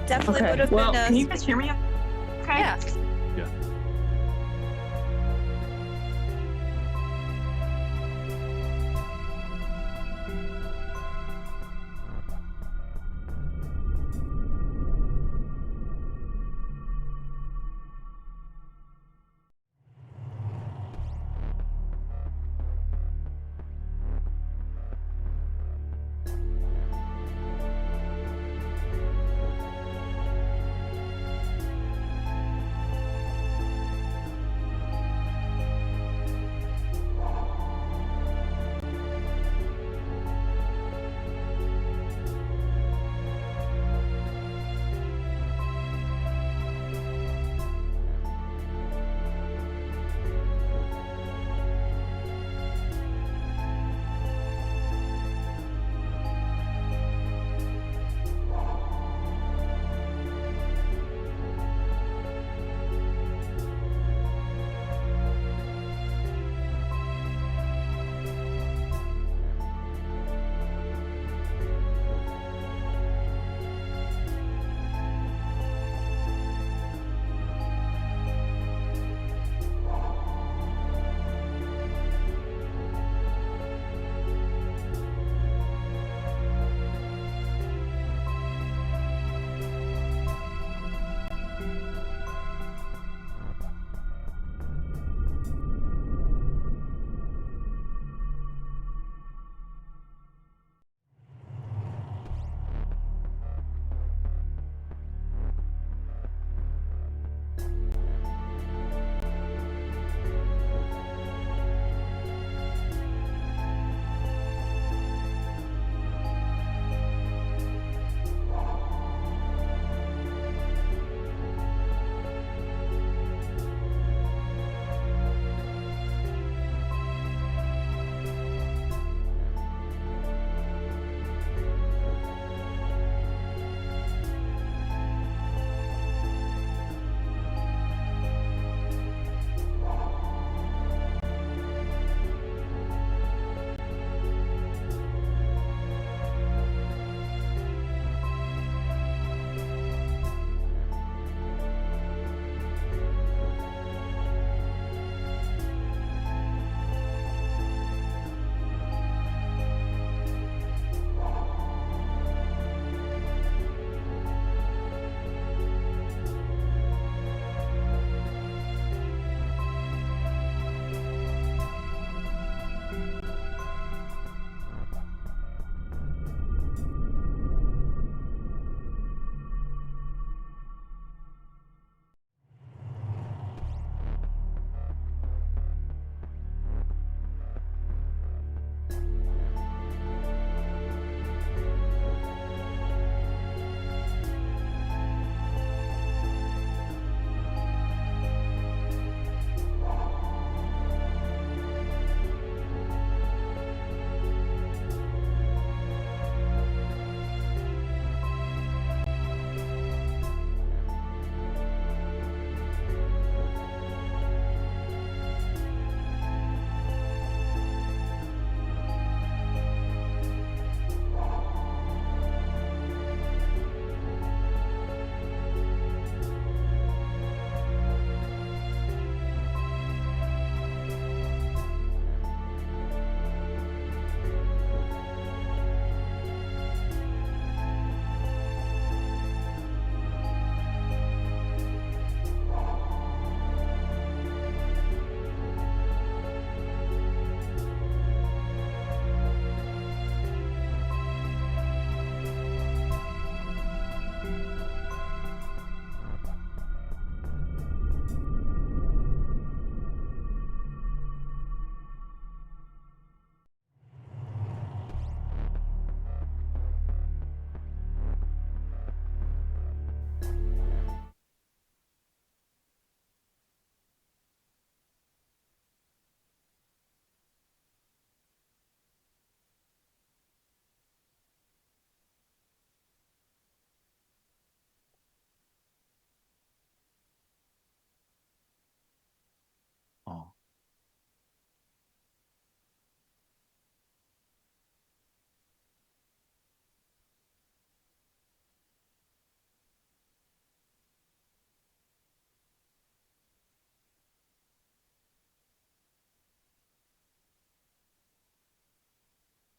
definitely would Okay. have Well, been can you guys hear me? Okay. yeah. Yeah.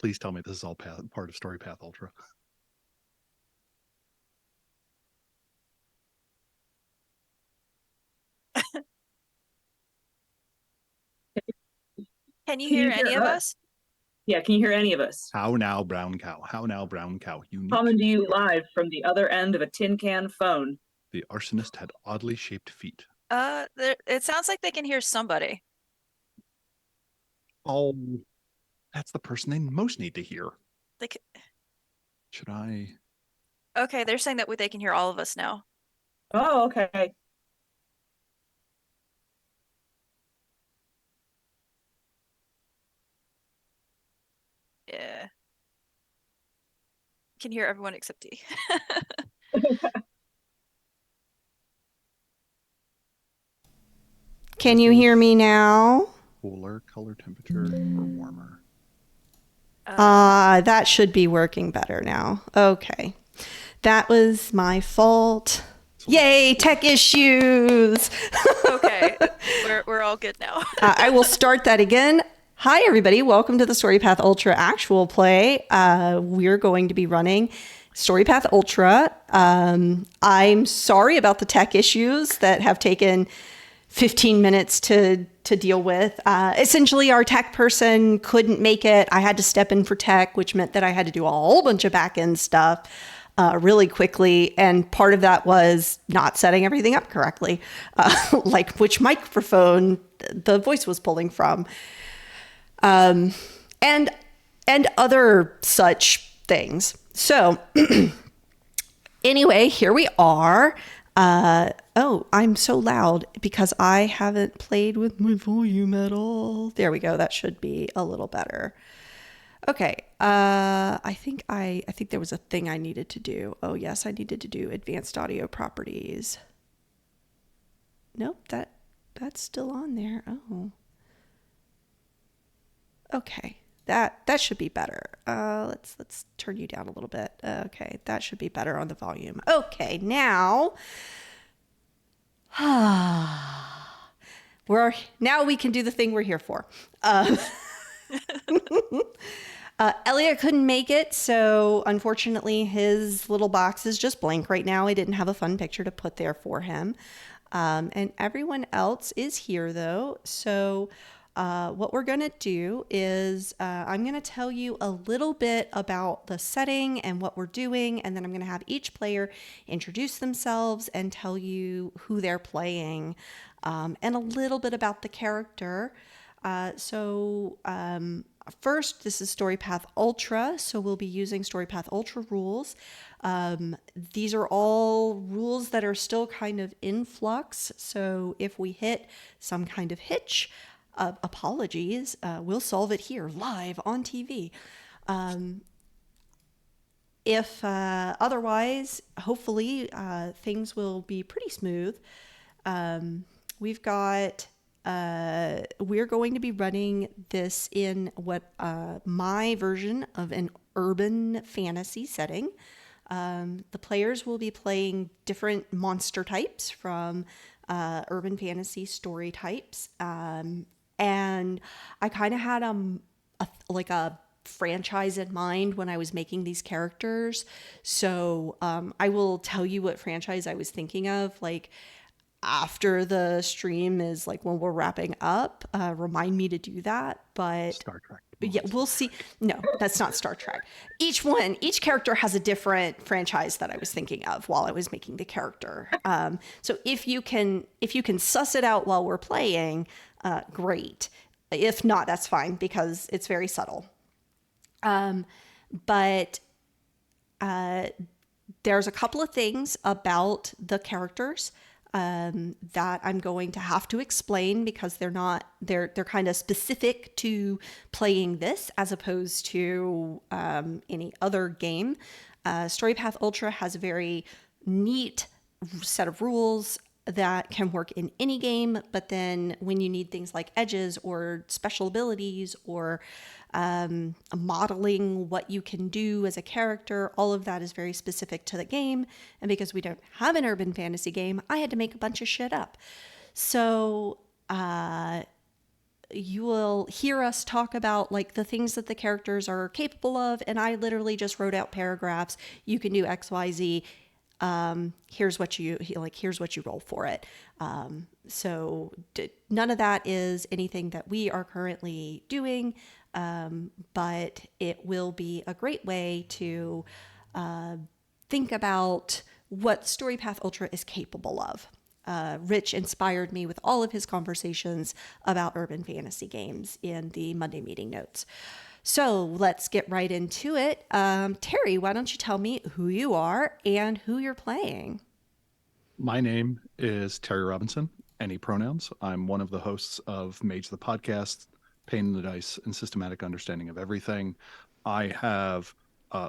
Please tell me this is all part of Storypath Ultra. Can you Can hear you any hear of us? us? Yeah, can you hear any of us? How now, brown cow? How now, brown cow? Unique. Coming to you live from the other end of a tin can phone. The arsonist had oddly shaped feet. It sounds like they can hear somebody. Oh, that's the person they most need to hear. They c Should I? Okay, they're saying that they can hear all of us now. Oh, okay. Yeah. Can hear everyone except D. Can you hear me now? Cooler color temperature or warmer? That should be working better now. Okay. That was my fault. Yay, tech issues. Okay, we're all good now. I will start that again. Hi, everybody. Welcome to the Storypath Ultra actual play. We're going to be running Storypath Ultra. I'm sorry about the tech issues that have taken 15 minutes to deal with. Essentially, our tech person couldn't make it. I had to step in for tech, which meant that I had to do a whole bunch of back-end stuff really quickly. And part of that was not setting everything up correctly, like which microphone the voice was pulling from, and other such things. So anyway, here we are. Oh, I'm so loud because I haven't played with my volume at all. There we go. That should be a little better. Okay. I think there was a thing I needed to do. Oh yes, I needed to do advanced audio properties. Nope, that's still on there. Oh. Okay. That should be better. Let's turn you down a little bit. Okay, that should be better on the volume. Okay, now now we can do the thing we're here for. Elliot couldn't make it, so unfortunately his little box is just blank right now. I didn't have a fun picture to put there for him. And everyone else is here though. So what we're going to do is I'm going to tell you a little bit about the setting and what we're doing, and then I'm going to have each player introduce themselves and tell you who they're playing, and a little bit about the character. First, this is Storypath Ultra, so we'll be using Storypath Ultra rules. These are all rules that are still kind of in flux, so if we hit some kind of hitch, apologies, we'll solve it here live on TV. If otherwise, hopefully, things will be pretty smooth. We've got we're going to be running this in what my version of an urban fantasy setting. The players will be playing different monster types from urban fantasy story types. And I kind of had like a franchise in mind when I was making these characters. So I will tell you what franchise I was thinking of. Like after the stream is like when we're wrapping up, remind me to do that. But Star Trek. yeah, we'll see. No, that's not Star Trek. Each character has a different franchise that I was thinking of while I was making the character. So if you can suss it out while we're playing, great. If not, that's fine because it's very subtle. But there's a couple of things about the characters that I'm going to have to explain because they're kind of specific to playing this as opposed to any other game. Storypath Ultra has a very neat set of rules that can work in any game, but then when you need things like edges or special abilities or modeling what you can do as a character, all of that is very specific to the game. And because we don't have an urban fantasy game, I had to make a bunch of shit up. So you will hear us talk about like the things that the characters are capable of, and I literally just wrote out paragraphs. You can do XYZ. Here's what you roll for it. So none of that is anything that we are currently doing, but it will be a great way to think about what Storypath Ultra is capable of. Rich inspired me with all of his conversations about urban fantasy games in the Monday meeting notes. So let's get right into it. Terry, why don't you tell me who you are and who you're playing? My name is Terry Robinson. Any pronouns. I'm one of the hosts of Mage the Podcast, Pain in the Dice, and Systematic Understanding of Everything. I have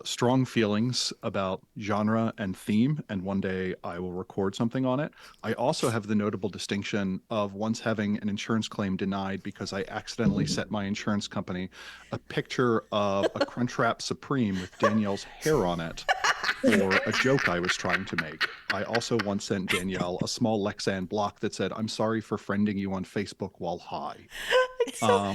strong feelings about genre and theme, and one day I will record something on it. I also have the notable distinction of once having an insurance claim denied because I accidentally sent my insurance company a picture of a Crunchwrap Supreme with Danielle's hair on it for a joke I was trying to make. I also once sent Danielle a small Lexan block that said, "I'm sorry for friending you on Facebook while high." No,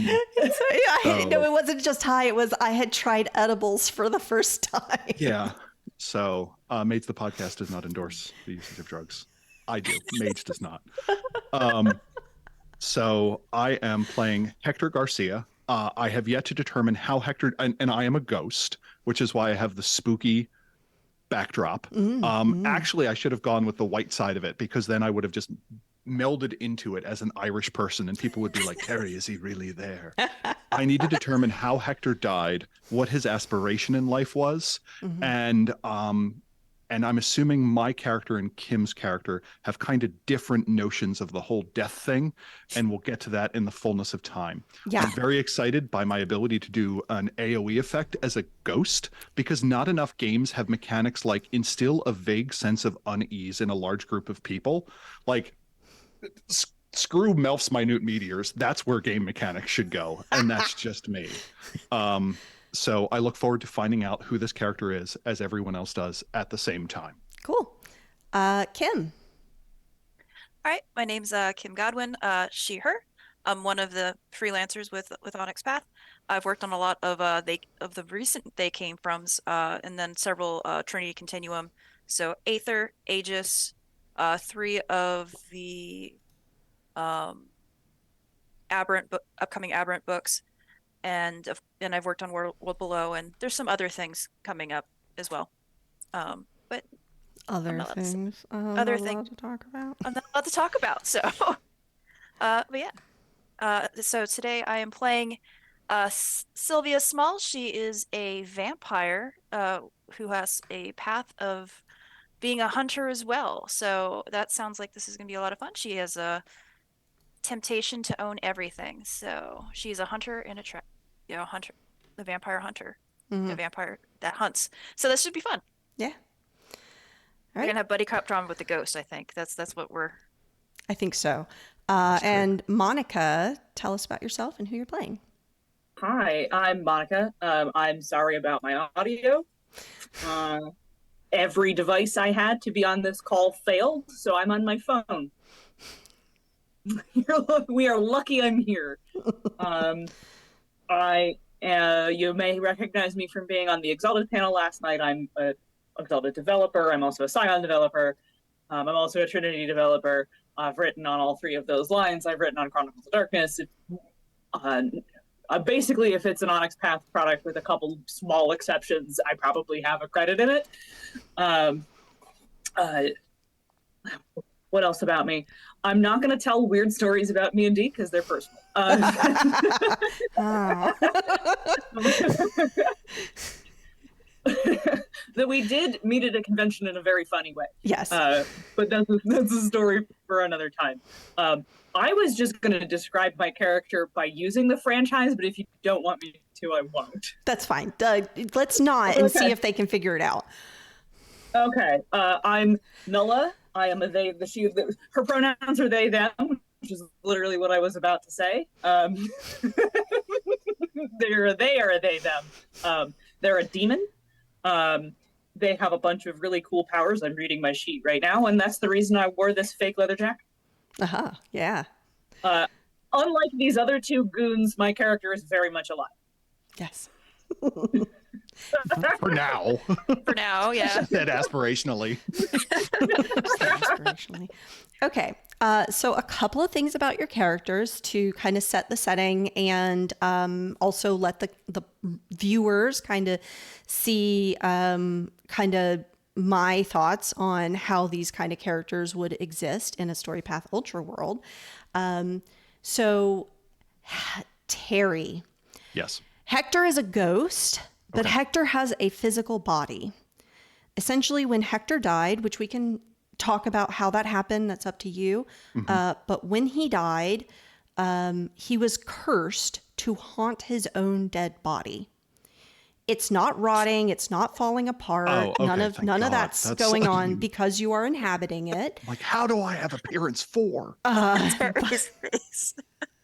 it wasn't just high. It was I had tried edibles for the first time. Yeah. So, Mage the Podcast does not endorse the usage of drugs. I do. Mage does not. So I am playing Hector Garcia. I have yet to determine how Hector, and I am a ghost, which is why I have the spooky backdrop. Actually, I should have gone with the white side of it, because then I would have just melded into it as an Irish person, and people would be like, Terry, is he really there? I need to determine how Hector died, what his aspiration in life was, and I'm assuming my character and Kim's character have kind of different notions of the whole death thing, and we'll get to that in the fullness of time. Yeah. I'm very excited by my ability to do an AoE effect as a ghost, because not enough games have mechanics like instill a vague sense of unease in a large group of people. Like, screw Melf's minute meteors. That's where game mechanics should go, and that's just me. So I look forward to finding out who this character is, as everyone else does, at the same time. Cool. Kim. All right, my name's Kim Godwin, she, her. I'm one of the freelancers with OnyxPath. I've worked on a lot of the recent They Came Froms, and then several Trinity Continuum. So Aether, Aegis, 3 of the upcoming Aberrant books, and I've worked on World Below, and there's some other things coming up as well. But Other things. Other not thing- allowed to talk about. I'm not allowed to talk about. So, but yeah. So today I am playing Sylvia Small. She is a vampire who has a path of being a hunter as well. So that sounds like this is going to be a lot of fun. She has a temptation to own everything. So she's a hunter and hunter, the vampire hunter, a vampire that hunts. So this should be fun. Yeah. We're Right. gonna have buddy cop drama with the ghost. I think that's what we're. I think so. And Monica, tell us about yourself and who you're playing. Hi, I'm Monica. I'm sorry about my audio. Every device I had to be on this call failed, so I'm on my phone. We are lucky I'm here. You may recognize me from being on the Exalted panel last night. I'm an Exalted developer. I'm also a Scion developer. I'm also a Trinity developer. I've written on all 3 of those lines. I've written on Chronicles of Darkness. Basically, if it's an OnyxPath product with a couple small exceptions, I probably have a credit in it. What else about me? I'm not going to tell weird stories about me and D because they're personal. That we did meet at a convention in a very funny way. Yes. But that's a story for another time. I was just going to describe my character by using the franchise, but if you don't want me to, I won't. That's fine. Let's not and see if they can figure it out. Okay. I'm Nulla. I am a they, the she. Her pronouns are they, them, which is literally what I was about to say. They're a they, them. They're a demon. They have a bunch of really cool powers. I'm reading my sheet right now, and that's the reason I wore this fake leather jacket. Yeah. unlike these other two goons, my character is very much alive. Yes. For now. For now, yeah. Said aspirationally. Aspirationally. Okay. So a couple of things about your characters to kind of set the setting and also let the viewers kind of see kind of my thoughts on how these kind of characters would exist in a Storypath Ultra world. So Terry. Yes. Hector is a ghost, but Okay. Hector has a physical body. Essentially, when Hector died, which we can talk about how that happened, that's up to you. But when he died, he was cursed to haunt his own dead body. It's not rotting. It's not falling apart. Oh, okay, None of thank God. that's That's going on like- because you are inhabiting it. Like, how do I have appearance 4? Terry's face.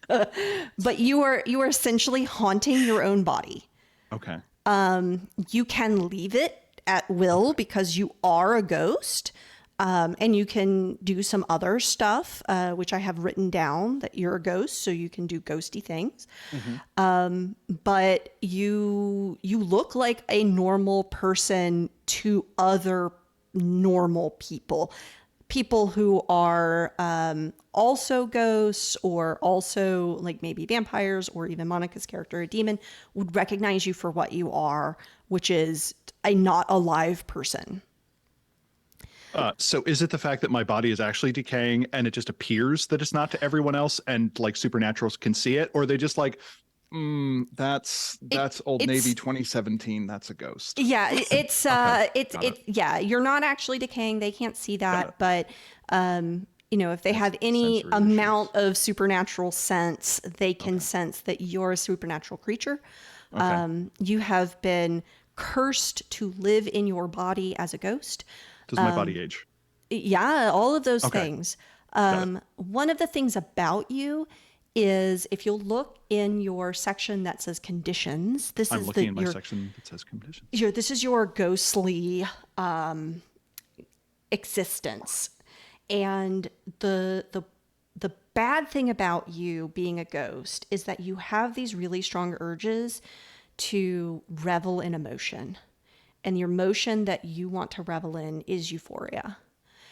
But you are essentially haunting your own body. Okay. You can leave it at will because you are a ghost. And you can do some other stuff, which I have written down that you're a ghost, so you can do ghosty things. But you look like a normal person to other normal people. People who are also ghosts or also like maybe vampires or even Monica's character, a demon, would recognize you for what you are, which is a not alive person. So is it the fact that my body is actually decaying and it just appears that it's not to everyone else and like supernaturals can see it? Or are they just like, that's Old Navy 2017. That's a ghost. Yeah, it's Okay, yeah, you're not actually decaying. They can't see that, but if they have any sensory amount of supernatural sense, they can sense that you're a supernatural creature. Okay. You have been cursed to live in your body as a ghost. Does my body age? Yeah, all of those Okay. things. One of the things about you is if you'll look in your section that says conditions, this I'm is looking in my your section that says conditions. this is your ghostly existence. And the bad thing about you being a ghost is that you have these really strong urges to revel in emotion. And your emotion that you want to revel in is euphoria.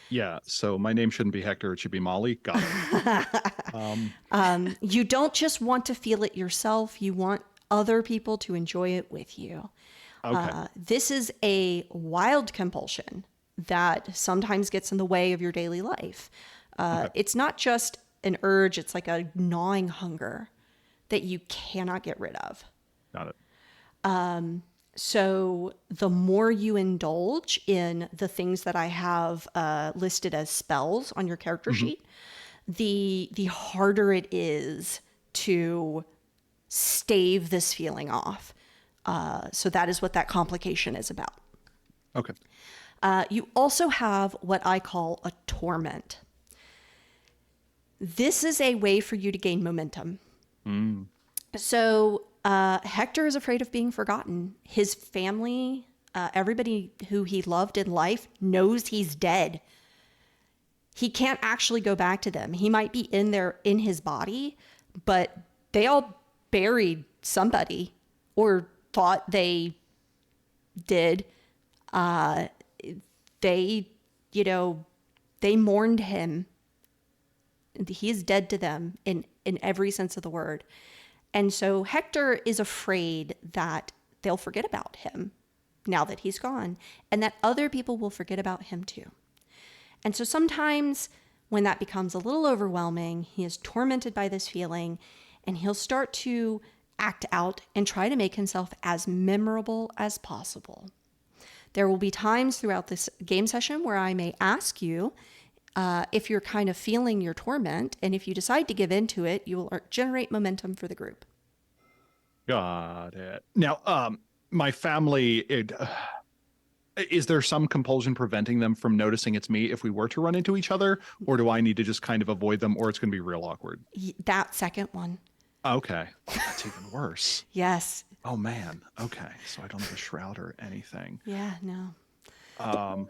Yeah. So my name shouldn't be Hector. It should be Molly. Got it. You don't just want to feel it yourself. You want other people to enjoy it with you. Okay. This is a wild compulsion that sometimes gets in the way of your daily life. It's not just an urge. It's like a gnawing hunger that you cannot get rid of. Got it. So the more you indulge in the things that I have listed as spells on your character sheet, the harder it is to stave this feeling off. So that is what that complication is about. Okay. You also have what I call a torment. This is a way for you to gain momentum. So Hector is afraid of being forgotten. His family, everybody who he loved in life knows he's dead. He can't actually go back to them. He might be in his body, but they all buried somebody or thought they did. They mourned him. He is dead to them in every sense of the word. And so Hector is afraid that they'll forget about him now that he's gone, and that other people will forget about him too. And so sometimes when that becomes a little overwhelming, he is tormented by this feeling, and he'll start to act out and try to make himself as memorable as possible. There will be times throughout this game session where I may ask you if you're kind of feeling your torment, and if you decide to give into it, you will generate momentum for the group. Got it. Now, my family, is there some compulsion preventing them from noticing it's me if we were to run into each other, or do I need to just kind of avoid them, or it's going to be real awkward? That second one. Okay. That's even worse. Yes. Oh, man. Okay. So I don't have a shroud or anything. Yeah, no.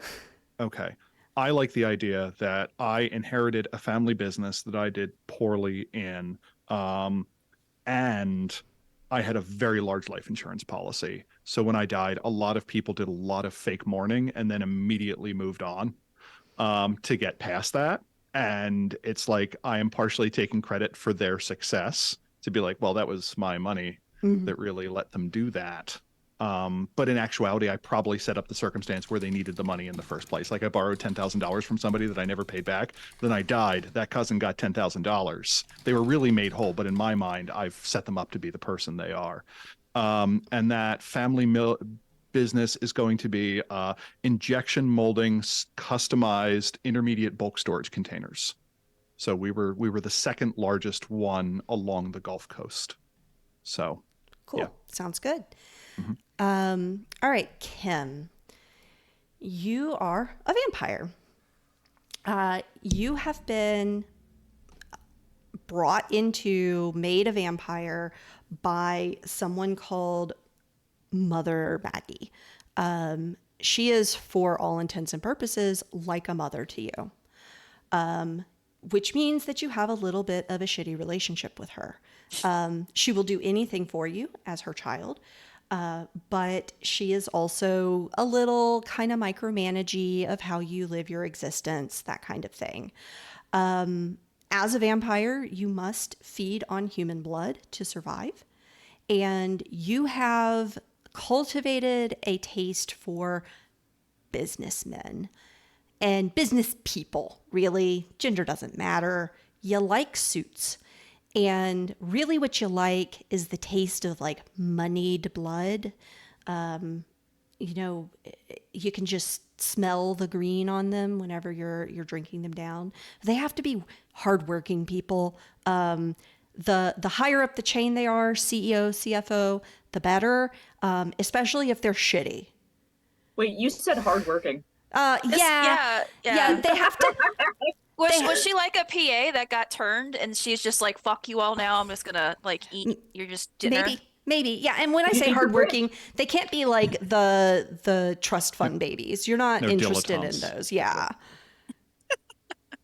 Okay. I like the idea that I inherited a family business that I did poorly in. And I had a very large life insurance policy. So when I died, a lot of people did a lot of fake mourning and then immediately moved on to get past that. And it's like I am partially taking credit for their success to be like, well, that was my money Mhm. that really let them do that. But in actuality, I probably set up the circumstance where they needed the money in the first place. Like I borrowed $10,000 from somebody that I never paid back. Then I died. That cousin got $10,000. They were really made whole, but in my mind, I've set them up to be the person they are. And that business is going to be injection molding customized intermediate bulk storage containers. So we were the second largest one along the Gulf Coast. So Cool. yeah. Sounds good. Mhm. All right, Kim, you are a vampire. You have been made a vampire by someone called Mother Maggie. She is, for all intents and purposes, like a mother to you, which means that you have a little bit of a shitty relationship with her. She will do anything for you as her child, but she is also a little kind of micromanagey of how you live your existence, that kind of thing. As a vampire, you must feed on human blood to survive. And you have cultivated a taste for businessmen and business people, really. Gender doesn't matter. You like suits. And really what you like is the taste of like moneyed blood. You know, you can just smell the green on them whenever you're drinking them down. They have to be hardworking people. The higher up the chain they are, CEO, CFO, the better. Especially if they're shitty. Wait, you said hardworking. Yeah. They have to. Was she like a PA that got turned and she's just like, fuck you all now, I'm just gonna like eat your just dinner? Maybe. Yeah. And when I say hardworking, they can't be like the trust fund babies. You're not interested in dilettantes. those. Yeah.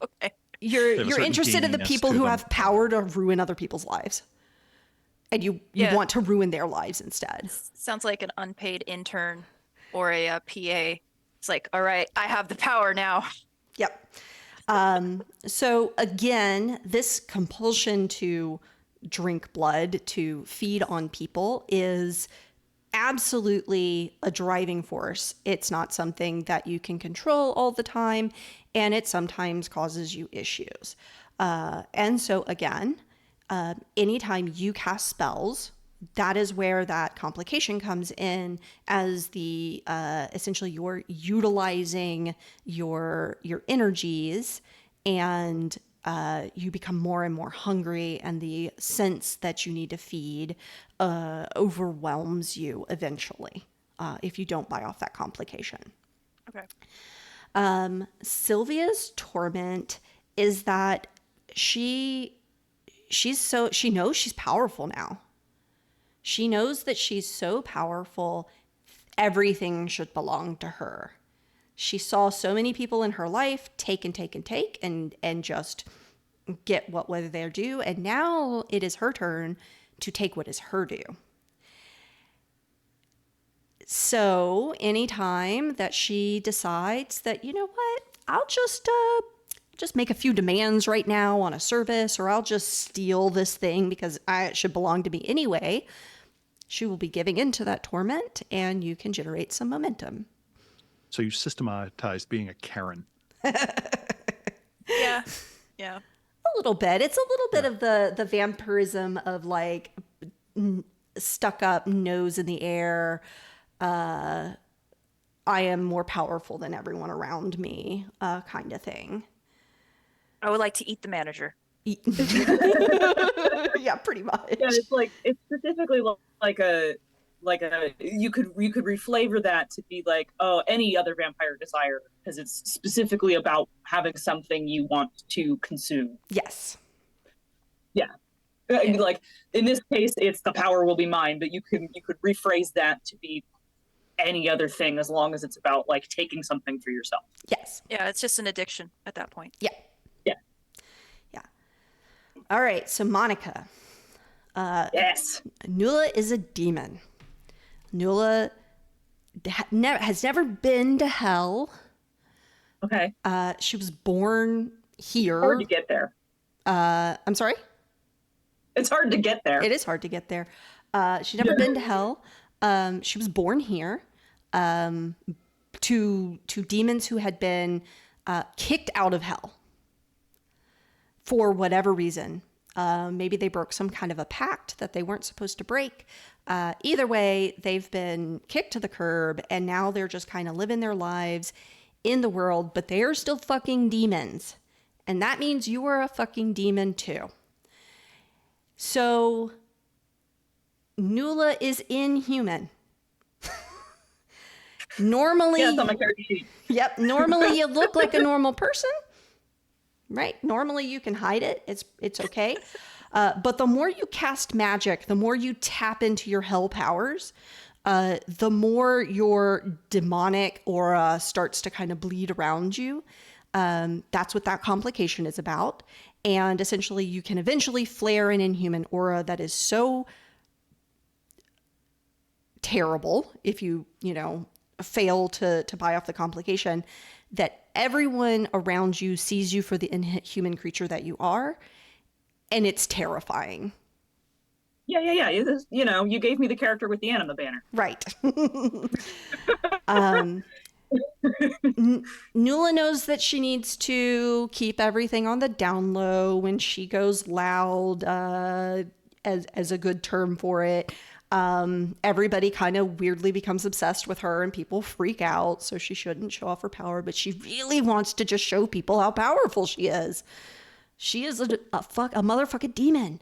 Okay. They have a You're certain interested in the gaminess people to who them. have power to ruin other people's lives. And you Yeah. want to ruin their lives instead. Sounds like an unpaid intern or a PA. It's like, all right, I have the power now. Yep. So again, this compulsion to drink blood, to feed on people, is absolutely a driving force. It's not something that you can control all the time, and it sometimes causes you issues. And so again, anytime you cast spells, that is where that complication comes in, as the essentially you're utilizing your energies, and you become more and more hungry, and the sense that you need to feed overwhelms you eventually if you don't buy off that complication. Okay. Sylvia's torment is that she knows she's powerful now. She knows that she's so powerful, everything should belong to her. She saw so many people in her life take and just get what was their due. And now it is her turn to take what is her due. So anytime that she decides that, you know what, I'll just make a few demands right now on a service, or I'll just steal this thing because it should belong to me anyway, she will be giving into that torment, and you can generate some momentum. So you systematized being a Karen. Yeah. A little bit. It's a little bit of the vampirism of like stuck up, nose in the air. I am more powerful than everyone around me, kind of thing. I would like to eat the manager. Yeah, pretty much. Yeah, it's specifically like a you could reflavor that to be like, oh, any other vampire desire, because it's specifically about having something you want to consume. Yes. Yeah. Like in this case, it's the power will be mine, but you could rephrase that to be any other thing, as long as it's about like taking something for yourself. Yes. Yeah, it's just an addiction at that point. Yeah. Yeah. Yeah. All right, so Monica. Yes. Nula is a demon. Nula has never been to hell. Okay. She was born here. Hard to get there. I'm sorry? It's hard to get there. It is hard to get there. She's never been to hell. She was born here to demons who had been kicked out of hell for whatever reason. Maybe they broke some kind of a pact that they weren't supposed to break. Either way, they've been kicked to the curb, and now they're just kind of living their lives in the world, but they are still fucking demons. And that means you are a fucking demon too. So Nula is inhuman. Normally, yeah, it's on my character sheet. Yep. Normally you look like a normal person, right? Normally you can hide it. It's okay. But the more you cast magic, the more you tap into your hell powers, the more your demonic aura starts to kind of bleed around you. That's what that complication is about. And essentially you can eventually flare an inhuman aura that is so terrible if you fail to buy off the complication, that everyone around you sees you for the inhuman creature that you are, and it's terrifying. Yeah. You gave me the character with the anima banner. Right. Nula knows that she needs to keep everything on the down low. When she goes loud, as a good term for it, everybody kind of weirdly becomes obsessed with her and people freak out. So she shouldn't show off her power, but she really wants to just show people how powerful she is. She is a motherfucking demon.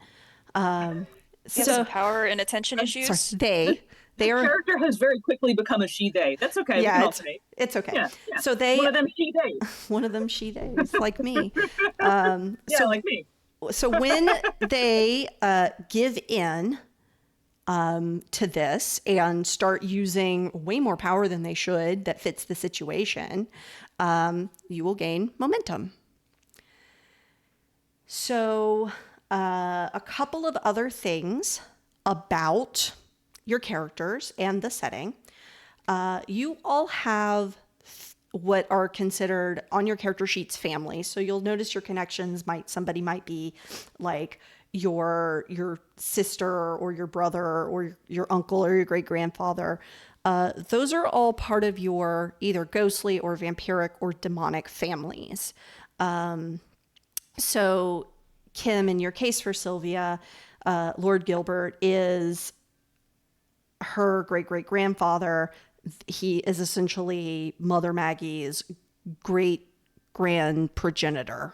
So power and attention issues. Sorry, they are. Character has very quickly become a she/they. That's okay. Yeah, we can alternate. It's okay. Yeah. So one of them she/they. One of them she/theys, like me. Like me. So when they give in to this and start using way more power than they should that fits the situation, you will gain momentum. So a couple of other things about your characters and the setting. You all have what are considered on your character sheets families. So you'll notice your connections somebody might be like your sister or your brother or your uncle or your great grandfather. Those are all part of your either ghostly or vampiric or demonic families. So Kim, in your case for Sylvia, Lord Gilbert is her great great grandfather. He is essentially Mother Maggie's great grand progenitor,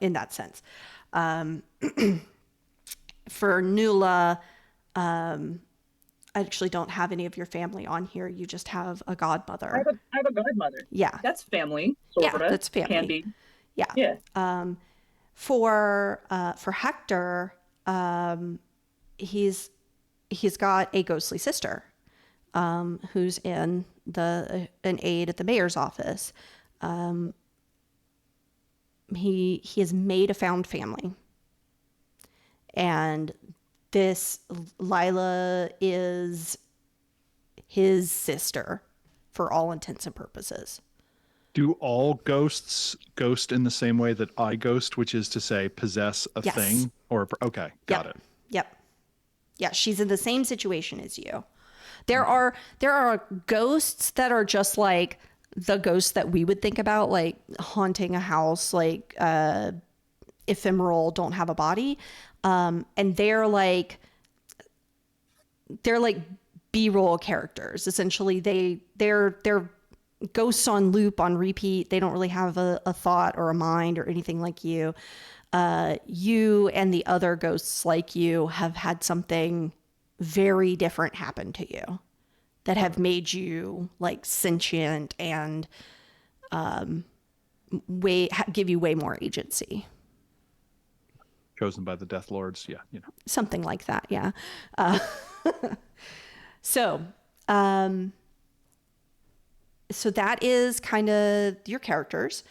in that sense. For Nula, I actually don't have any of your family on here. You just have a godmother. I have a godmother. Yeah. That's family. Sort of. That's family. Can be. Yeah. For Hector, he's got a ghostly sister, who's in an aide at the mayor's office. He has made a found family, and this Lila is his sister for all intents and purposes. Do all ghosts ghost in the same way that I ghost, which is to say possess a Yes. thing? Okay, got it. Yep. Yeah, she's in the same situation as you. There are ghosts that are just like the ghosts that we would think about, like haunting a house, like ephemeral, don't have a body. And they're like B-roll characters. Essentially, they're ghosts on loop, on repeat. They don't really have a thought or a mind or anything like you. You and the other ghosts like you have had something very different happen to you that have made you like sentient and give you way more agency. Chosen by the Death Lords, yeah, Something like that, yeah. So that is kind of your characters.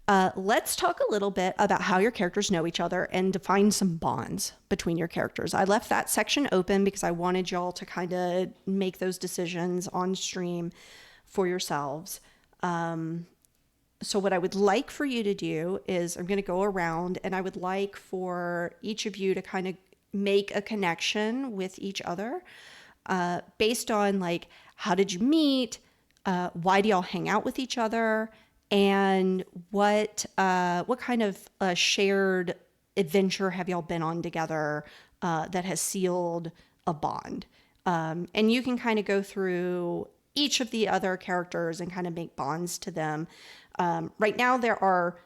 Let's talk a little bit about how your characters know each other and define some bonds between your characters. I left that section open because I wanted y'all to kind of make those decisions on stream for yourselves. So what I would like for you to do is I'm going to go around and I would like for each of you to kind of make a connection with each other based on like, how did you meet? Why do y'all hang out with each other? And what kind of shared adventure have y'all been on together that has sealed a bond? And you can kind of go through each of the other characters and kind of make bonds to them. Right now, there are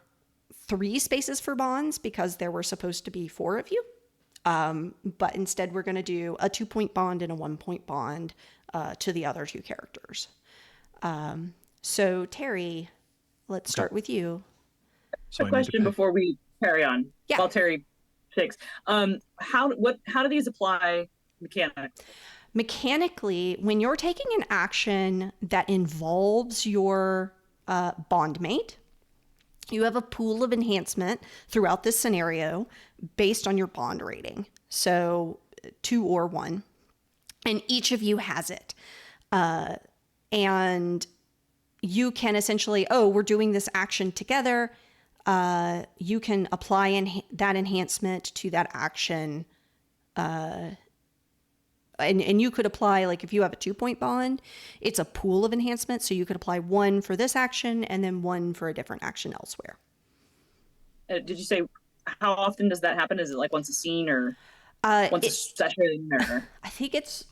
3 spaces for bonds because there were supposed to be 4 of you. But instead, we're going to do a 2-point bond and a 1-point bond to the other 2 characters. So, Terry, let's start with you. So a question before we carry on. Yeah. While Terry shakes. How do these apply mechanically? Mechanically, when you're taking an action that involves your bondmate, you have a pool of enhancement throughout this scenario based on your bond rating. So 2 or 1. And each of you has it. And you can essentially, we're doing this action together. You can apply that enhancement to that action. And you could apply, like if you have a 2-point bond, it's a pool of enhancements. So you could apply 1 for this action and then 1 for a different action elsewhere. Did you say, how often does that happen? Is it like once a scene or once a session? Or? I think it's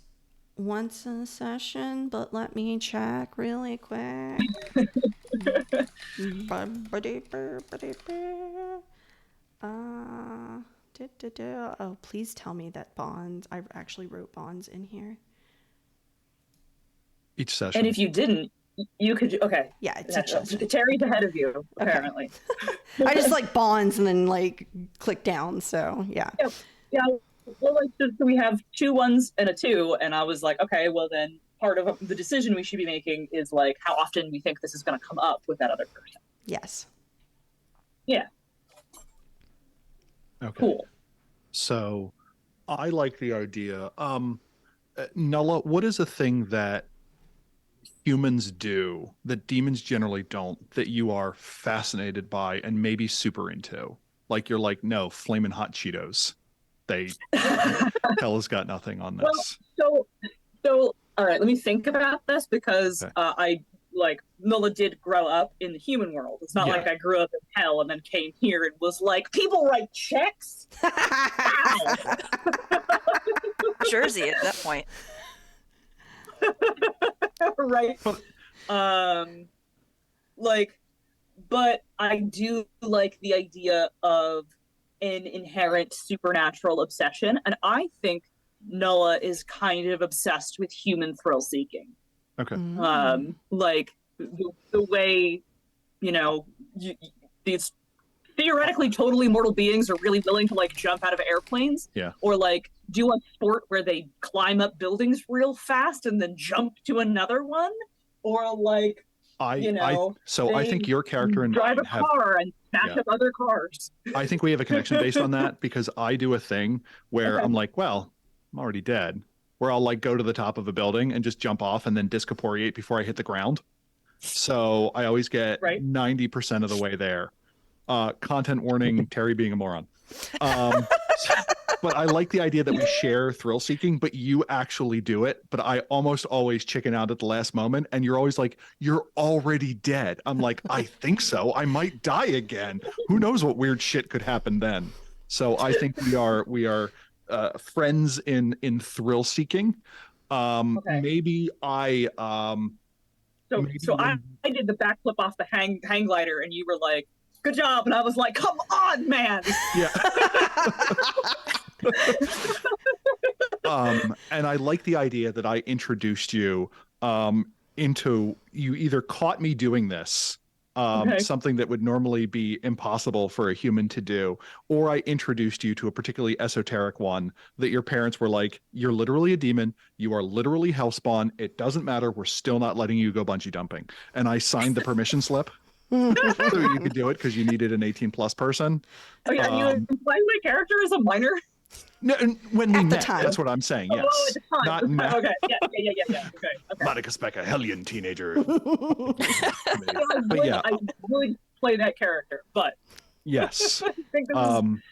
once a session, but let me check really quick. Oh, please tell me that bonds. I actually wrote bonds in here. Each session. And if you didn't, you could. Okay. Yeah, it's each session. Terry's ahead of you, apparently. Okay. I just like bonds and then like click down. So yeah. Yeah. Well, like so we have 2 1s and a 2, and I was like, okay, well then part of the decision we should be making is like how often we think this is going to come up with that other person. Yes. Yeah. Okay. Cool. So I like the idea. Nulla, what is a thing that humans do that demons generally don't, that you are fascinated by and maybe super into? Like you're like, no, flaming hot Cheetos. Hell has got nothing on this. Well, so all right, let me think about this because Okay. I like Nulla did grow up in the human world. It's not like I grew up in hell and then came here and was like, people write checks. Jersey at that point. Right. But I do like the idea of an inherent supernatural obsession, and I think Nulla is kind of obsessed with human thrill seeking. Okay. Like the way, these theoretically totally mortal beings are really willing to like jump out of airplanes, or like do a sport where they climb up buildings real fast and then jump to another one, or like I think your character and drive mine a car and smash up other cars. I think we have a connection based on that because I do a thing where I'm like, well, I'm already dead. Where I'll like go to the top of a building and just jump off and then discorporeate before I hit the ground. So I always get 90% of the way there. Content warning, Terry being a moron. But I like the idea that we share thrill seeking, but you actually do it. But I almost always chicken out at the last moment. And you're always like, you're already dead. I'm like, I think so. I might die again. Who knows what weird shit could happen then? So I think we are friends in thrill seeking. Maybe I So I did the backflip off the hang glider and you were like, good job, and I was like, come on, man. Yeah. And I like the idea that I introduced you into, you either caught me doing this, something that would normally be impossible for a human to do, or I introduced you to a particularly esoteric one that your parents were like, you're literally a demon, you are literally hellspawn, it doesn't matter, we're still not letting you go bungee jumping. And I signed the permission slip. So you could do it because you needed an 18+ person. Are you implying my character is a minor? No, when we At the met, time. that's what I'm saying. Yes, Oh, at the time. not now. Okay. Yeah. Okay. Monica Speck, a hellion teenager. I would play that character, but Yes. I think this is Um,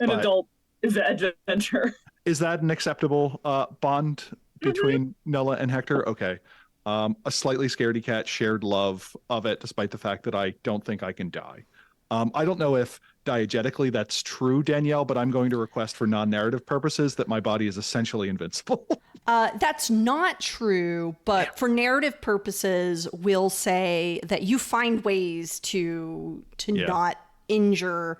an but- adult adventure. Is that an acceptable bond between Nella and Hector? Okay. A slightly scaredy cat shared love of it, despite the fact that I don't think I can die. I don't know if diegetically that's true, Danielle, but I'm going to request for non-narrative purposes that my body is essentially invincible. That's not true, but for narrative purposes, we'll say that you find ways to not injure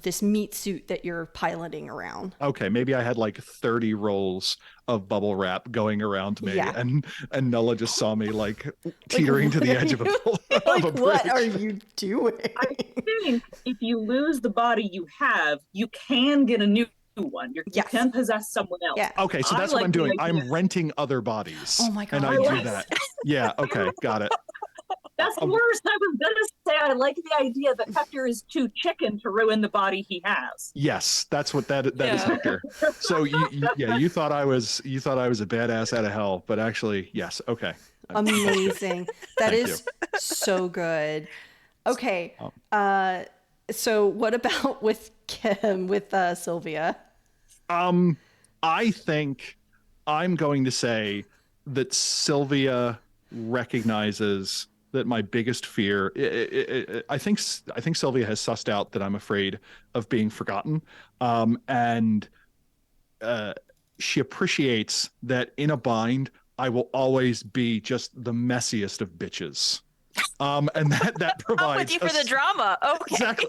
this meat suit that you're piloting around. Okay, maybe I had like 30 rolls of bubble wrap going around me, Yeah. and Nella just saw me like teetering to the edge of a Like, of a what bridge. are you doing? I think if you lose the body you have, you can get a new one. You Yes. can possess someone else. Yeah. Okay, so I that's what like I'm the doing. idea. I'm renting other bodies. Oh my And I God, do yes. that. Yeah, okay, got it. That's worse. I was gonna say I like the idea that Hector is too chicken to ruin the body he has. Yes, that's what that is, Yeah. Hector. So you thought I was a badass out of hell, but actually, yes, okay. Amazing. That Thank is so good. Okay. Oh. So what about with Kim, with Sylvia? I think I'm going to say that Sylvia recognizes that my biggest fear. I think Sylvia has sussed out that I'm afraid of being forgotten, and she appreciates that in a bind I will always be just the messiest of bitches. And that provides. I'm with you for the drama. Okay. Exactly,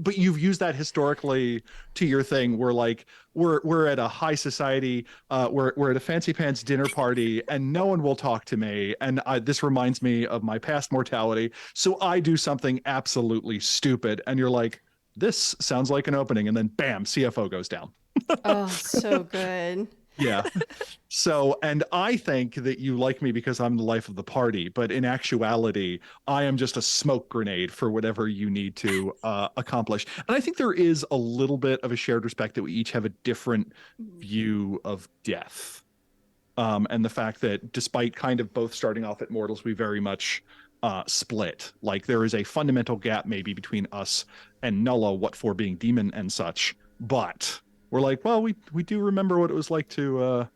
but you've used that historically to your thing. We're like we're at a high society, we're at a fancy pants dinner party, and no one will talk to me. And this reminds me of my past mortality. So I do something absolutely stupid, and you're like, this sounds like an opening, and then bam, CFO goes down. Oh, so good. Yeah. So, and I think that you like me because I'm the life of the party, but in actuality, I am just a smoke grenade for whatever you need to accomplish. And I think there is a little bit of a shared respect that we each have a different view of death. And the fact that despite kind of both starting off at mortals, we very much split. Like there is a fundamental gap maybe between us and Nulla, what for being demon and such, but we're like, well, we do remember what it was like to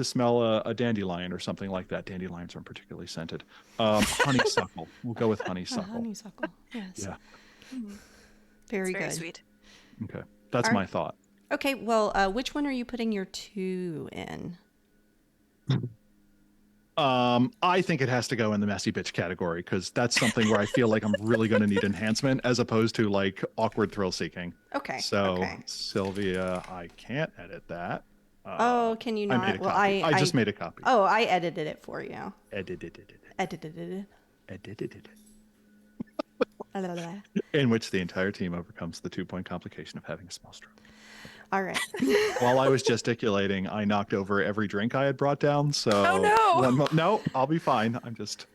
smell a dandelion or something like that. Dandelions aren't particularly scented. Honeysuckle. We'll go with honeysuckle. Honeysuckle. Yes. Yeah. Very Very good. sweet. Okay. That's All my right. thought. Okay, well, which one are you putting your 2 in? I think it has to go in the messy bitch category because that's something where I feel like I'm really going to need enhancement as opposed to like awkward thrill seeking. Okay. So okay. Sylvia, I can't edit that. Oh, can you I not? made a Well, copy. I just made a copy. Oh, I edited it for you. Edited it. Edited it. Edited it. La, la, la. In which the entire team overcomes the 2-point complication of having a small stroke. All right. While I was gesticulating, I knocked over every drink I had brought down. So Oh, no. No, I'll be fine. I'm just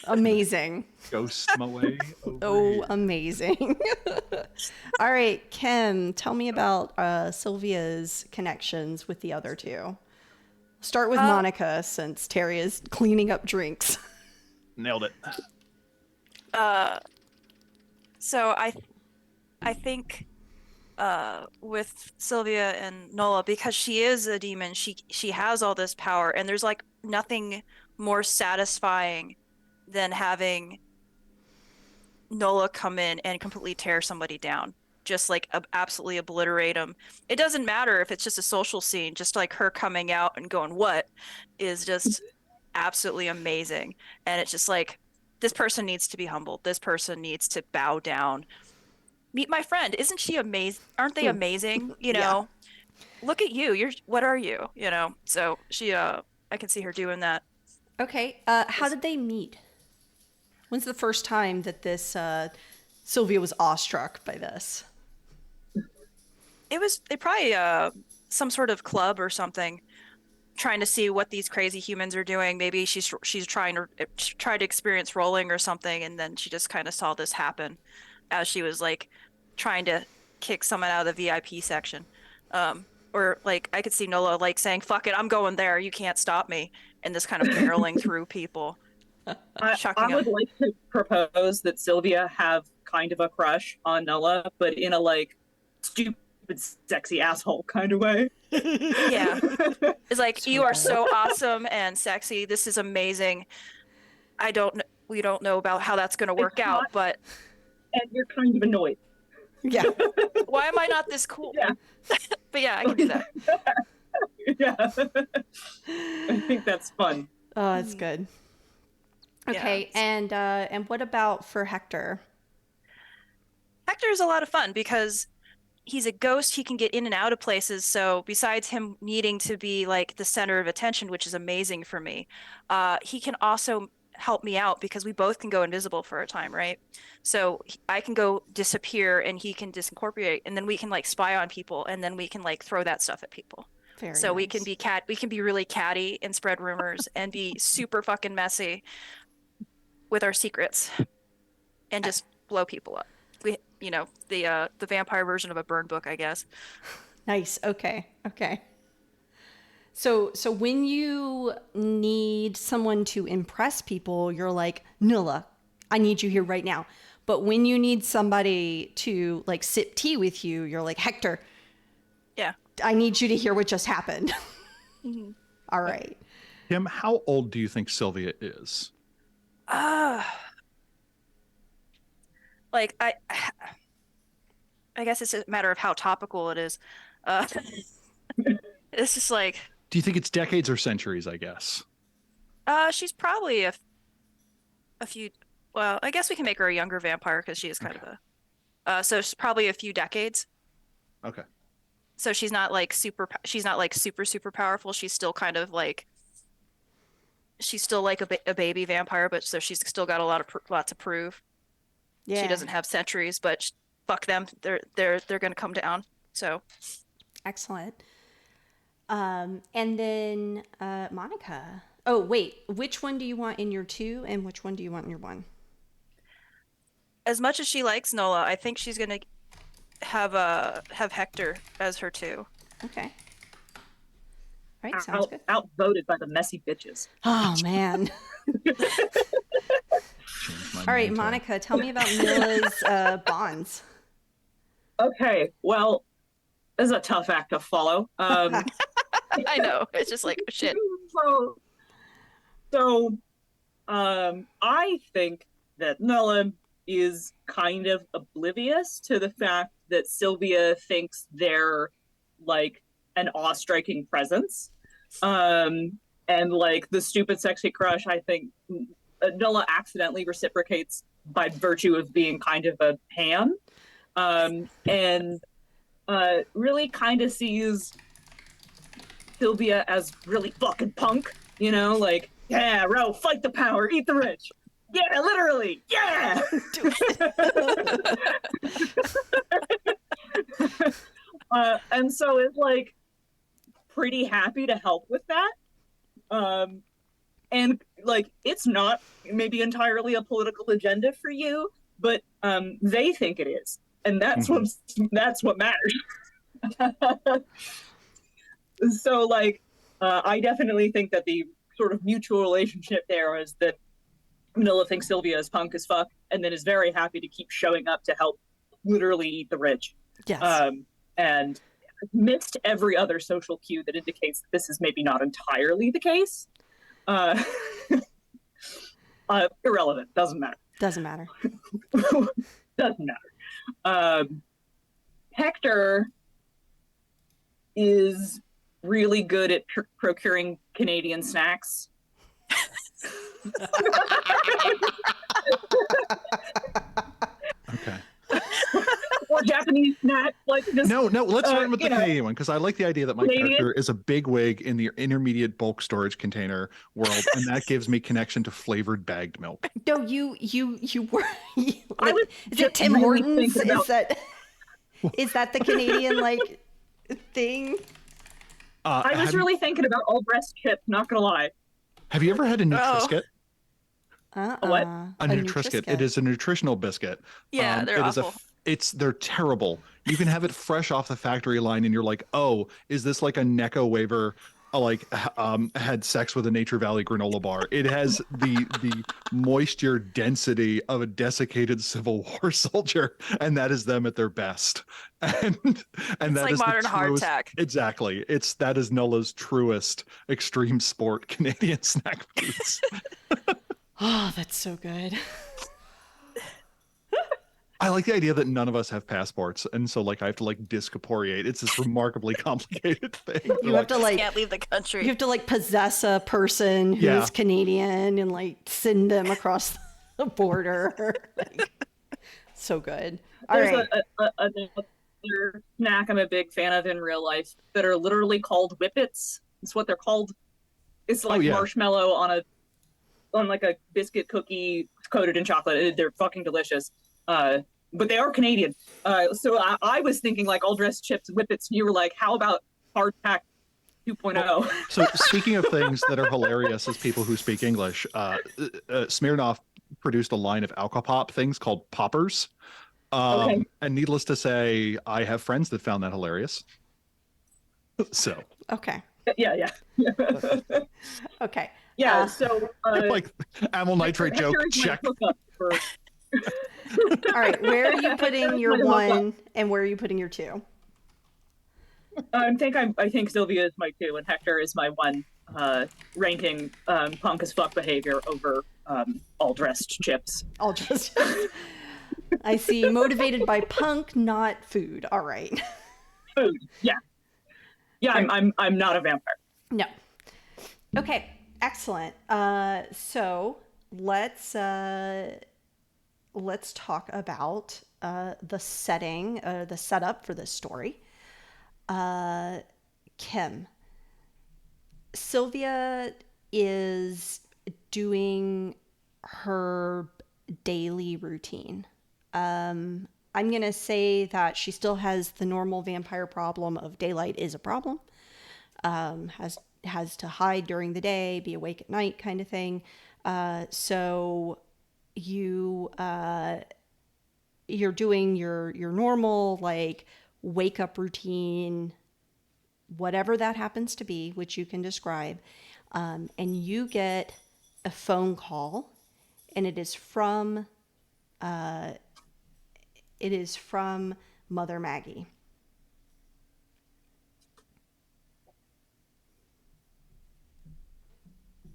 Amazing. ghost my way over Oh, here. amazing. All right, Kim, tell me about Sylvia's connections with the other 2. Start with Monica since Terry is cleaning up drinks. Nailed it. So I think with Sylvia and Nola, because she is a demon, she has all this power, and there's like nothing more satisfying than having Nola come in and completely tear somebody down, just like absolutely obliterate them. It doesn't matter if it's just a social scene, just like her coming out and going, what is just absolutely amazing. And it's just like, this person needs to be humbled. This person needs to bow down. Meet my friend. Isn't she amazing? Aren't they amazing? You know, look at you. What are you? You know, so she, I can see her doing that. Okay, how did they meet? When's the first time that this Sylvia was awestruck by this? They probably some sort of club or something. trying to see what these crazy humans are doing. Maybe she's trying to try to experience rolling or something, and then she just kind of saw this happen as she was like trying to kick someone out of the VIP section. Or like I could see Nola like saying, "Fuck it, I'm going there. You can't stop me," and just kind of barreling through people, I chucking would them. like to propose that Sylvia have kind of a crush on Nola, but in a like stupid, sexy asshole kind of way. Yeah, it's like So you are good. so awesome and sexy. This is amazing. We don't know about how that's going to work It's out, not- but And you're kind of annoyed. Yeah. why am I not this cool? Yeah. But yeah, I can do that. Yeah. I think that's fun. Oh, that's good. Okay, Yeah. and what about for Hector? Hector is a lot of fun because he's a ghost. He can get in and out of places. So besides him needing to be like the center of attention, which is amazing for me, he can also help me out because we both can go invisible for a time, right? So I can go disappear and he can disincorporate, and then we can like spy on people, and then we can like throw that stuff at people. Very So we can nice. we can be really catty and spread rumors and be super fucking messy with our secrets and just blow people up. We, the vampire version of a burn book, I guess. Nice. Okay. Okay. So when you need someone to impress people, you're like, Nilla, I need you here right now. But when you need somebody to like sip tea with you, you're like, Hector, Yeah. I need you to hear what just happened. All right. Kim, how old do you think Sylvia is? Like I guess it's a matter of how topical it is. Uh, it's just like, Do you think it's decades or centuries, I guess? she's probably a few. Well, I guess we can make her a younger vampire because she is kind of a. So she's probably a few decades. Okay. So she's not like super. She's not like super powerful. She's still kind of like. She's still like a baby vampire, but so she's still got a lot to prove. Yeah. She doesn't have sentries, but fuck them. They're gonna come down. So Excellent. And then Monica. Oh, wait. Which one do you want in your 2 and which one do you want in your 1? as much as she likes Nola, I think she's gonna have Hector as her 2. Okay. All right, sounds good. Outvoted by the messy bitches. Oh, man. Change my All right, mind. Monica, tell me about Mila's bonds. Okay, well, this is a tough act to follow. I know. It's just like shit. I think that Nolan is kind of oblivious to the fact that Sylvia thinks they're like an awe-striking presence. And like the stupid sexy crush, I think Nola accidentally reciprocates by virtue of being kind of a ham. And really kind of sees Sylvia as really fucking punk, you know, like, yeah, Ro, fight the power, eat the rich. Yeah, literally, yeah. And so it's like pretty happy to help with that. And like it's not maybe entirely a political agenda for you, but they think it is, and that's what matters. So like I definitely think that the sort of mutual relationship there is that Manila thinks Sylvia is punk as fuck and then is very happy to keep showing up to help literally eat the rich. Yes. And missed every other social cue that indicates that this is maybe not entirely the case. Irrelevant. Doesn't matter. Doesn't matter. Doesn't matter. Hector is really good at procuring Canadian snacks. Okay. Or Japanese snacks, like just, No, let's start with the you know, Canadian one because I like the idea that my Canadian? character is a big wig in the intermediate bulk storage container world, and that gives me connection to flavored bagged milk. No, you were. I was Is it just Tim really Hortons? thinking about- Is that the Canadian like thing? I was really thinking about all breast chips, not gonna lie. Have you ever had a Nutrisket? What? A Nutrisket. It is a nutritional biscuit. Yeah, they're it awful. They're terrible. You can have it fresh off the factory line, and you're like, oh, is this like a Necco waiver? Had sex with a Nature Valley granola bar. It has the moisture density of a desiccated Civil War soldier, and that is them at their best. And It's that like is the modern truest, hardtack. exactly. That is Nulla's truest extreme sport Canadian snack foods. Oh, that's so good. I like the idea that none of us have passports, and so like I have to like discorporeate. It's this remarkably complicated thing. You have to like Can't leave the country. you have to like possess a person who is Canadian and like send them across the border. Like, so good. All There's right. another snack I'm a big fan of in real life that are literally called whippets. It's what they're called. It's like marshmallow on like a biscuit cookie coated in chocolate. They're fucking delicious. But they are Canadian. So I was thinking like all dressed chips, whippets. You were like, how about hardtack 2.0? So speaking of things that are hilarious as people who speak English, Smirnoff produced a line of Alcopop things called poppers. Okay. And needless to say, I have friends that found that hilarious. So Okay. Yeah. Okay. Yeah. So like amyl nitrate joke, check. All right. Where are you putting your one and where are you putting your two? I think Sylvia is my 2 and Hector is my 1, ranking punk as fuck behavior over all dressed chips. All just I see motivated by punk, not food. All right. Food. Yeah. I'm not a vampire. No. Okay. Excellent. So let's talk about the setting, the setup for this story. Kim, Sylvia is doing her daily routine. I'm going to say that she still has the normal vampire problem of daylight is a problem. Has to hide during the day, be awake at night kind of thing. So you're doing your normal like wake up routine, whatever that happens to be, which you can describe, and you get a phone call, and it is from Mother Maggie.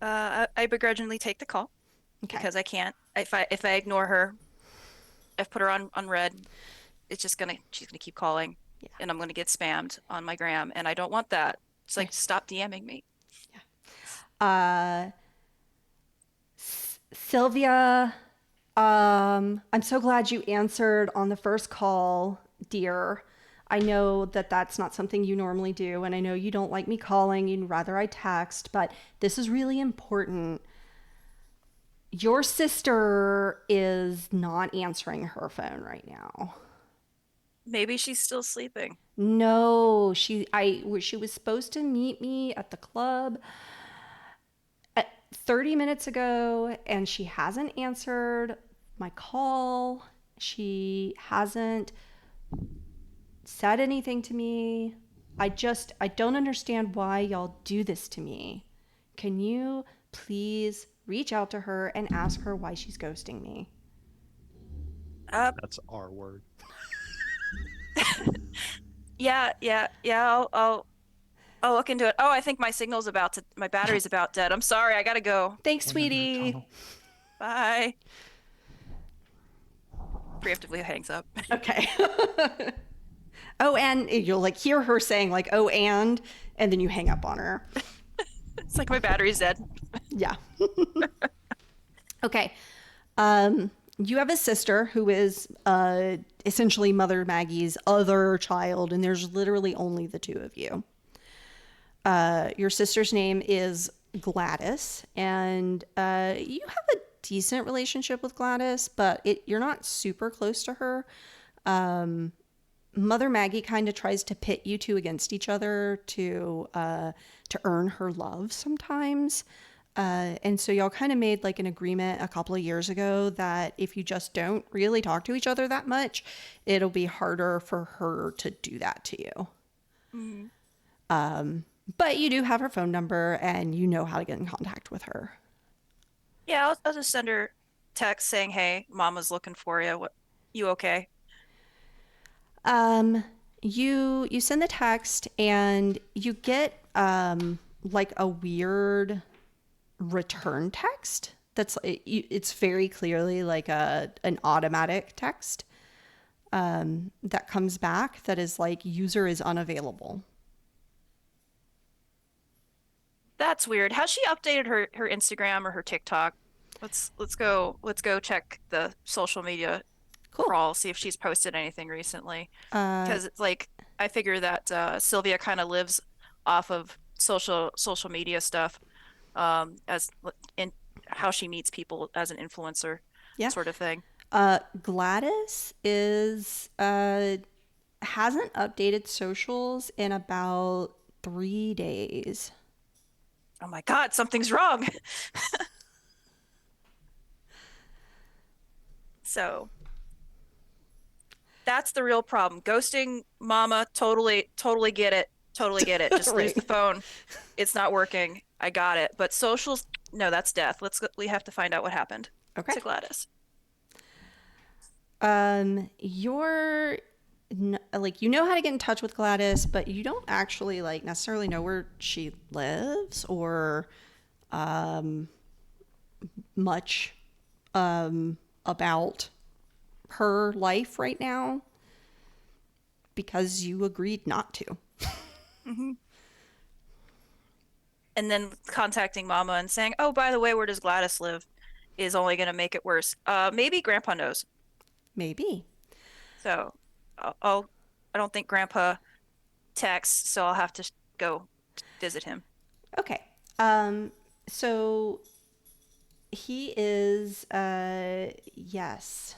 I begrudgingly take the call because I can't. If I ignore her, I've put her on red. She's gonna keep calling, and I'm gonna get spammed on my gram, and I don't want that. It's like stop DMing me. Sylvia, I'm so glad you answered on the first call, dear. I know that that's not something you normally do, and I know you don't like me calling, you'd rather I text, but this is really important. Your sister is not answering her phone right now. Maybe she's still sleeping. No, she was supposed to meet me at the club 30 minutes ago, and she hasn't answered my call. She hasn't said anything to me. I don't understand why y'all do this to me. Can you please reach out to her and ask her why she's ghosting me? That's our word. Yeah. I'll look into it. Oh, I think my battery's about dead. I'm sorry. I gotta go. Thanks, sweetie. Bye. Preemptively hangs up. Okay. Oh, and you'll like hear her saying like, oh, and then you hang up on her. It's like my battery's dead. Yeah. Okay. You have a sister who is essentially Mother Maggie's other child, and there's literally only the two of you. Your sister's name is Gladys, and you have a decent relationship with Gladys, but you're not super close to her. Mother Maggie kind of tries to pit you two against each other to earn her love sometimes. And so y'all kind of made like an agreement a couple of years ago that if you just don't really talk to each other that much, it'll be harder for her to do that to you. Mm-hmm. But you do have her phone number and you know how to get in contact with her. Yeah, I'll just send her text saying, "Hey, Mama's looking for you. What, you okay?" You send the text and you get like a weird return text it's very clearly like an automatic text that comes back that is like user is unavailable. That's weird. Has she updated her Instagram or her TikTok? Let's go check the social media Cool. crawl, see if she's posted anything recently. Uh, Because it's like I figure that Sylvia kind of lives off of social media stuff, as in how she meets people as an influencer, yeah. sort of thing. Gladys is hasn't updated socials in about 3 days. Oh my God, something's wrong. So that's the real problem. Ghosting Mama, totally get it. Totally get it. Just lose Right. the phone. It's not working. I got it. But socials, no, that's death. We have to find out what happened Okay. to Gladys. You're like, you know how to get in touch with Gladys, but you don't actually like necessarily know where she lives or much about her life right now because you agreed not to. Mm-hmm. And then contacting Mama and saying, "Oh, by the way, where does Gladys live?" is only going to make it worse. Maybe Grandpa knows. Maybe. So I don't think Grandpa texts, so I'll have to go visit him. Okay. So he is yes.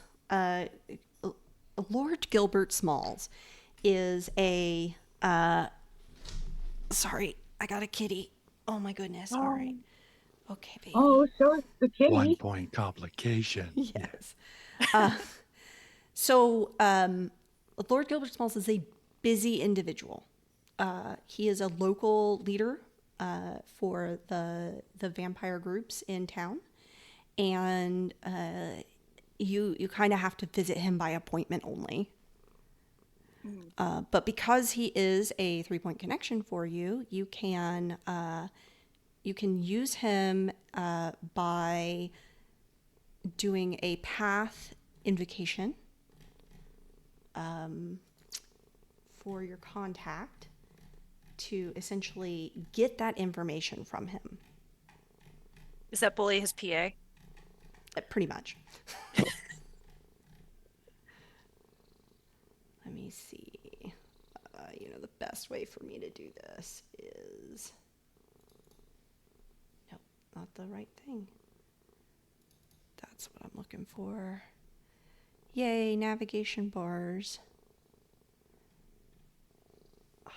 Lord Gilbert Smalls is a sorry, I got a kitty. Oh my goodness. All right. Okay, baby. Oh, show us the kitty. 1 point complication. Yes. So Lord Gilbert Smalls is a busy individual. He is a local leader for the vampire groups in town, and you kind of have to visit him by appointment only. But because he is a 3-point connection for you, you can use him by doing a path invocation for your contact to essentially get that information from him. Is that bully his PA? Pretty much. Let me see. The best way for me to do this is... Nope, not the right thing. That's what I'm looking for. Yay, navigation bars. Oh,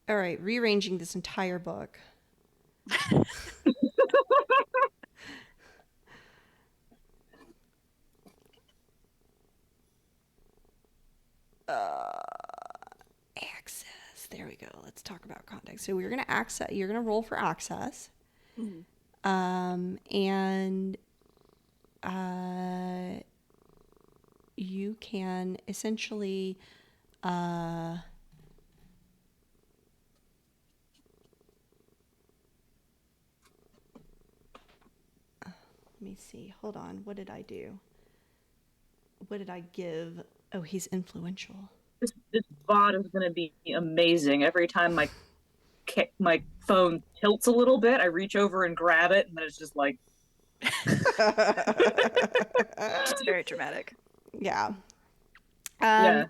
man. All right, rearranging this entire book. Access. There we go. Let's talk about context. So we're gonna access. You're gonna roll for access, and you can essentially. Let me see. Hold on. What did I do? What did I give? Oh, he's influential. This bot is going to be amazing. Every time my phone tilts a little bit, I reach over and grab it, and then it's just like... It's very dramatic. Yeah. Yeah.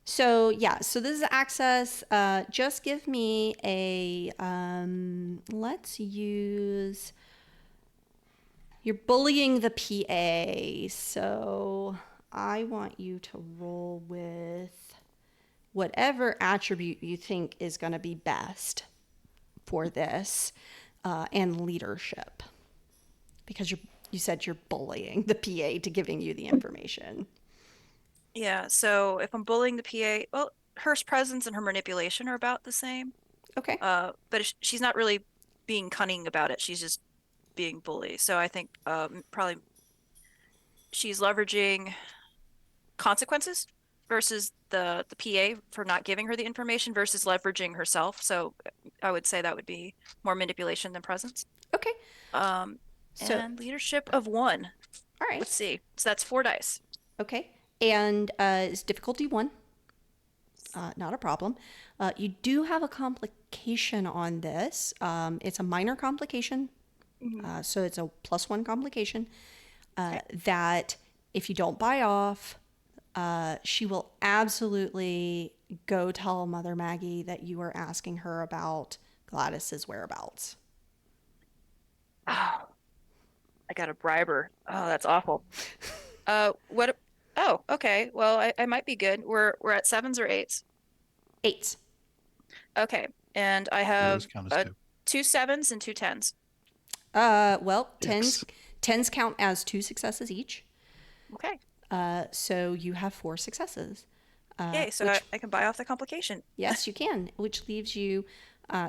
So this is access. Just give me a let's use You're bullying the PA, so I want you to roll with whatever attribute you think is going to be best for this, and leadership, because you said you're bullying the PA to giving you the information. Yeah, so if I'm bullying the PA, well, her presence and her manipulation are about the same. Okay. But she's not really being cunning about it. She's just being bully. So I think probably she's leveraging consequences versus the PA for not giving her the information versus leveraging herself. So I would say that would be more manipulation than presence. Okay. So- And leadership of 1. All right. Let's see. So that's 4 dice. Okay. And it's difficulty 1. Not a problem. You do have a complication on this. It's a minor complication. So it's a +1 complication. That if you don't buy off, she will absolutely go tell Mother Maggie that you are asking her about Gladys's whereabouts. Oh, I got to bribe her. Oh, that's awful. What? Oh, okay. Well, I might be good. We're at 7s or 8s. 8s. Okay, and I Always have count as 2. 2 7s and 2 10s. Well, Yikes. tens count as 2 successes each. Okay. So you have 4 successes. Yay, so I can buy off the complication. Yes, you can, which leaves you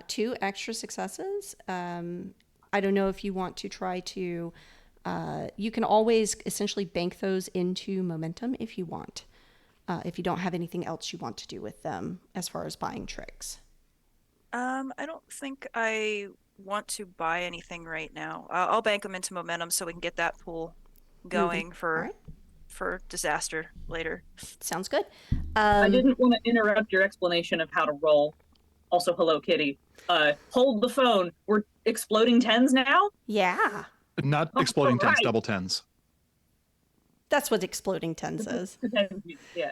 2 extra successes. I don't know if you want to try to. You can always essentially bank those into momentum if you want. If you don't have anything else you want to do with them as far as buying tricks. I don't think I want to buy anything right now. I'll bank them into momentum so we can get that pool going for disaster later. Sounds good. I didn't want to interrupt your explanation of how to roll. Also, hello, Kitty. Hold the phone. We're exploding 10s now? Yeah, Not exploding 10s, right. double 10s. that's what exploding tens is. Yeah.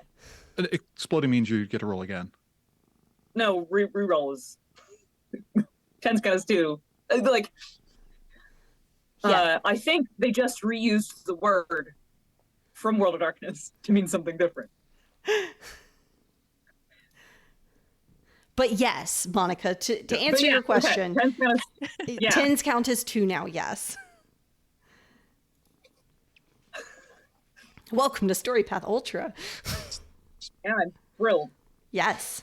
Exploding means you get to roll again. No, reroll is 10s goes too. Like, Yeah. I think they just reused the word from World of Darkness to mean something different. But yes, Monica, to answer your question, Okay. 10s goes, tens count as 2 now. Yes. Welcome to Storypath Ultra. yeah, I'm thrilled. Yes.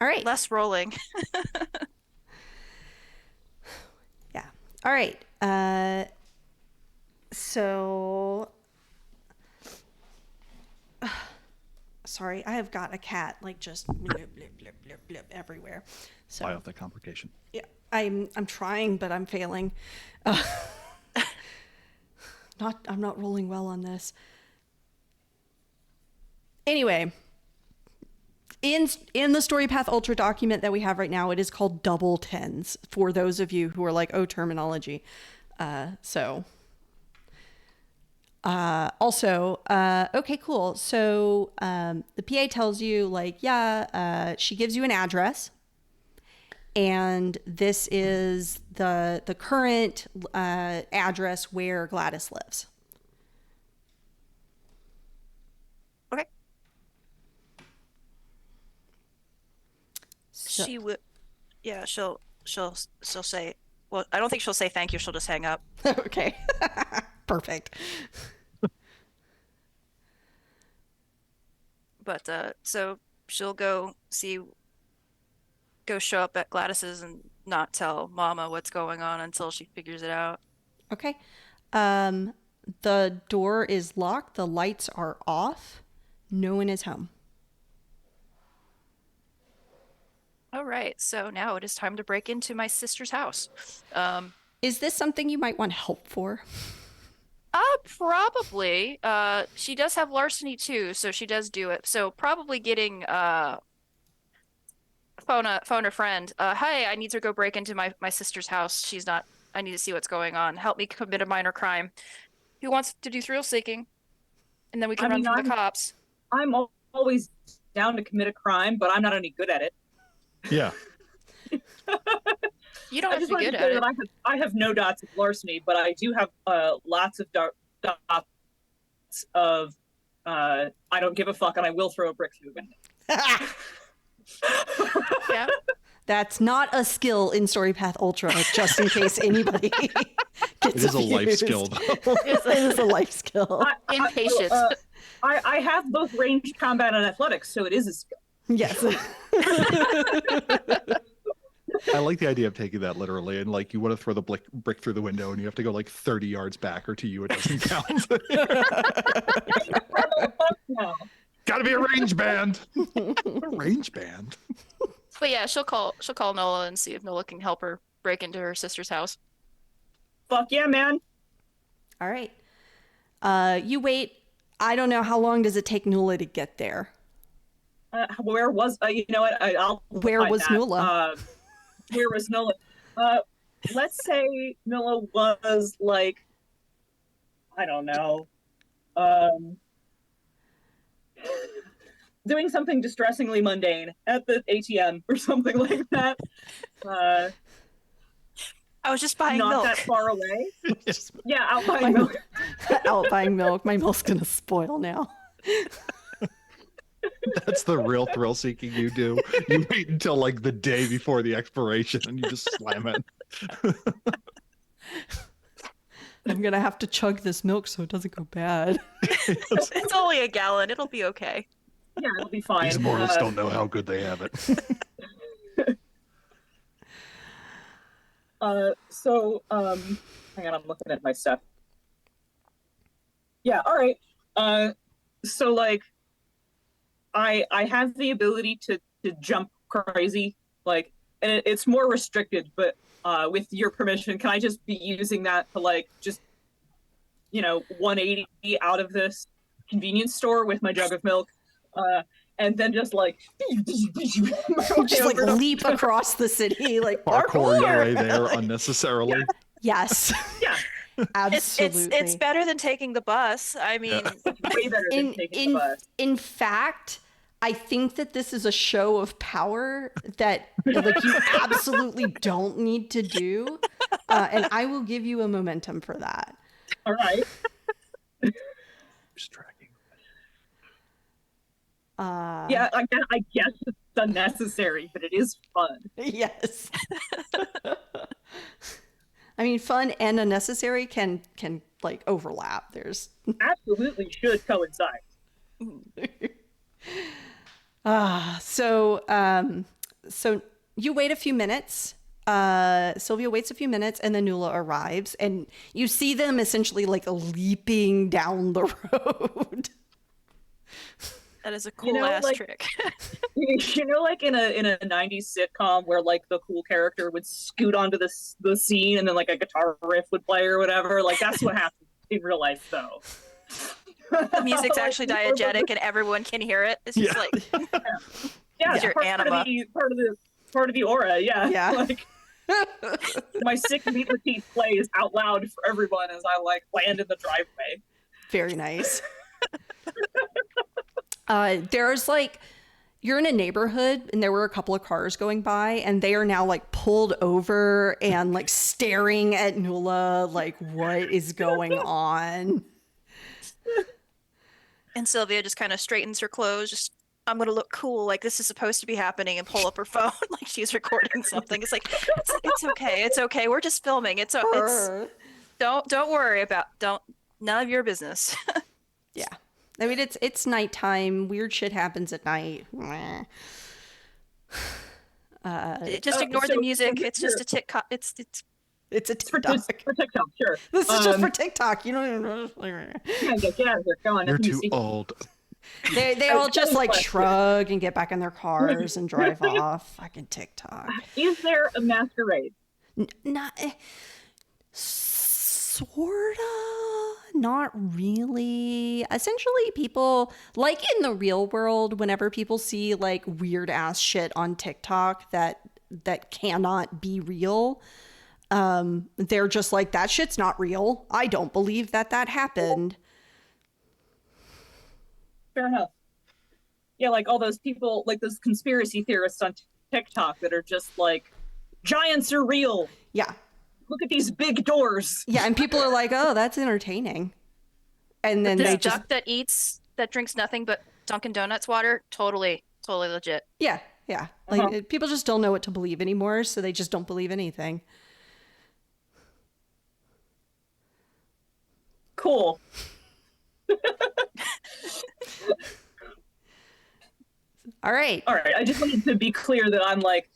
All right. Less rolling. Yeah. All right. So, sorry, I have got a cat like just blip, blip, blip, blip, blip everywhere. So Buy off that complication. yeah, I'm trying, but I'm failing. I'm not rolling well on this. Anyway, in the Storypath Ultra document that we have right now, it is called double 10s for those of you who are like, oh, terminology. Okay, cool. So the PA tells you like, she gives you an address, and this is the current address where Gladys lives. Okay. So, She would, yeah, she'll say, well, I don't think she'll say thank you. She'll just hang up. okay. Perfect. But so she'll go show up at Gladys's and not tell Mama what's going on until she figures it out. Okay. The door is locked. The lights are off. No one is home. All right, so now it is time to break into my sister's house. Is this something you might want help for? Probably. She does have larceny too, so she does do it. So probably getting phone a friend. Hey, I need to go break into my sister's house. I need to see what's going on. Help me commit a minor crime. Who wants to do thrill seeking? And then we can run from the cops. I'm always down to commit a crime, but I'm not any good at it. Yeah. You don't I have just to be wanted good to say at that it. I have no dots of larceny, but I do have lots of dots of I don't give a fuck and I will throw a brick through the window. Yeah. That's not a skill in Storypath Ultra, just in case anybody gets It is a life confused. skill, though. It is a life skill. Impatient. I have both ranged combat and athletics, so it is a skill. Yes. I like the idea of taking that literally, and like you want to throw the brick through the window, and you have to go like 30 yards back, or to you it doesn't count. No. Gotta be a range band. A range band. But yeah, she'll call Nola and see if Nola can help her break into her sister's house. Fuck yeah, man. All right. You wait. I don't know, how long does it take Nula to get there? Where was you know what? I'll Where find was that. Nula? Where was Nola? Let's say Nola was like, I don't know, doing something distressingly mundane at the ATM or something like that. I was just buying Not milk. that far away. Yes. Yeah, out buying milk. Out buying milk. My milk's gonna spoil now. That's the real thrill seeking you do. You wait until like the day before the expiration and you just slam it. I'm gonna have to chug this milk so it doesn't go bad. It's only a gallon. It'll be okay. Yeah, it'll be fine. These mortals don't know how good they have it. Hang on, I'm looking at my stuff. Yeah, all right. So like, I have the ability to jump crazy, like, and it's more restricted, but with your permission, can I just be using that to like just 180 out of this convenience store with my jug of milk, and then just like Just like leap across the city, like Parkour your way parkour! there unnecessarily. Yes. Yeah. Absolutely. It's better than taking the bus. I mean, way better than taking the bus. In fact, I think that this is a show of power that like you absolutely don't need to do, and I will give you a momentum for that. All right. Just tracking. Yeah, I guess it's unnecessary, but it is fun. Yes. I mean, fun and unnecessary can like overlap. There's Absolutely should coincide. So you wait a few minutes. Sylvia waits a few minutes, and then Nula arrives, and you see them essentially like leaping down the road. that is a cool ass like, trick. Like in a 90s sitcom where like the cool character would scoot onto the scene and then like a guitar riff would play or whatever. Like that's what happens in real life, though. The music's actually diegetic and everyone can hear it. It's just like yeah, your anima. Part of the aura. Yeah. Yeah. Like my sick meat with teeth plays out loud for everyone as I like land in the driveway. Very nice. There's like, you're in a neighborhood and there were a couple of cars going by and they are now like pulled over and like staring at Nula like, what is going on? And Sylvia just kind of straightens her clothes. Just, I'm gonna look cool, like this is supposed to be happening, and pull up her phone like she's recording something. It's like it's okay, it's okay. We're just filming. It's don't worry about none of your business. Yeah. I mean, it's nighttime. Weird shit happens at night. Just ignore the music. It's just a TikTok. It's a for TikTok. TikTok, sure. This is just for TikTok. You don't even know. Get out of here. Go on. You're nothing to too see. old. They all just like shrug and get back in their cars and drive off. Fucking TikTok. Is there a masquerade? Not sorta. Not really. Essentially, people like in the real world, whenever people see like weird ass shit on TikTok that cannot be real, they're just like, that shit's not real. I don't believe that happened. Fair enough. Yeah, like all those people, like those conspiracy theorists on TikTok that are just like giants are real. Yeah. Look at these big doors. Yeah, and people are like, "Oh, that's entertaining," and then This they just duck that drinks nothing but Dunkin' Donuts water, totally legit. yeah, like people just don't know what to believe anymore, so they just don't believe anything. Cool. All right. All right. I just wanted to be clear that I'm like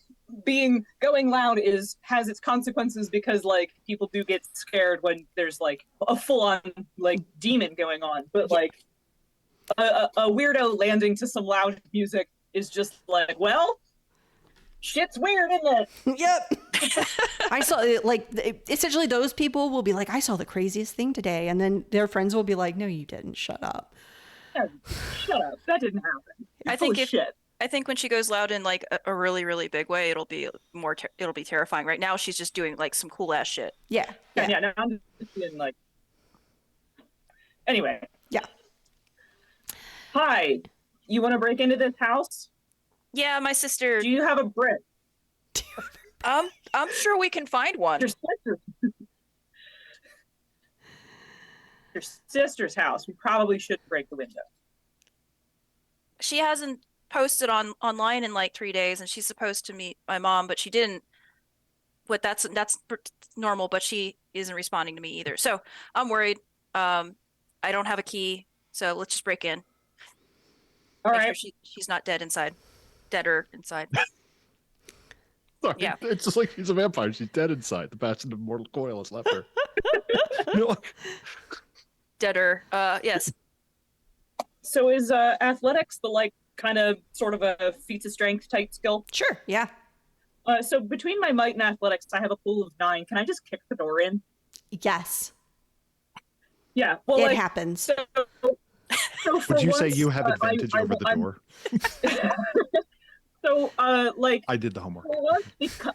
going loud has its consequences because like people do get scared when there's like a full on like demon going on, but like a weirdo landing to some loud music is just like, well, shit's weird, isn't it? Yep. I saw it, like essentially those people will be like, I saw the craziest thing today, and then their friends will be like, no, you didn't. Shut up. Yeah, shut up. That didn't happen. I think when she goes loud in like a really really big way, it'll be it'll be terrifying. Right now, she's just doing like some cool ass shit. Yeah. Yeah. No, I'm just being like. Anyway. Yeah. Hi. You want to break into this house? Yeah, my sister. Do you have a brick? I'm sure we can find one. Your sister's house. We probably should break the window. She hasn't posted online in like 3 days, and she's supposed to meet my mom, but she didn't. But that's normal. But she isn't responding to me either. So I'm worried. I don't have a key, so let's just break in. All Make right. sure she's not deader inside. Sorry, Yeah. it's just like she's a vampire. She's dead inside. The bastion of mortal coil has left her. You know, like, Deader. Yes. So is athletics the like kind of sort of a feats of strength type skill? Sure. Yeah. So between my might and athletics, I have a pool of 9. Can I just kick the door in? Yes. Yeah. Well, It like, happens. So for would you say once, you have advantage over the door? So, like, I did the homework. for once,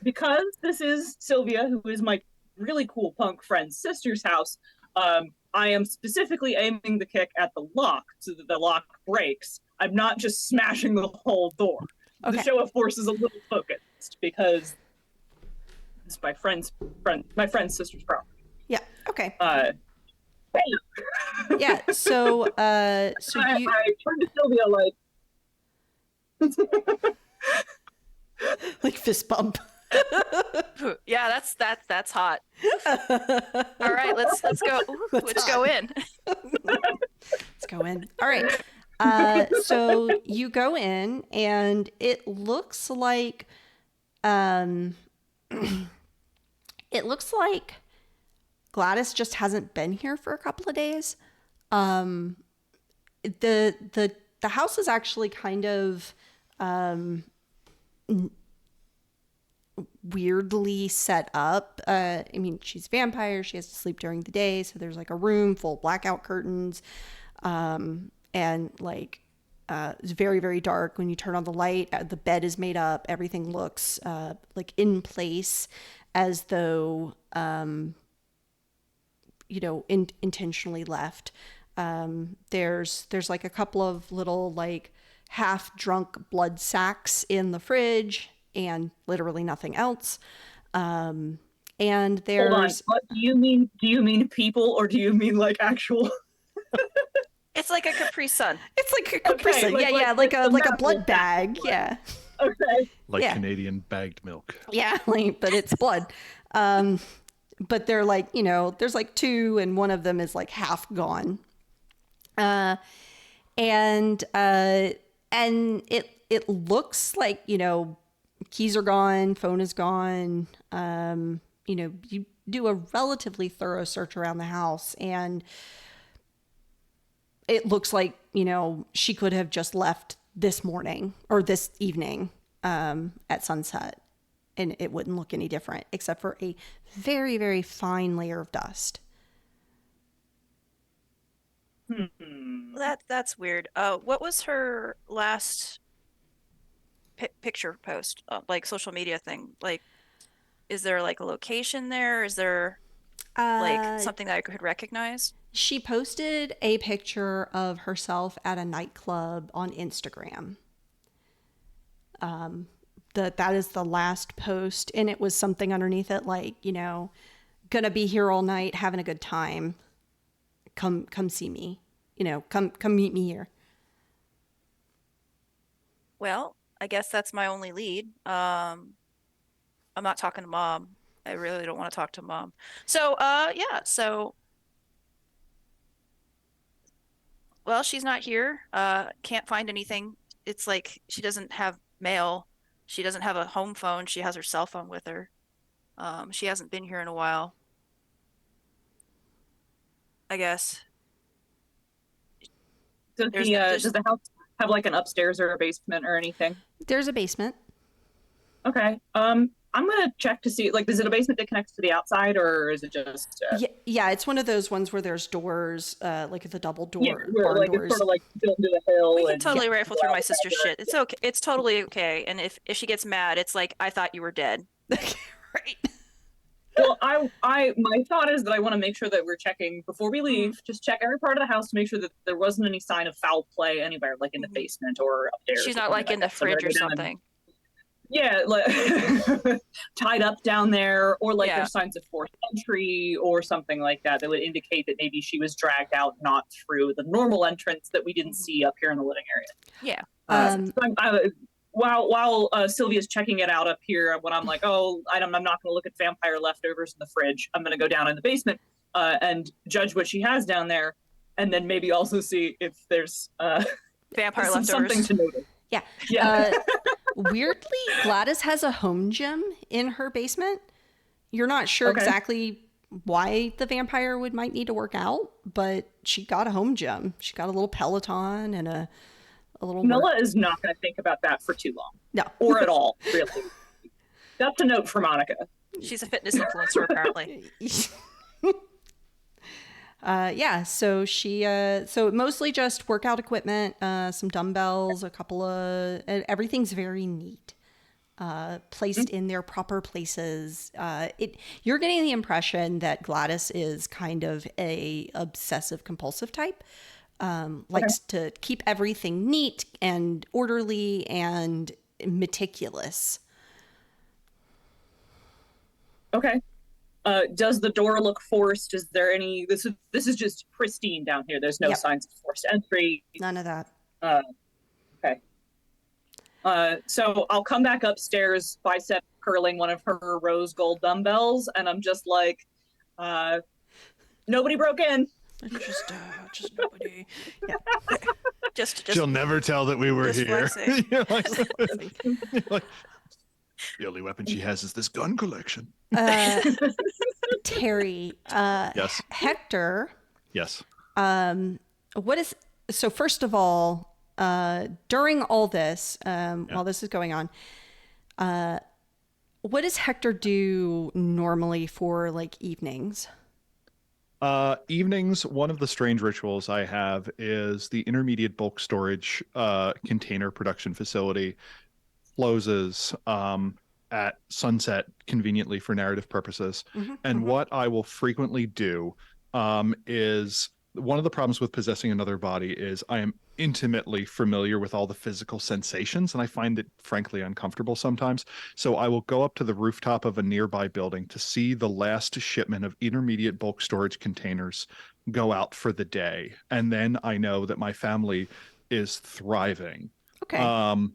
because this is Sylvia, who is my really cool punk friend's sister's house, I am specifically aiming the kick at the lock so that the lock breaks. I'm not just smashing the whole door. Okay. The show of force is a little focused because it's my friend's sister's property. Yeah. Okay. Bam. Yeah. So I turned to Sylvia like fist bump. Yeah, that's hot. All right, let's go. Let's go in. Let's go in. All right. So you go in, and it looks like, it looks like Gladys just hasn't been here for a couple of days. The house is actually kind of weirdly set up. I mean, she's a vampire. She has to sleep during the day, so there's like a room full of blackout curtains, and like it's very very dark. When you turn on the light, the bed is made up. Everything looks like in place, as though intentionally left. There's like a couple of little like half drunk blood sacks in the fridge, and literally nothing else. And there's Hold on. What do you mean? Do you mean people, or do you mean like actual? It's like a Capri Sun. it's like a Capri Sun. like a blood bag. Yeah. Okay. Like Yeah. Canadian bagged milk. Yeah, but it's blood. But they're like, there's like 2, and one of them is like half gone. And it looks like, keys are gone, phone is gone. You do a relatively thorough search around the house, and it looks like, she could have just left this morning or this evening at sunset, and it wouldn't look any different except for a very, very fine layer of dust. That's weird. What was her last picture post, like social media thing? Like, is there like a location there? Is there like something that I could recognize? She posted a picture of herself at a nightclub on Instagram. that is the last post, and it was something underneath it like, you know, gonna be here all night, having a good time. Come see me. You know, come meet me here. Well, I guess that's my only lead. I'm not talking to Mom. I really don't want to talk to Mom. So, yeah, so well, she's not here. Can't find anything. It's like she doesn't have mail. She doesn't have a home phone. She has her cell phone with her. She hasn't been here in a while, I guess. Does the house have like an upstairs or a basement or anything? There's a basement. Okay. I'm gonna check to see, like, is it a basement that connects to the outside, or is it just Yeah, it's one of those ones where there's doors, like the double door where, barn like, doors. it's sort of like built into a hill? We can and totally rifle through my sister's Yeah. shit. It's okay. It's totally okay. And if she gets mad, it's like, I thought you were dead. Right. Well, my thought is that I want to make sure that we're checking before we leave. Just check every part of the house to make sure that there wasn't any sign of foul play anywhere, like in the basement or upstairs. She's or not like something in the that. So I'm fridge or gonna go down and- something. Yeah, like tied up down there, or like Yeah. there's signs of forced entry or something like that would indicate that maybe she was dragged out, not through the normal entrance that we didn't see up here in the living area. Yeah. So while Sylvia's checking it out up here, when I'm like, oh, I'm not going to look at vampire leftovers in the fridge. I'm going to go down in the basement and judge what she has down there, and then maybe also see if there's Vampire leftovers. something to notice. Yeah. Yeah. Weirdly, Gladys has a home gym in her basement. You're not sure Okay. exactly why the vampire might need to work out, but she got a home gym. She got a little Peloton and a little. Noah is not going to think about that for too long. No. Or at all, really. That's a note for Monica. She's a fitness influencer, apparently. Yeah, so she so mostly just workout equipment, some dumbbells, everything's very neat, placed in their proper places. You're getting the impression that Gladys is kind of a obsessive compulsive type, likes to keep everything neat and orderly and meticulous. Okay. Does the door look forced? Is there any? This is just pristine down here. There's no Yep. signs of forced entry. None of that. Okay. So I'll come back upstairs, bicep curling one of her rose gold dumbbells, and I'm just like, nobody broke in. Just nobody. Yeah. Just She'll never tell that we were just here. flexing. You're like, the only weapon she has is this gun collection. Terry, Yes. Hector, Yes. so first of all, during all this, while this is going on, what does Hector do normally for like evenings? Evenings, one of the strange rituals I have is the intermediate bulk storage container production facility closes at sunset conveniently for narrative purposes. And what I will frequently do is one of the problems with possessing another body is I am intimately familiar with all the physical sensations, and I find it frankly uncomfortable sometimes. So I will go up to the rooftop of a nearby building to see the last shipment of intermediate bulk storage containers go out for the day. And then I know that my family is thriving. Okay.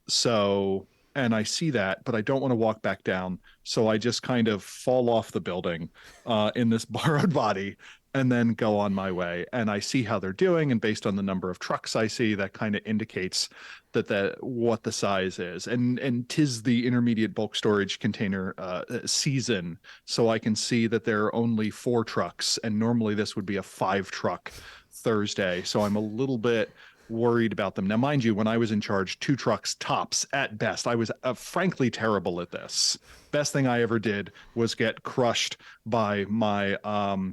So, and I see that, but I don't want to walk back down. So I just kind of fall off the building in this borrowed body and then go on my way. And I see how they're doing. And based on the number of trucks I see, that kind of indicates that what the size is. And 'tis the intermediate bulk storage container season. So I can see that there are only 4 trucks. And normally this would be a 5 truck Thursday. So I'm a little bit worried about them. Now, mind you, when I was in charge, 2 trucks tops at best. I was frankly terrible at this. Best thing I ever did was get crushed by my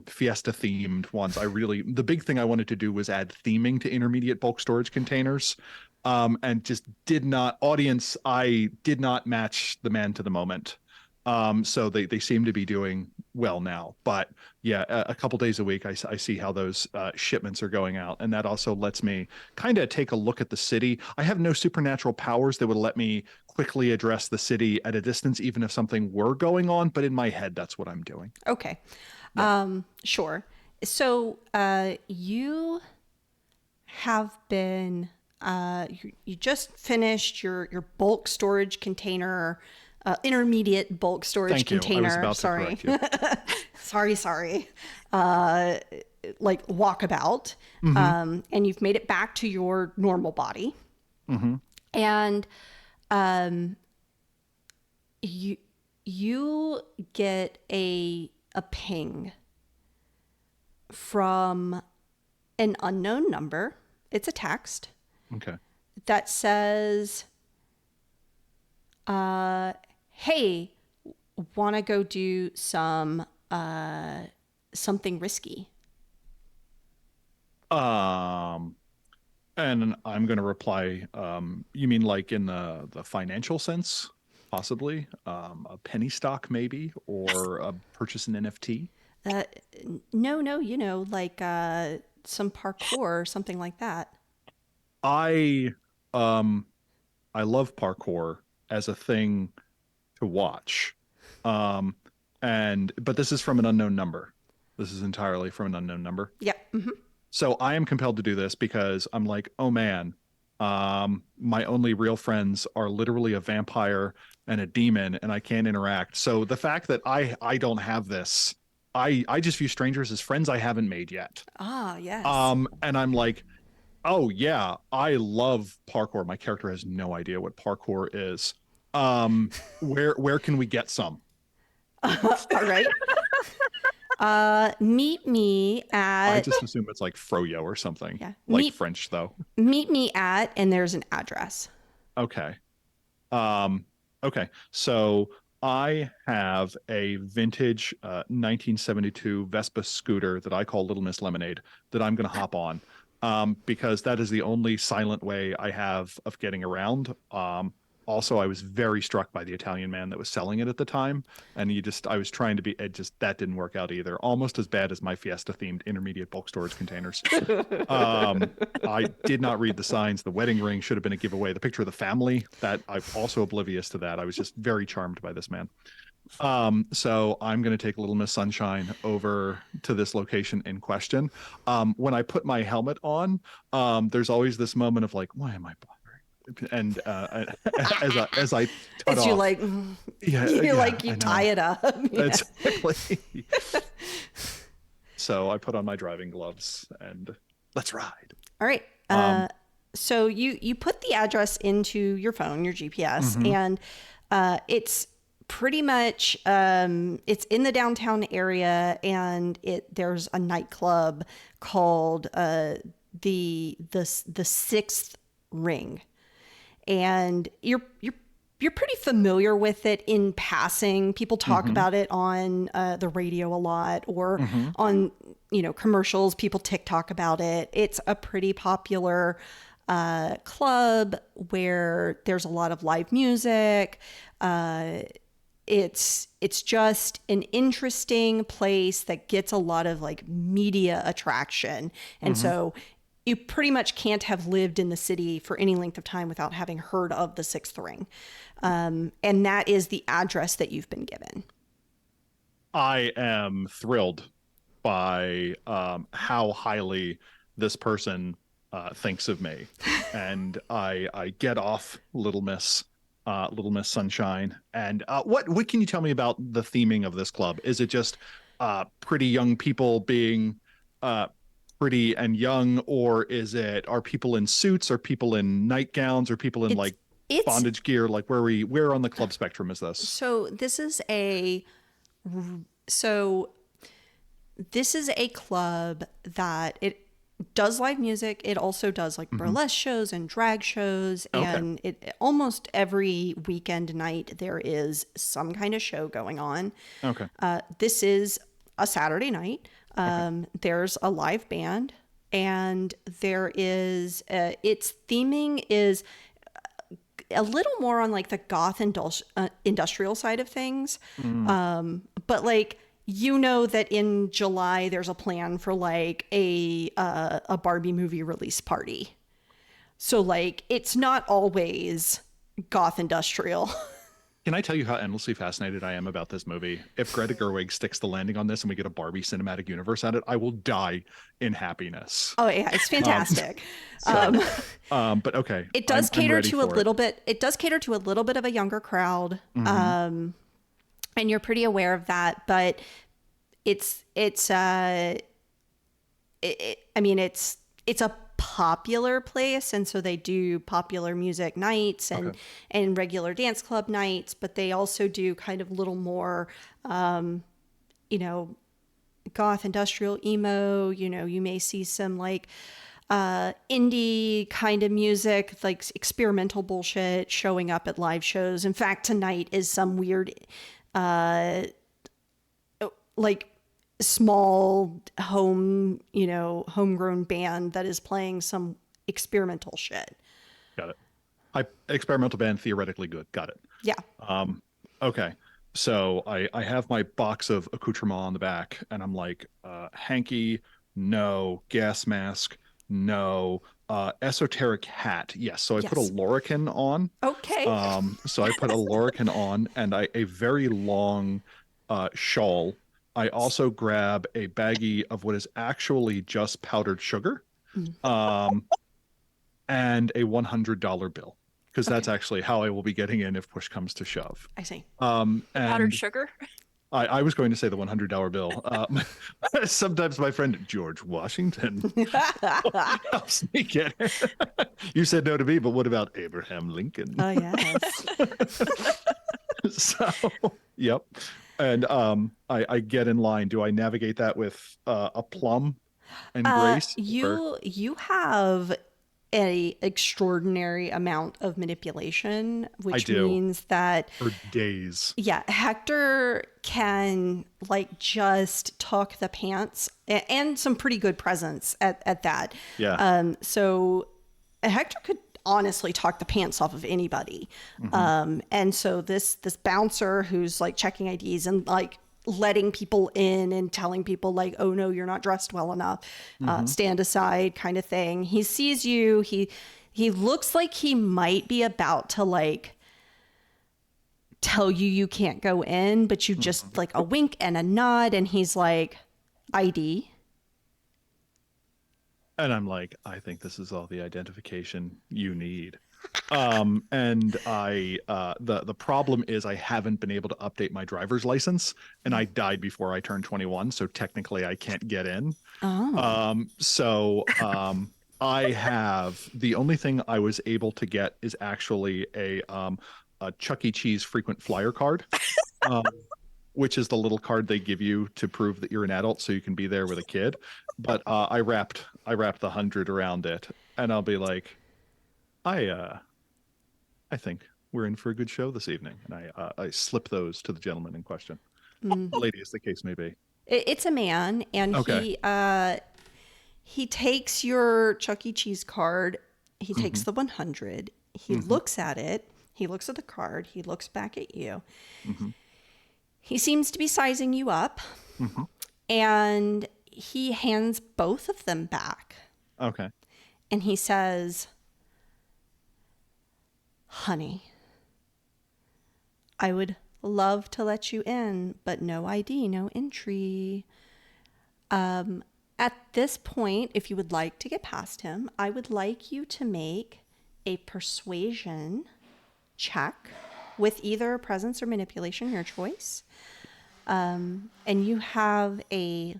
Fiesta themed ones. The big thing I wanted to do was add theming to intermediate bulk storage containers. And just I did not match the man to the moment. So they seem to be doing well now. But yeah, a couple days a week, I see how those shipments are going out. And that also lets me kind of take a look at the city. I have no supernatural powers that would let me quickly address the city at a distance, even if something were going on. But in my head, that's what I'm doing. Okay. Yeah. Sure. So you have been you just finished your bulk storage container, intermediate bulk storage Thank you. container. I was about Sorry. to correct you. sorry. Like walkabout, and you've made it back to your normal body, and you get a ping from an unknown number. It's a text Okay. that says, hey, want to go do some something risky? And I'm going to reply, you mean like in the financial sense, possibly, a penny stock maybe, or purchase an NFT? Uh, no, like some parkour or something like that. I um I love parkour as a thing to watch. Um but this is from an unknown number. This is entirely from an unknown number. Yeah. So I am compelled to do this because I'm like, oh man, my only real friends are literally a vampire and a demon, and I can't interact. So the fact that I don't have this, I just view strangers as friends I haven't made yet. Ah, yes. And I'm like, oh yeah, I love parkour. My character has no idea what parkour is. Where can we get some? All right. Meet me I at just assume it's like froyo or something. Yeah. Like French though. meet me at, and there's an address. Okay. Okay. So I have a vintage 1972 Vespa scooter that I call Little Miss Lemonade that I'm going to hop on because that is the only silent way I have of getting around. Also, I was very struck by the Italian man that was selling it at the time, and I was trying to be, that didn't work out either. Almost as bad as my Fiesta themed intermediate bulk storage containers. I did not read the signs. The wedding ring should have been a giveaway. The picture of the family, that I'm also oblivious to that. I was just very charmed by this man. So I'm going to take Little Miss Sunshine over to this location in question. When I put my helmet on, there's always this moment of like, why am I bothering? And as I cut As you off, like, yeah, you I tie know. it up. Yeah. Exactly. So I put on my driving gloves and let's ride. All right. So you put the address into your phone, your GPS, and it's pretty much it's in the downtown area, and there's a nightclub called the Sixth Ring, and you're pretty familiar with it in passing. People talk about it on the radio a lot, or on commercials. People TikTok about it. It's a pretty popular club where there's a lot of live music. It's just an interesting place that gets a lot of like media attraction, and so you pretty much can't have lived in the city for any length of time without having heard of the Sixth Ring. And that is the address that you've been given. I am thrilled by how highly this person thinks of me, and I get off Little Miss Sunshine. And what can you tell me about the theming of this club? Is it just pretty young people being pretty and young, or are people in suits, or people in nightgowns, or people in It's bondage gear? Like where on the club spectrum is this? so this is a so this is a club that it does live music. It also does like burlesque shows and drag shows, and it almost every weekend night there is some kind of show going on. Okay. This is a Saturday night. There's a live band, and there is its theming is a little more on like the goth industrial side of things, but like you know that in July there's a plan for like a Barbie movie release party. So like it's not always goth industrial. Can I tell you how endlessly fascinated I am about this movie? If Greta Gerwig sticks the landing on this and we get a Barbie cinematic universe at it, I will die in happiness. Oh yeah, it's fantastic. But okay, It does I'm cater ready to a for little bit. It does cater to a little bit of a younger crowd, and you're pretty aware of that. But I mean, it's a popular place, and so they do popular music nights and regular dance club nights. But they also do kind of little more, you know, goth industrial emo. You know, you may see some like indie kind of music, like experimental bullshit showing up at live shows. In fact, tonight is some weird like small homegrown band that is playing some experimental shit. Got it. Experimental band, theoretically good. Got it. Yeah. Okay. So I have my box of accoutrement on the back, and I'm like, hanky, no. Gas mask, no. Esoteric hat, yes. So I put a Yes. lorican on. Okay. So I put a lorican on, and a very long shawl. I also grab a baggie of what is actually just powdered sugar, and a $100 bill, because that's actually how I will be getting in if push comes to shove. I see. Powdered And sugar. I was going to say the $100 bill. Sometimes my friend George Washington helps me get it. You said no to me, but what about Abraham Lincoln? Oh yes. So, yep. And I get in line. Do I navigate that with aplomb and grace? You have a extraordinary amount of manipulation, which do. means that For days. yeah, Hector can like just talk the pants and some pretty good presence at that. Yeah. So Hector could honestly talk the pants off of anybody. And so this bouncer who's like checking IDs and like letting people in and telling people like, oh no, you're not dressed well enough, stand aside kind of thing. He sees you. He looks like he might be about to like tell you can't go in, but you just like a wink and a nod. And he's like, ID. And I'm like, I think this is all the identification you need. And the problem is I haven't been able to update my driver's license, and I died before I turned 21, so technically I can't get in. I have the only thing I was able to get is actually a Chuck E. Cheese frequent flyer card. Which is the little card they give you to prove that you're an adult so you can be there with a kid. But I wrapped the 100 around it, and I'll be like, I think we're in for a good show this evening. And I slip those to the gentleman in question. Lady, as the case may be. It's a man, and he takes your Chuck E. Cheese card. He takes the 100. He looks at it. He looks at the card. He looks back at you. He seems to be sizing you up, and he hands both of them back. Okay. And he says, honey, I would love to let you in, but no ID, no entry. At this point, if you would like to get past him, I would like you to make a persuasion check with either presence or manipulation, your choice. And you have a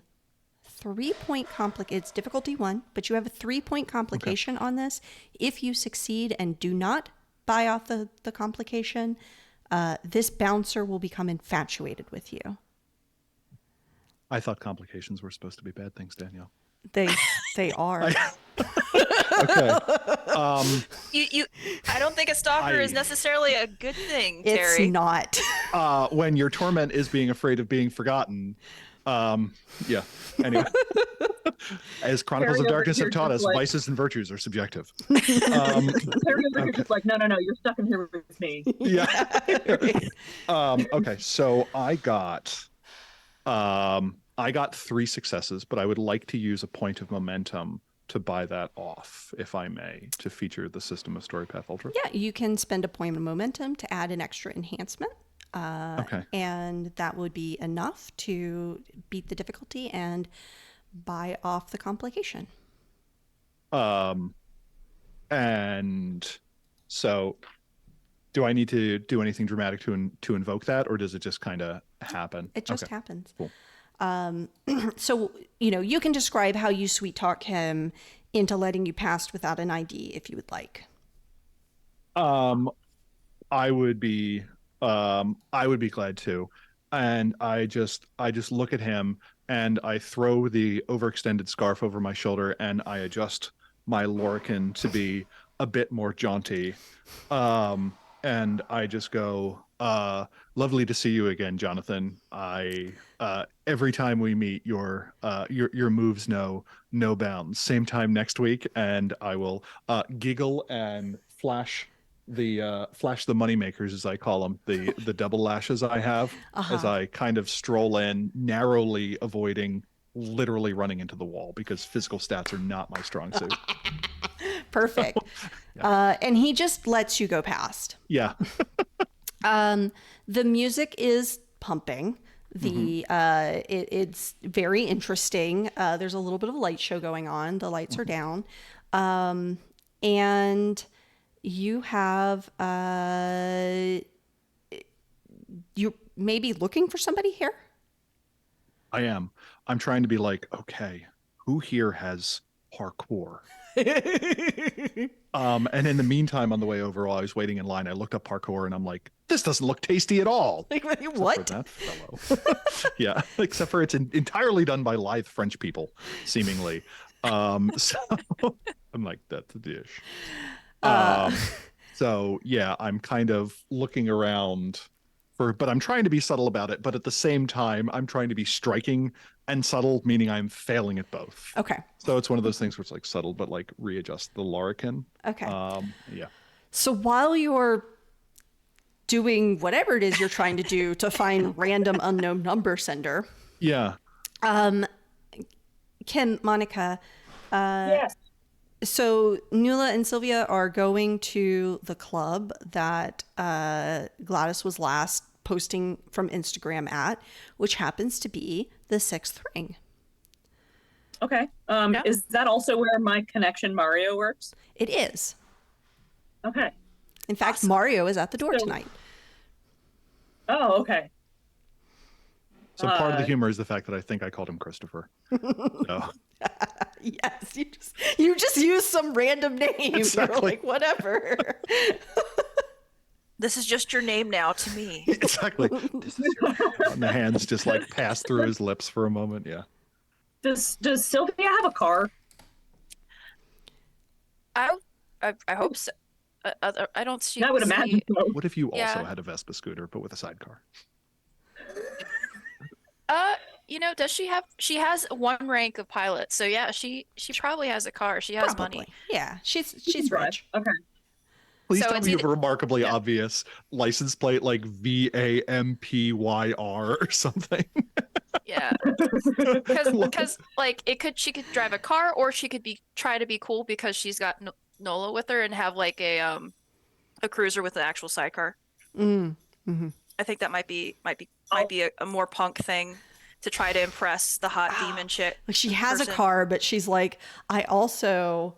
3-point it's difficulty 1, but you have a 3-point complication on this. If you succeed and do not buy off the complication, this bouncer will become infatuated with you. I thought complications were supposed to be bad things, Danielle. They are. Okay. I don't think a stalker is necessarily a good thing, Terry. It's not. When your torment is being afraid of being forgotten. Yeah. Anyway. As Chronicles of Darkness have taught us, vices and virtues are subjective. Terry over here just like, no, you're stuck in here with me. Yeah. Okay, so I got I got 3 successes, but I would like to use a point of momentum to buy that off, if I may, to feature the system of Storypath Ultra. Yeah, you can spend a point of momentum to add an extra enhancement. Okay. And that would be enough to beat the difficulty and buy off the complication. And so do I need to do anything dramatic to invoke that, or does it just kind of happen? It just happens. Cool. So, you can describe how you sweet talk him into letting you pass without an ID if you would like. I would be glad to. And I just look at him and I throw the overextended scarf over my shoulder and I adjust my lorcan to be a bit more jaunty. And I just go, lovely to see you again, Jonathan. Every time we meet, your moves know no bounds. Same time next week, and I will giggle and flash the money makers, as I call them, the double lashes I have, as I kind of stroll in, narrowly avoiding literally running into the wall because physical stats are not my strong suit. Perfect. And he just lets you go past. Yeah. The music is pumping. It's very interesting. There's a little bit of a light show going on. The lights are down. And you have you may be looking for somebody here. I am. I'm trying to be like, okay, who here has parkour? And in the meantime, on the way over, while I was waiting in line, I looked up parkour and I'm like, this doesn't look tasty at all. Like, Except what? for that fellow. Yeah, except for it's entirely done by lithe French people, seemingly. So I'm like, that's a dish. So yeah, I'm kind of looking around but I'm trying to be subtle about it. But at the same time, I'm trying to be striking and subtle, meaning I'm failing at both. Okay. So it's one of those things where it's like subtle, but like readjust the larrikin. Okay. Yeah. So while you're doing whatever it is you're trying to do to find random unknown number sender. Yeah. Monica. Yes. So Nuala and Sylvia are going to the club that Gladys was last posting from Instagram at, which happens to be the Sixth Ring. Okay. Yeah. Is that also where my connection Mario works? It is. Okay. In fact, Awesome. Mario is at the door So- tonight. Oh, okay. So part of the humor is the fact that I think I called him Christopher. So. Yes, you just use some random name. Exactly. You're like, whatever. This is just your name now to me. Exactly. And the hands just like pass through his lips for a moment. Yeah. Does Sylvia have a car? I hope so. I don't see. I would imagine so. What if you also Yeah. had a Vespa scooter, but with a sidecar? Does she have? She has one rank of pilot, so yeah, she probably has a car. She has Probably. money. Yeah, she's Right. rich. Okay. Please So tell it's me you have either- a remarkably yeah. obvious license plate like VAMPYR or something. Yeah, because like she could drive a car, or she could try to be cool because she's got Nola with her and have like a cruiser with an actual sidecar. Mm-hmm. I think that might be a more punk thing to try to impress the hot demon chick. Like she has a person. car, but she's like, I also.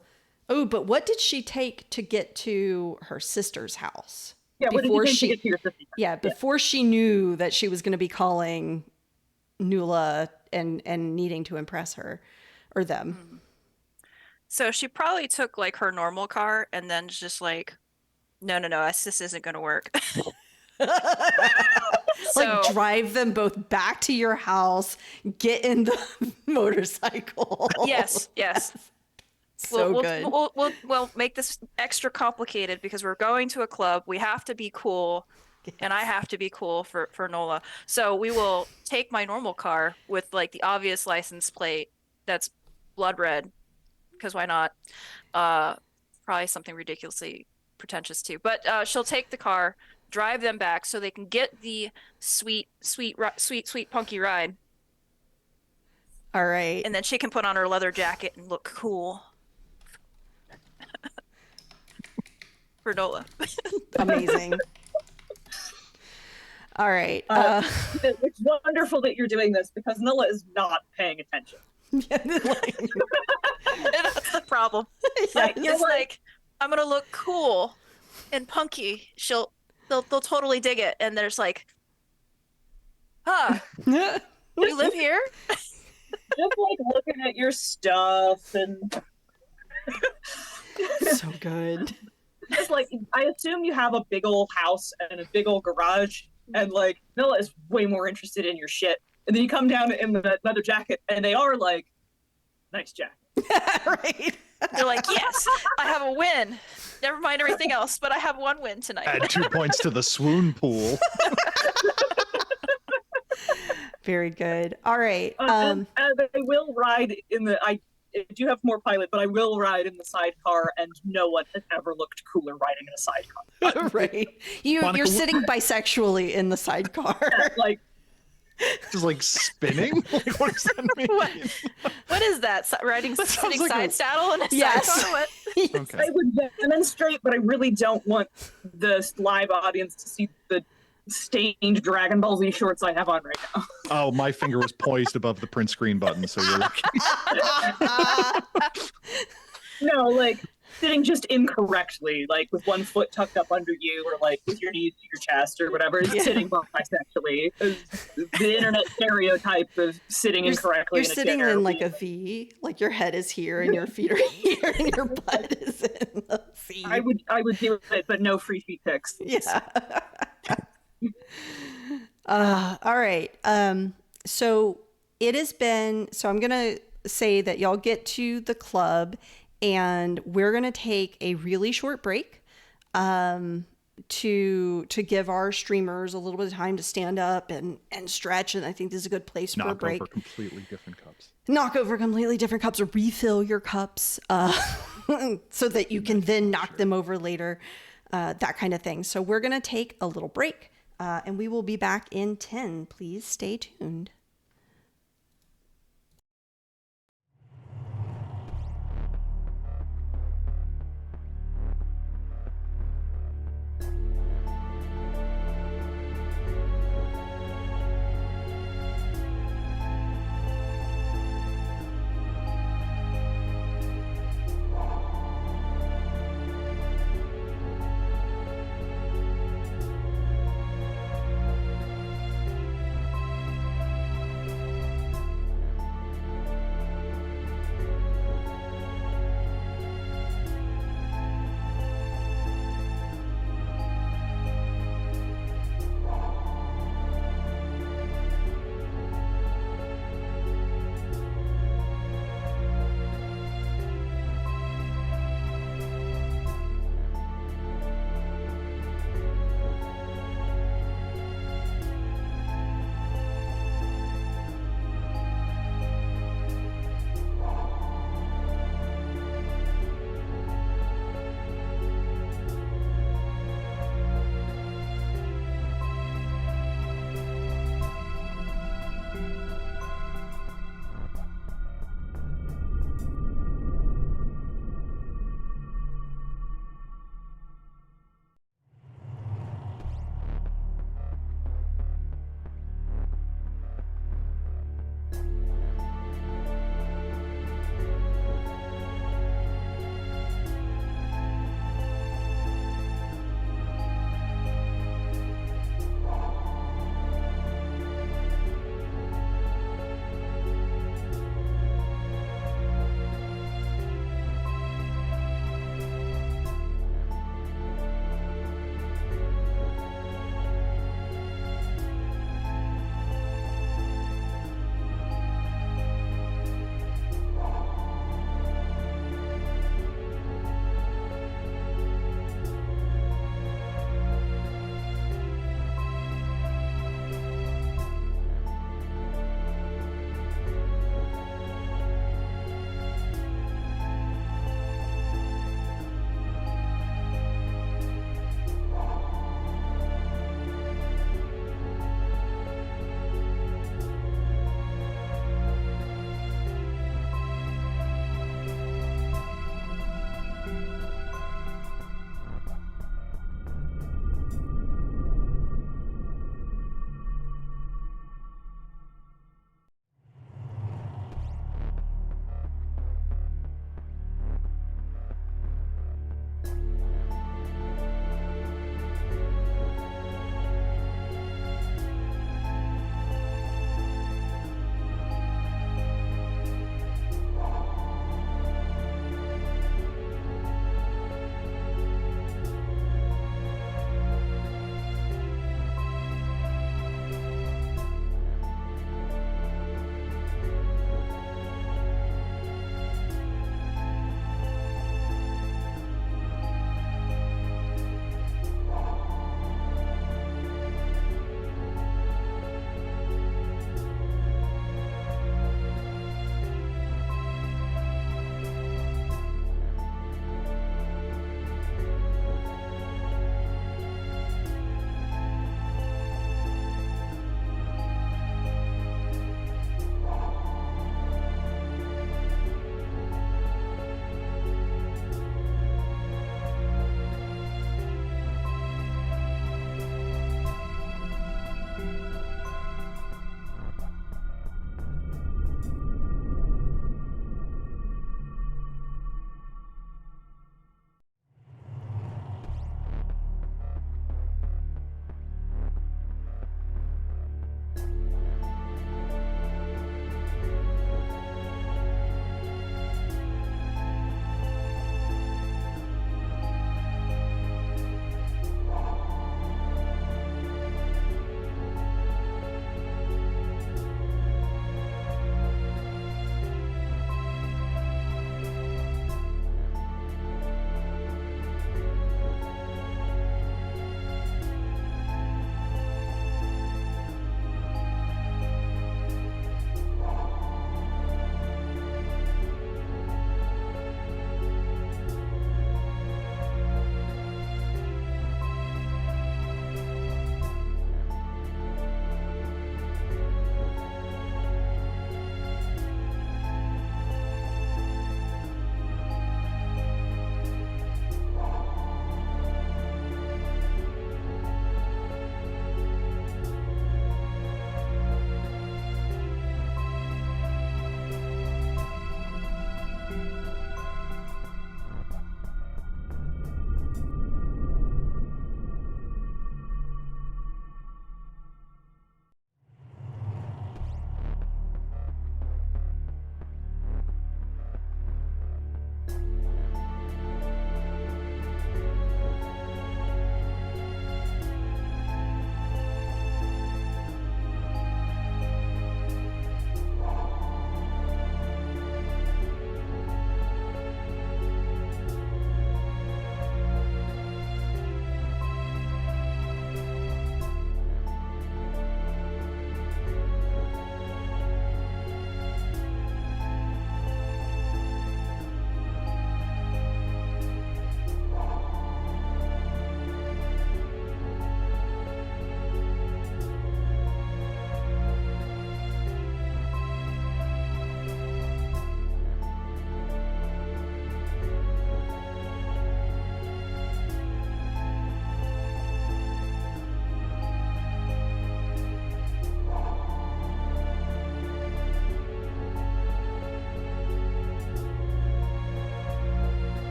Oh, but what did she take to get to her sister's house? Yeah. What did you think to get to your sister? Yeah, before she knew that she was going to be calling Nuala and needing to impress her or them. So she probably took like her normal car and then just like, no, this isn't going to work. Like drive them both back to your house, get in the motorcycle. Yes. So good. We'll make this extra complicated because we're going to a club. We have to be cool, and I have to be cool for Nola. So we will take my normal car with like the obvious license plate that's blood red, because why not? Probably something ridiculously pretentious too. But she'll take the car, drive them back so they can get the sweet punky ride All right. And then she can put on her leather jacket and look cool. For Nola. Amazing. All right. It's wonderful that you're doing this because Nola is not paying attention. That's the problem. Yes. It's like, I'm gonna look cool and punky. They'll totally dig it. And there's like, huh, you live here? Just like looking at your stuff and So good. just like, I assume you have a big old house and a big old garage, and like Nola is way more interested in your shit. And then you come down in the leather jacket, and they are like, nice jacket. Right. They're like, yes, I have a win. Never mind everything else, but I have one win tonight. Add 2 points to the swoon pool. Very good. All right. And I will ride in the. I do have more pilot, but I will ride in the sidecar, and no one has ever looked cooler riding in a sidecar. Right. You're sitting bisexually in the sidecar. Like, Just like spinning? Like, what does that mean? What is that? Riding That sounds sitting like side a- saddle in a Yes. sidecar? What? Okay. I would demonstrate, but I really don't want the live audience to see the stained Dragon Ball Z shorts I have on right now. Oh, my finger was poised above the print screen button, so you're lucky. No, like sitting just incorrectly, like with one foot tucked up under you, or like with your knees to your chest, or whatever. Yeah. Sitting bisexually. The internet stereotype of sitting incorrectly. You're in a sitting chair. in like a V, like your head is here and your feet are here and your butt is in the V. I would do it, but no free feet pics. Yeah. All right. So it has been, so I'm going to say that y'all get to the club and we're going to take a really short break to give our streamers a little bit of time to stand up and stretch. And I think this is a good place for a Knock break. over completely different cups. Knock over completely different cups or refill your cups so that you can then knock them over later, that kind of thing. So we're going to take a little break and we will be back in 10. Please stay tuned.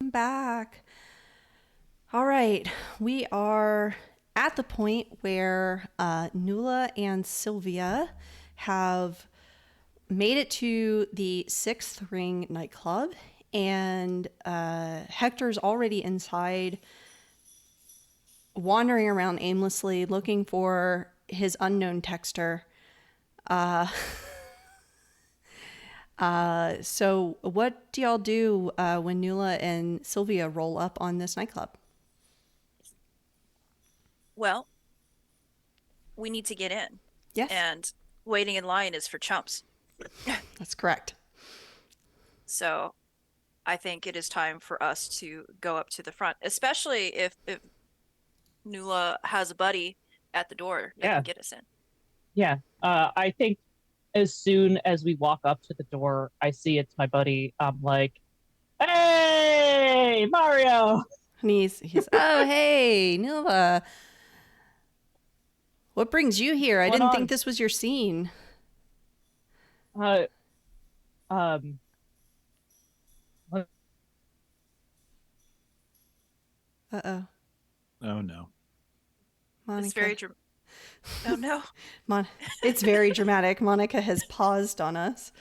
welcome back. All right, we are at the point where Nuala and Sylvia have made it to the 6th Ring nightclub, and Hector's already inside, wandering around aimlessly, looking for his unknown texter. So what do y'all do when Nuala and Sylvia roll up on this nightclub? Well, we need to get in. Yes, And waiting in line is for chumps. that's correct. So I think it is time for us to go up to the front, especially if Nuala has a buddy at the door that can get us in. Yeah. I think as soon as we walk up to the door, I see it's my buddy. I'm like, hey, Mario! And he's oh, hey, Nuala. What brings you here? I didn't think this was your scene. Uh-oh. Oh no. Monica. It's very oh no. It's very dramatic. Monica has paused on us.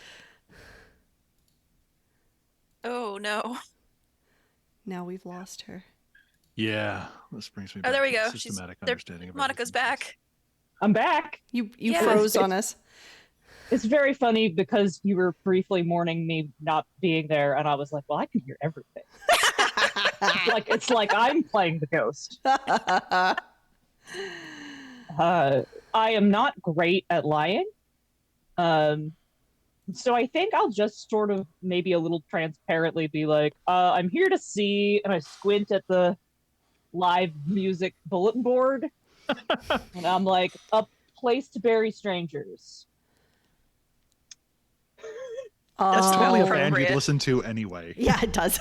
Oh no. Now we've lost her. Yeah, this brings me back Oh, there we to go. systematic understanding of Monica's everything. back. I'm back. You Yeah. froze on us. It's very funny because you were briefly mourning me not being there, and I was like, well, I can hear everything. It's like I'm playing the ghost. I am not great at lying. So I think I'll just sort of maybe a little transparently be like, I'm here to see, and I squint at the live music bulletin board, and I'm like, a place to bury strangers. That's Probably a Oh. band you'd appropriate. listen to anyway. Yeah, it does.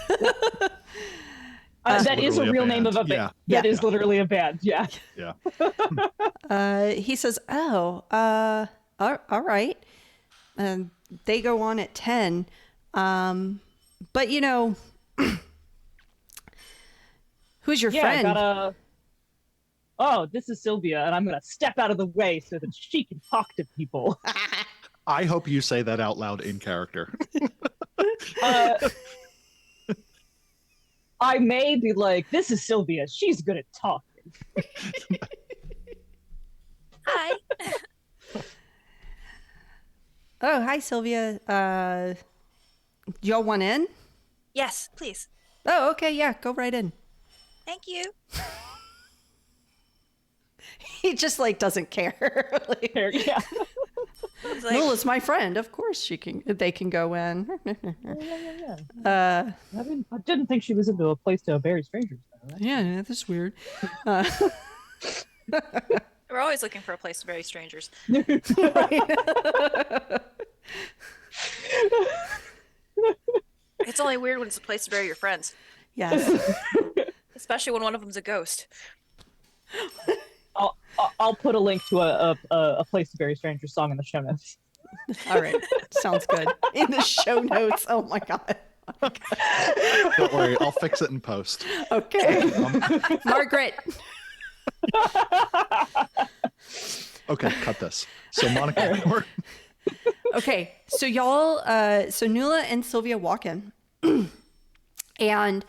That is a literally a real name band. of a band. Yeah. That Yeah. is literally a band, yeah. Yeah. He says, oh, all right. And they go on at 10. But, you know, who's your Yeah, friend? oh, this is Sylvia, and I'm going to step out of the way so that she can talk to people. I hope you say that out loud in character. I may be like, this is Sylvia. She's good at talking. Hi. Oh, hi, Sylvia. Y'all want in? Yes, please. Oh, okay. Yeah, go right in. Thank you. He just like doesn't care. Like, Yeah. It's like, Nuala's my friend. Of course they can go in. I didn't think she was into a place to bury strangers. Though, right? Yeah, that's weird. we're always looking for a place to bury strangers. It's only weird when it's a place to bury your friends, Yes. especially when one of them's a ghost. I'll put a link to a place to bury strangers song in the show notes. All right. Sounds good. In the show notes. Oh my God. Don't worry, I'll fix it in post. Okay. Margaret. Okay, cut this. So Monica, Okay. So y'all, so Nuala and Sylvia walk in. And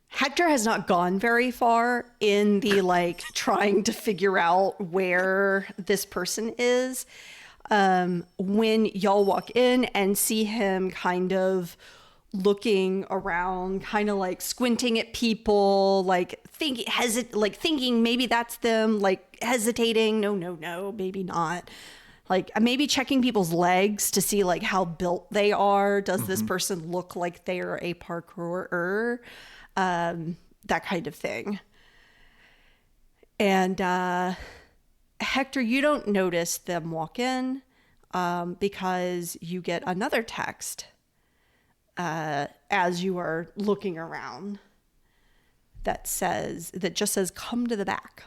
Hector has not gone very far in the like trying to figure out where this person is. When y'all walk in and see him kind of looking around, kind of like squinting at people, like thinking maybe that's them, like hesitating. No, maybe not. Like maybe checking people's legs to see like how built they are. Does this person look like they're a parkourer? That kind of thing. And Hector, you don't notice them walk in because you get another text as you are looking around that just says, "Come to the back."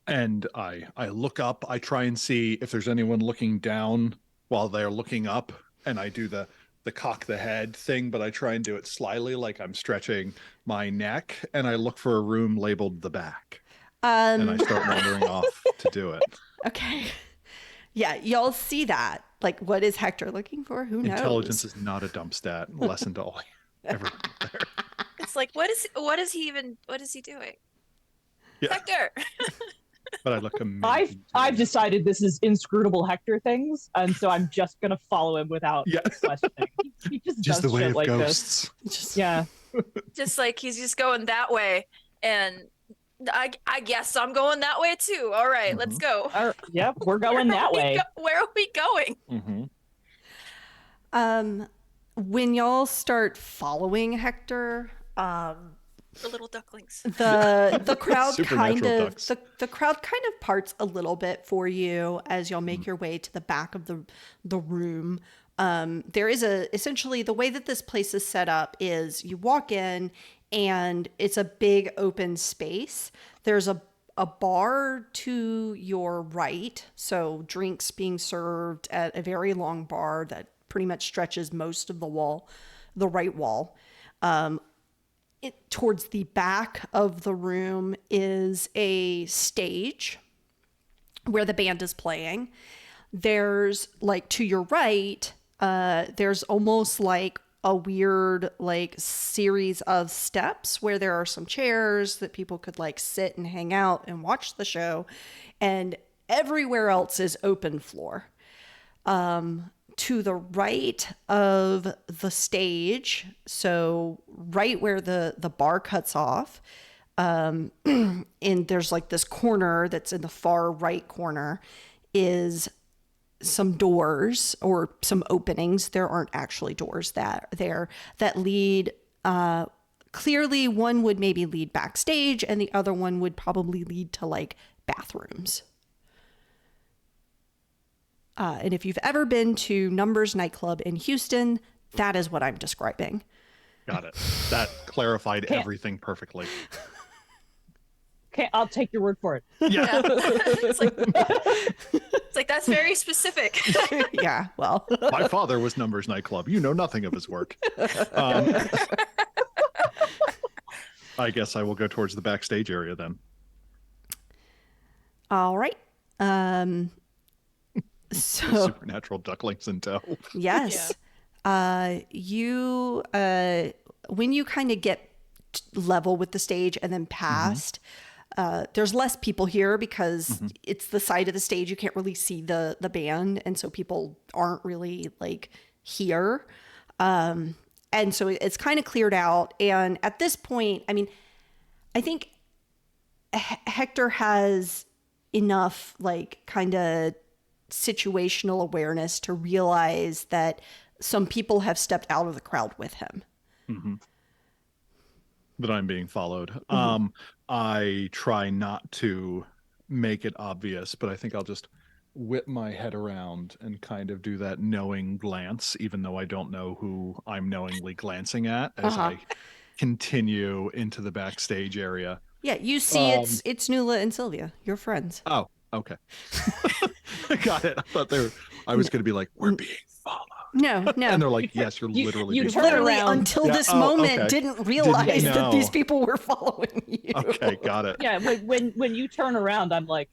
And I look up, I try and see if there's anyone looking down while they're looking up, and I do the the cock the head thing, but I try and do it slyly, like I'm stretching my neck, and I look for a room labeled the back, and I start wandering off to do it. Okay. Yeah, y'all see that. Like, what is Hector looking for? Who knows? Intelligence is not a dump stat. Lesson to all everyone there. It's like, what is he doing? Yeah, Hector! but I look amazing. I've decided this is inscrutable Hector things, and so I'm just gonna follow him without questioning. He just does the way shit of like ghosts. this. Yeah. Just like he's just going that way, and I guess I'm going that way too. All right, let's go. Yep, we're going that way. Where are we going? When y'all start following Hector, The little ducklings. the crowd Supernatural ducks. the crowd kind of parts a little bit for you as y'all make your way to the back of the room. There is essentially the way that this place is set up is you walk in and it's a big open space. There's a bar to your right, so drinks being served at a very long bar that pretty much stretches most of the wall, the right wall. Towards the back of the room is a stage where the band is playing. There's like to your right, there's almost like a weird like series of steps where there are some chairs that people could like sit and hang out and watch the show, and everywhere else is open floor. To the right of the stage, so right where the bar cuts off, and there's like this corner that's in the far right corner, is some doors or some openings. There aren't actually doors that lead, clearly one would maybe lead backstage and the other one would probably lead to like bathrooms. And if you've ever been to Numbers nightclub in Houston, that is what I'm describing. Got it. That clarified everything perfectly. Okay, I'll take your word for it. Yeah. It's like that's very specific. Yeah, well. My father was Numbers nightclub. You know nothing of his work. I guess I will go towards the backstage area then. All right. So Supernatural ducklings in tow. yes. You when you kind of get level with the stage and then past, there's less people here because it's the side of the stage. You can't really see the band, and so people aren't really like here. And so it's kind of cleared out. And at this point, I mean, I think Hector has enough like kind of situational awareness to realize that some people have stepped out of the crowd with him. That I'm being followed. I try not to make it obvious, but I think I'll just whip my head around and kind of do that knowing glance, even though I don't know who I'm knowingly glancing at as I continue into the backstage area. Yeah, you see it's Nuala and Sylvia, your friends. Oh, okay. Got it. I thought I was going to be like, we're being followed. No. And they're like, yes, you're literally being turn followed. Literally, around. until this moment, didn't realize that these people were following you. Okay, got it. Yeah, when you turn around, I'm like,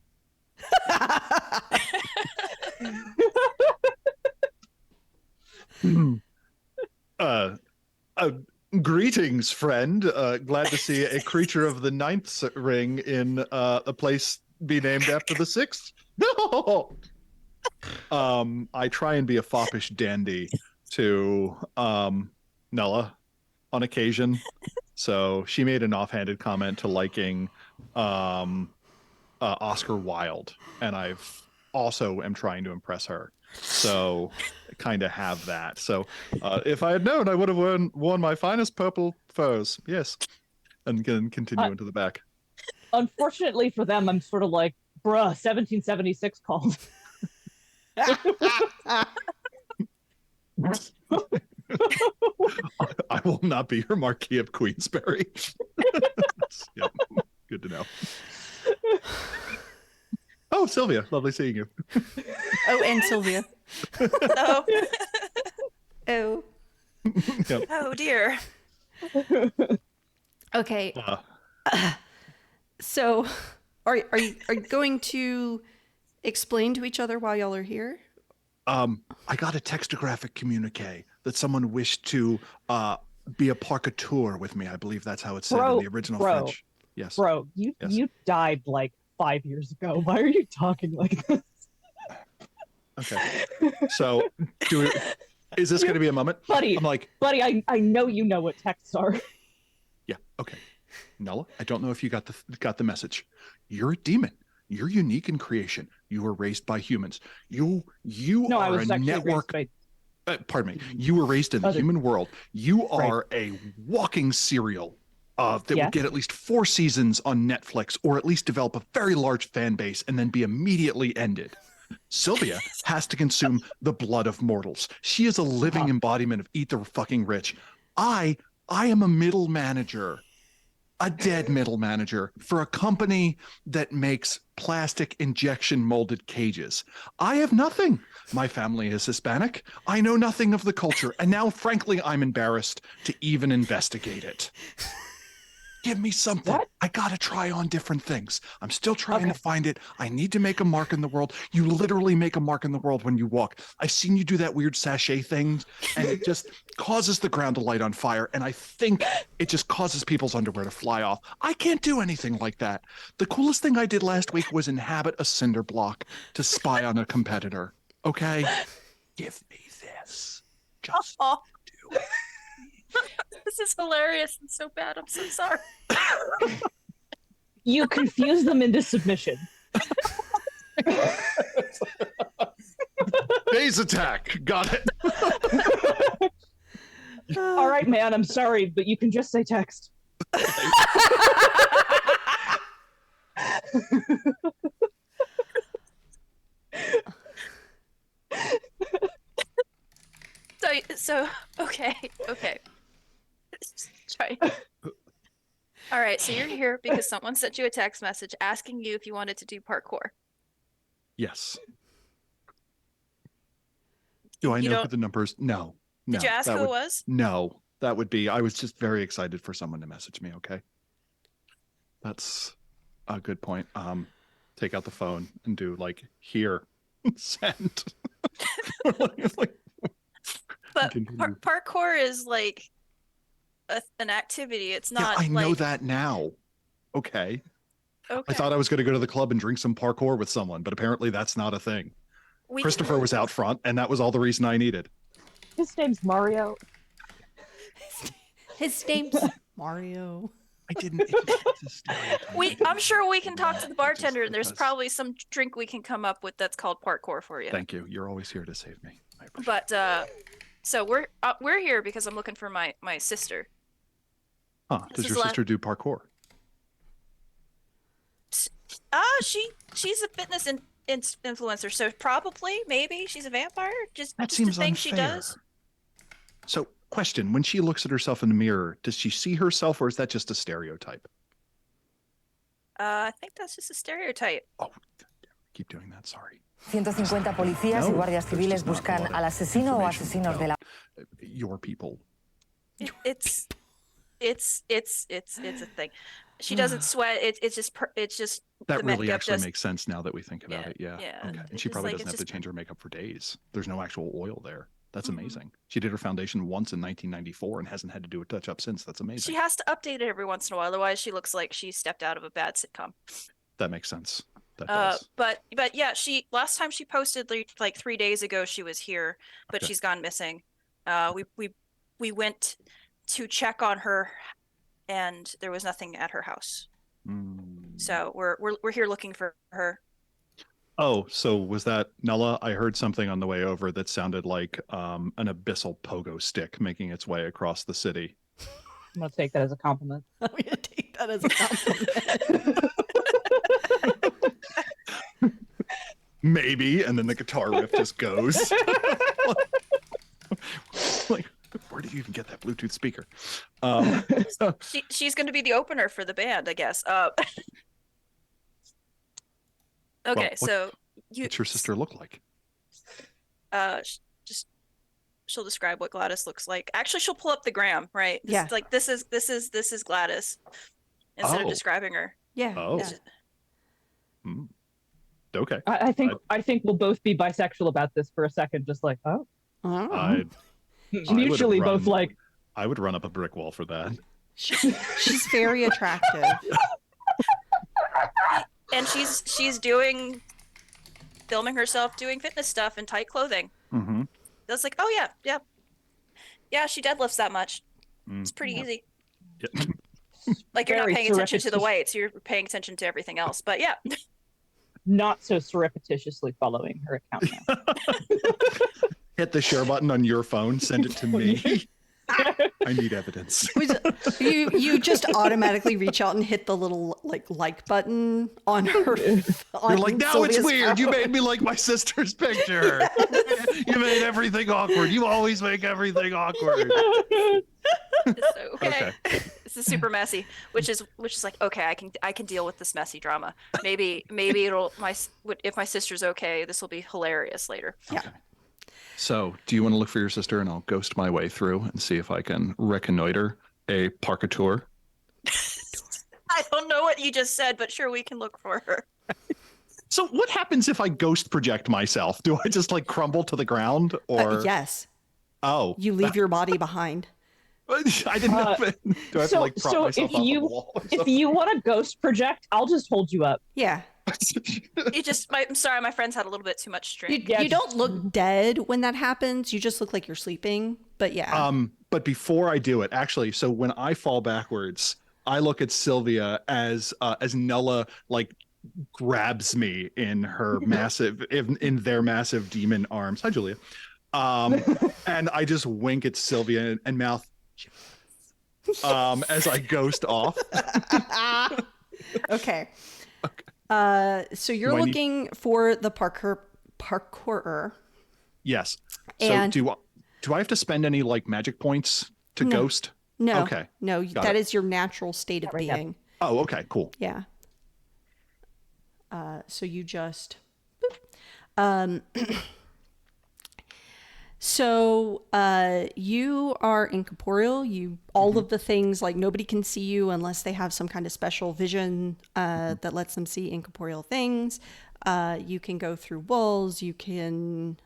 greetings, friend. Glad to see a creature of the ninth ring in a place be named after the sixth. No. I try and be a foppish dandy to Nella on occasion. So she made an offhanded comment to liking Oscar Wilde, and I've also am trying to impress her. So kind of have that. So if I had known, I would have worn my finest purple furs. Yes. And then continue into the back. unfortunately for them, I'm sort of like, bruh, 1776 called. I will not be your Marquis of Queensberry. Yep. Good to know. Oh, Sylvia, lovely seeing you. Oh, and Sylvia. Oh. Oh. Yep. Oh dear. Okay. So, are you going to explain to each other why y'all are here? I got a textographic communique that someone wished to be a parkateur with me. I believe that's how it said in the original French. Yes. Bro, you died like 5 years ago. Why are you talking like this? Okay. So, is this going to be a moment? Buddy, I'm like, buddy, I know you know what texts are. yeah, okay. Nella, I don't know if you got the message. You're a demon. You're unique in creation. You were raised by humans. You No, I are was a actually network. raised by Pardon me. You were raised in the human world. You are a walking serial that would get at least 4 seasons on Netflix, or at least develop a very large fan base and then be immediately ended. Sylvia has to consume the blood of mortals. She is a living embodiment of eat the fucking rich. I am a middle manager, a dead middle manager for a company that makes plastic injection molded cages. I have nothing. My family is Hispanic. I know nothing of the culture. And now, frankly, I'm embarrassed to even investigate it. Give me something. What? I gotta try on different things. I'm still trying to find it. I need to make a mark in the world. You literally make a mark in the world when you walk. I've seen you do that weird sachet thing, and it just causes the ground to light on fire. And I think it just causes people's underwear to fly off. I can't do anything like that. The coolest thing I did last week was inhabit a cinder block to spy on a competitor. Okay? Give me this. Just do it. This is hilarious and so bad. I'm so sorry. You confuse them into submission. Phase attack. Got it. All right, man, I'm sorry, but you can just say text. So okay. Sorry. All right, so you're here because someone sent you a text message asking you if you wanted to do parkour. Yes. Do I know who the numbers? No. Did you ask who it was? No, that would be, I was just very excited for someone to message me. Okay. That's a good point. Take out the phone and do like here, send. But parkour is like an activity. It's not. Yeah, I know that now. Okay. I thought I was going to go to the club and drink some parkour with someone, but apparently that's not a thing. Christopher was out front, and that was all the reason I needed. His name's Mario. His name's Mario. I didn't. I'm sure we can talk to the bartender, and there's probably some drink we can come up with that's called parkour for you. Thank you. You're always here to save me. But so we're here because I'm looking for my sister. Huh? Does your sister do parkour? She's a fitness influencer, so probably, maybe she's a vampire. Just seems the thing unfair. she does. So, question: when she looks at herself in the mirror, does she see herself, or is that just a stereotype? I think that's just a stereotype. Oh, keep doing that. Sorry. 150 policías y guardias civiles buscan al asesino o asesinos de la. Your people. It's a thing. She doesn't sweat. It's just that really actually makes sense now that we think about it. Yeah. Yeah. Okay. And she probably doesn't have to change her makeup for days. There's no actual oil there. That's amazing. She did her foundation once in 1994 and hasn't had to do a touch up since. That's amazing. She has to update it every once in a while, otherwise she looks like she stepped out of a bad sitcom. That makes sense. That does. But yeah, last time she posted like 3 days ago she was here, but she's gone missing. We went to check on her and there was nothing at her house. So we're here looking for her. Oh, so was that Nella? I heard something on the way over that sounded like an abyssal pogo stick making its way across the city. I'm gonna take that as a compliment. I'm gonna take that as a compliment. Maybe, and then the guitar riff just goes. Like, where did you even get that Bluetooth speaker? She's going to be the opener for the band, I guess. Okay, what's your sister look like? she'll describe what Gladys looks like. Actually, she'll pull up the gram, right? Yeah. Like this is Gladys instead of Oh. describing her. Yeah. Oh. Yeah. Hmm. Okay. I think we'll both be bisexual about this for a second, just like, oh. I Mutually would both run- like, I would run up a brick wall for that. She's very attractive. And she's filming herself doing fitness stuff in tight clothing. Mm-hmm. That's like, oh yeah, she deadlifts that much. It's pretty easy. Yeah. Like you're not Very paying attention to the surreptitious. weights, you're paying attention to everything else. But yeah, not so surreptitiously following her account now. Hit the share button on your phone. Send it to me. I need evidence. You just automatically reach out and hit the little like button on her. You're like, now it's weird. You made me like my sister's picture. You made everything awkward. You always make everything awkward. so, okay. Okay. This is super messy, which is like, okay, I can deal with this messy drama. Maybe it'll if my sister's okay, this will be hilarious later. Yeah. So, do you want to look for your sister, and I'll ghost my way through and see if I can reconnoiter a parkateur? I don't know what you just said, but sure, we can look for her. So, what happens if I ghost project myself? Do I just like crumble to the ground, or yes, oh, you leave your body behind. I didn't know. Do I have to like prop myself if off you the wall? Or if you want to ghost project, I'll just hold you up. Yeah. I'm sorry, my friends had a little bit too much strength. You don't look dead when that happens. You just look like you're sleeping. But yeah. But before I do it, actually, so when I fall backwards, I look at Sylvia as Nella like grabs me in her massive in their massive demon arms. Hi, Julia. And I just wink at Sylvia and mouth as I ghost off. Okay. So you're looking for the parkourer. Yes. And so do I have to spend any like magic points to ghost? No. Okay. No, Got that it. is your natural state of being. Oh, okay, cool. Yeah. So you just boop. So you are incorporeal. You all of the things, like nobody can see you unless they have some kind of special vision that lets them see incorporeal things. You can go through walls. You can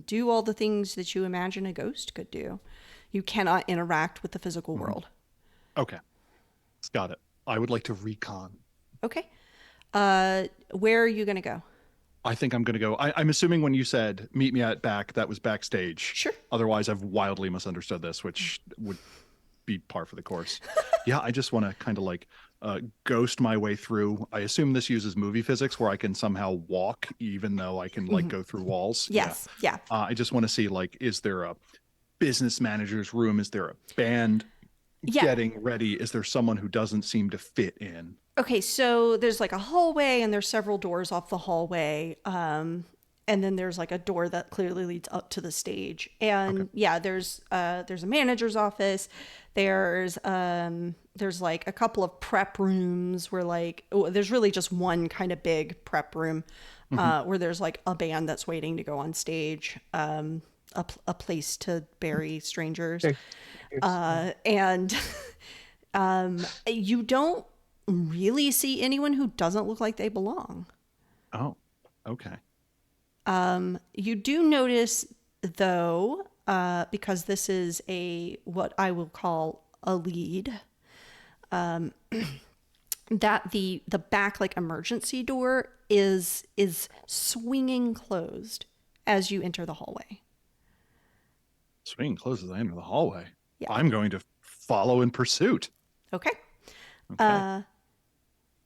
do all the things that you imagine a ghost could do. You cannot interact with the physical world. Okay. Got it. I would like to recon. Okay. Where are you going to go? I think I'm going to go. I'm assuming when you said meet me at back, that was backstage. Sure. Otherwise, I've wildly misunderstood this, which would be par for the course. Yeah, I just want to kind of like ghost my way through. I assume this uses movie physics where I can somehow walk, even though I can like go through walls. Yes. Yeah. I just want to see like, is there a business manager's room? Is there a band getting ready? Is there someone who doesn't seem to fit in? Okay, so there's like a hallway and there's several doors off the hallway. And then there's like a door that clearly leads up to the stage. And there's a manager's office. There's like a couple of prep rooms where like, there's really just one kind of big prep room where there's like a band that's waiting to go on stage, a place to bury strangers. And you don't really see anyone who doesn't look like they belong. Oh, okay. You do notice, though, because this is what I will call a lead, that the back like emergency door is swinging closed as you enter the hallway. Swinging closed as I enter the hallway. Yeah. I'm going to follow in pursuit. Okay.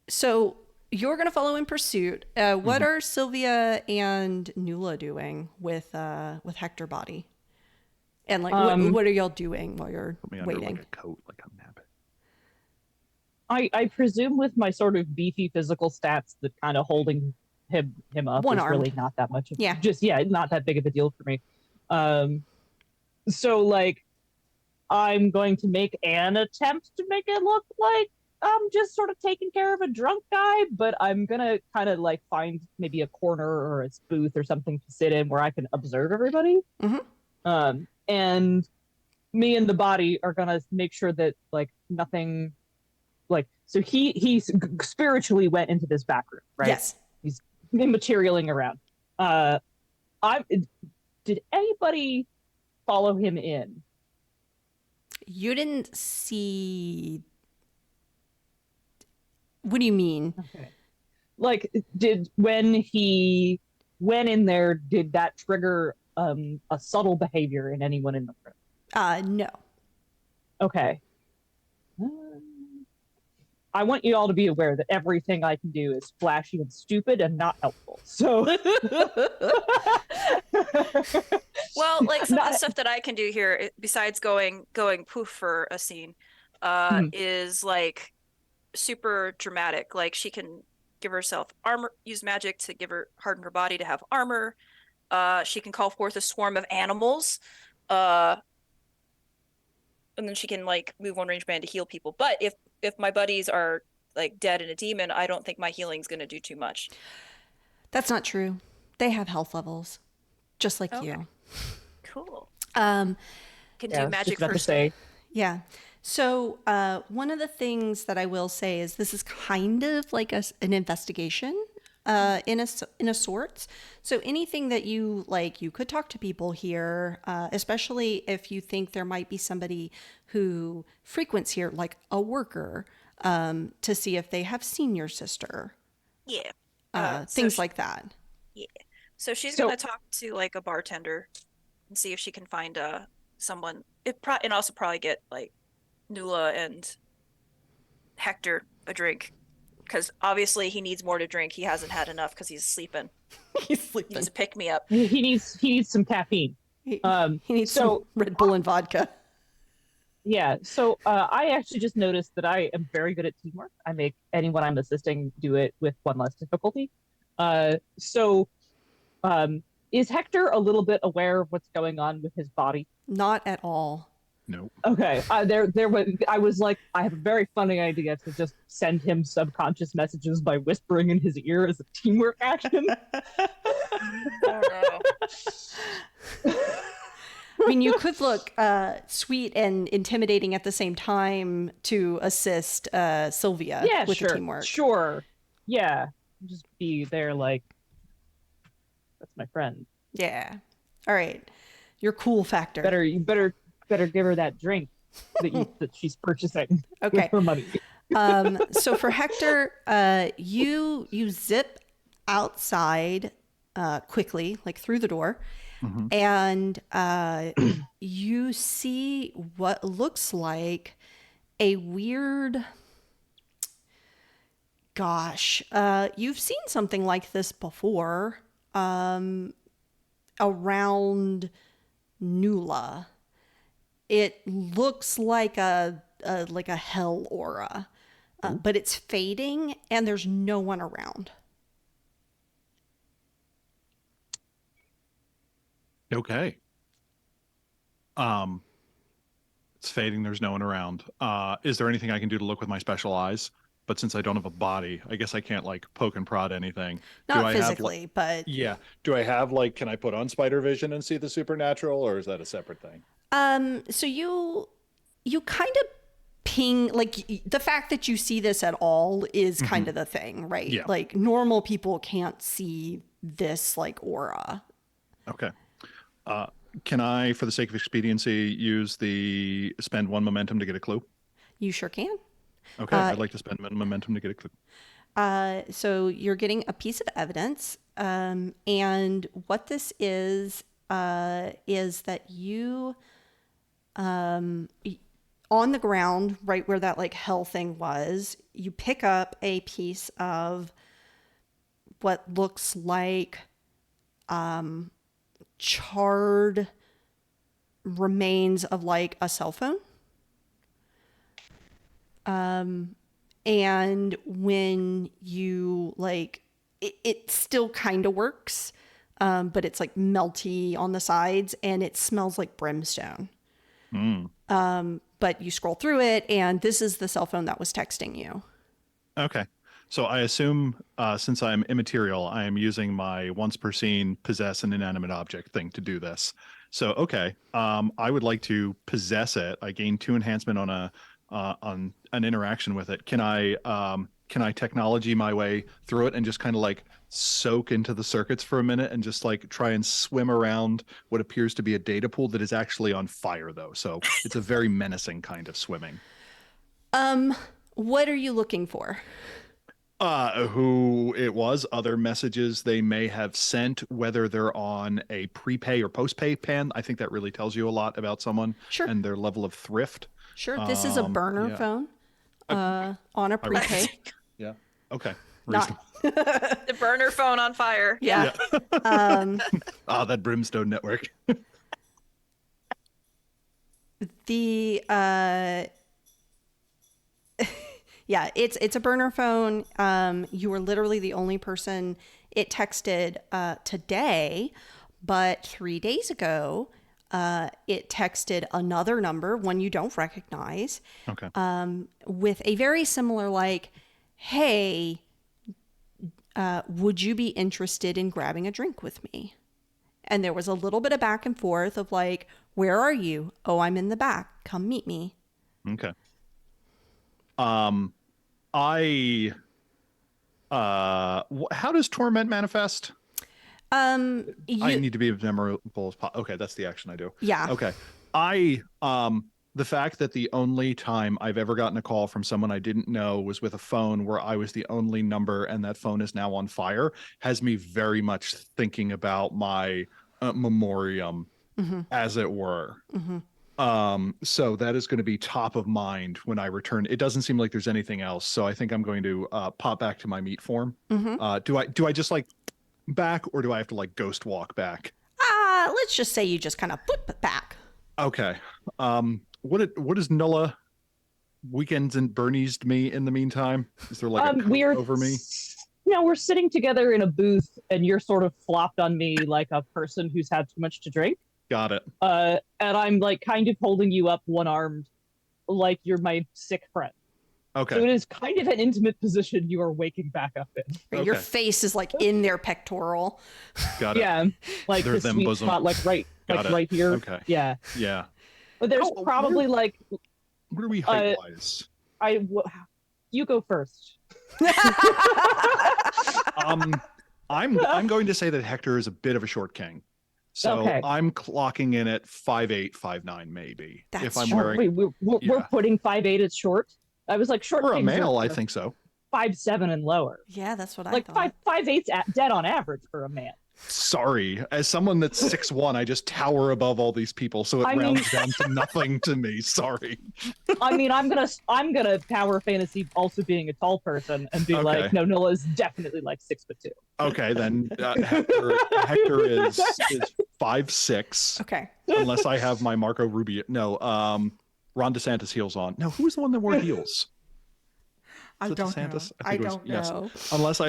So you're going to follow in pursuit. What are Sylvia and Nuala doing with Hector Body? And like, what are y'all doing while you're Put me under waiting? like a coat, like a nappet. I presume with my sort of beefy physical stats that kind of holding him up is One-armed. really not that much. Yeah. Not that big of a deal for me. So like, I'm going to make an attempt to make it look like I'm just sort of taking care of a drunk guy, but I'm gonna kind of like find maybe a corner or a booth or something to sit in where I can observe everybody. And me and the body are gonna make sure that like nothing, like, so he spiritually went into this back room, right? Yes. He's immaterialing around. I Did anybody follow him in? You didn't see. What do you mean? Okay. Like, when he went in there, did that trigger a subtle behavior in anyone in the room? No. Okay. I want you all to be aware that everything I can do is flashy and stupid and not helpful. So, Well, like some of the Not- stuff that I can do here, besides going poof for a scene, is like super dramatic. Like she can give herself armor, use magic to give her harden her body to have armor. She can call forth a swarm of animals. And then she can like move one range band to heal people. But if my buddies are like dead and a demon, I don't think my healing's gonna do too much. That's not true. They have health levels, just like Okay. you. Cool. Um, Can Yeah, I do was magic just about to first. say. yeah. So one of the things that I will say is this is kind of like an investigation in a sorts. So anything that you like, you could talk to people here, especially if you think there might be somebody who frequents here, like a worker, to see if they have seen your sister, Yeah. things like that. Yeah. So she's So- gonna talk to like a bartender and see if she can find someone. And also probably get like Nula and Hector a drink, because obviously he needs more to drink. He hasn't had enough because he's sleeping. He's He sleeping. needs a pick me up. He needs some caffeine. He needs so- some Red Bull and vodka. Yeah, so I actually just noticed that I am very good at teamwork. I make anyone I'm assisting do it with one less difficulty. So is Hector a little bit aware of what's going on with his body? Not at all. Nope. Okay, I was like, I have a very funny idea to just send him subconscious messages by whispering in his ear as a teamwork action. Oh no. I mean, you could look sweet and intimidating at the same time to assist Sylvia Yeah, with sure, the teamwork. sure, yeah, just be there like, that's my friend. Yeah. All right. Your cool factor. You better give her that drink that she's purchasing Okay. with her money. So for Hector, you zip outside quickly, like through the door, and you see what looks like a weird. Gosh, you've seen something like this before around Nula. It looks like a hell aura, but it's fading and there's no one around. Okay. It's fading. There's no one around. Is there anything I can do to look with my special eyes? But since I don't have a body, I guess I can't like poke and prod anything. Not Do I physically, have, but yeah. Do I have like, can I put on spider vision and see the supernatural, or is that a separate thing? so you kind of ping, like the fact that you see this at all is kind of the thing, right? Yeah. Like normal people can't see this like aura. Okay. Can I, for the sake of expediency, spend one momentum to get a clue? You sure can. Okay, I'd like to spend momentum to get a clue. So you're getting a piece of evidence, and what this is that you, on the ground, right where that like hell thing was, you pick up a piece of what looks like charred remains of like a cell phone. And when you like, it still kind of works, but it's like melty on the sides and it smells like brimstone. But you scroll through it and this is the cell phone that was texting you. Okay. So I assume since I'm immaterial, I am using my once per scene possess an inanimate object thing to do this. So okay, I would like to possess it. I gain 2 enhancement on an interaction with it. Can I technology my way through it and just kind of like soak into the circuits for a minute and just like try and swim around what appears to be a data pool that is actually on fire though. So it's a very menacing kind of swimming. What are you looking for? Who it was, other messages they may have sent, whether they're on a prepay or postpay plan. I think that really tells you a lot about someone Sure. and their level of thrift. Sure. This is a burner yeah. phone on a prepay. Yeah. Okay. Not The burner phone on fire. yeah. That brimstone network. The yeah, it's a burner phone. You were literally the only person it texted today, but 3 days ago, it texted another number, one you don't recognize, Okay. with a very similar like, "Hey, would you be interested in grabbing a drink with me?" And there was a little bit of back and forth of like, "Where are you? Oh, I'm in the back. Come meet me." Okay. How does torment manifest? I need to be as memorable as possible. Okay, that's the action I do. Yeah. Okay. The fact that the only time I've ever gotten a call from someone I didn't know was with a phone where I was the only number and that phone is now on fire has me very much thinking about my memoriam, as it were. So that is going to be top of mind when I return. It doesn't seem like there's anything else, so I think I'm going to pop back to my meat form. Do I just like back, or do I have to like ghost walk back? Let's just say you just kind of flip back. Okay. What is Nulla weekends and Bernie's me in the meantime? Is there like a coat over me? No, we're sitting together in a booth, and you're sort of flopped on me like a person who's had too much to drink. Got it. And I'm like kind of holding you up one-armed, like you're my sick friend. Okay. So it is kind of an intimate position you are waking back up in. Your Okay. face is like in their pectoral. Got it. Yeah, like They're the them sweet bosom. spot, like right here. Okay. Yeah, Yeah. but there's Oh, probably like What are we height wise? you go first. I'm going to say that Hector is a bit of a short king. So Okay. I'm clocking in at 5'8", 5'9", maybe. That's if I'm short. wearing Wait, we're yeah. putting 5'8" as short. I was like short. For a kings male, are I think so. 5'7" and lower. Yeah, that's what I Like thought. 5'8's dead on average for a man. Sorry, as someone that's 6'1", I just tower above all these people, so it rounds down to nothing to me. Sorry. I mean, I'm gonna power fantasy also being a tall person and be like, no, Noah is definitely like 6'2". Okay, then Hector is 5'6". Okay. Unless I have my Marco Rubio. No, Ron DeSantis heels on. No, who was the one that wore heels? I don't know. I don't know. Unless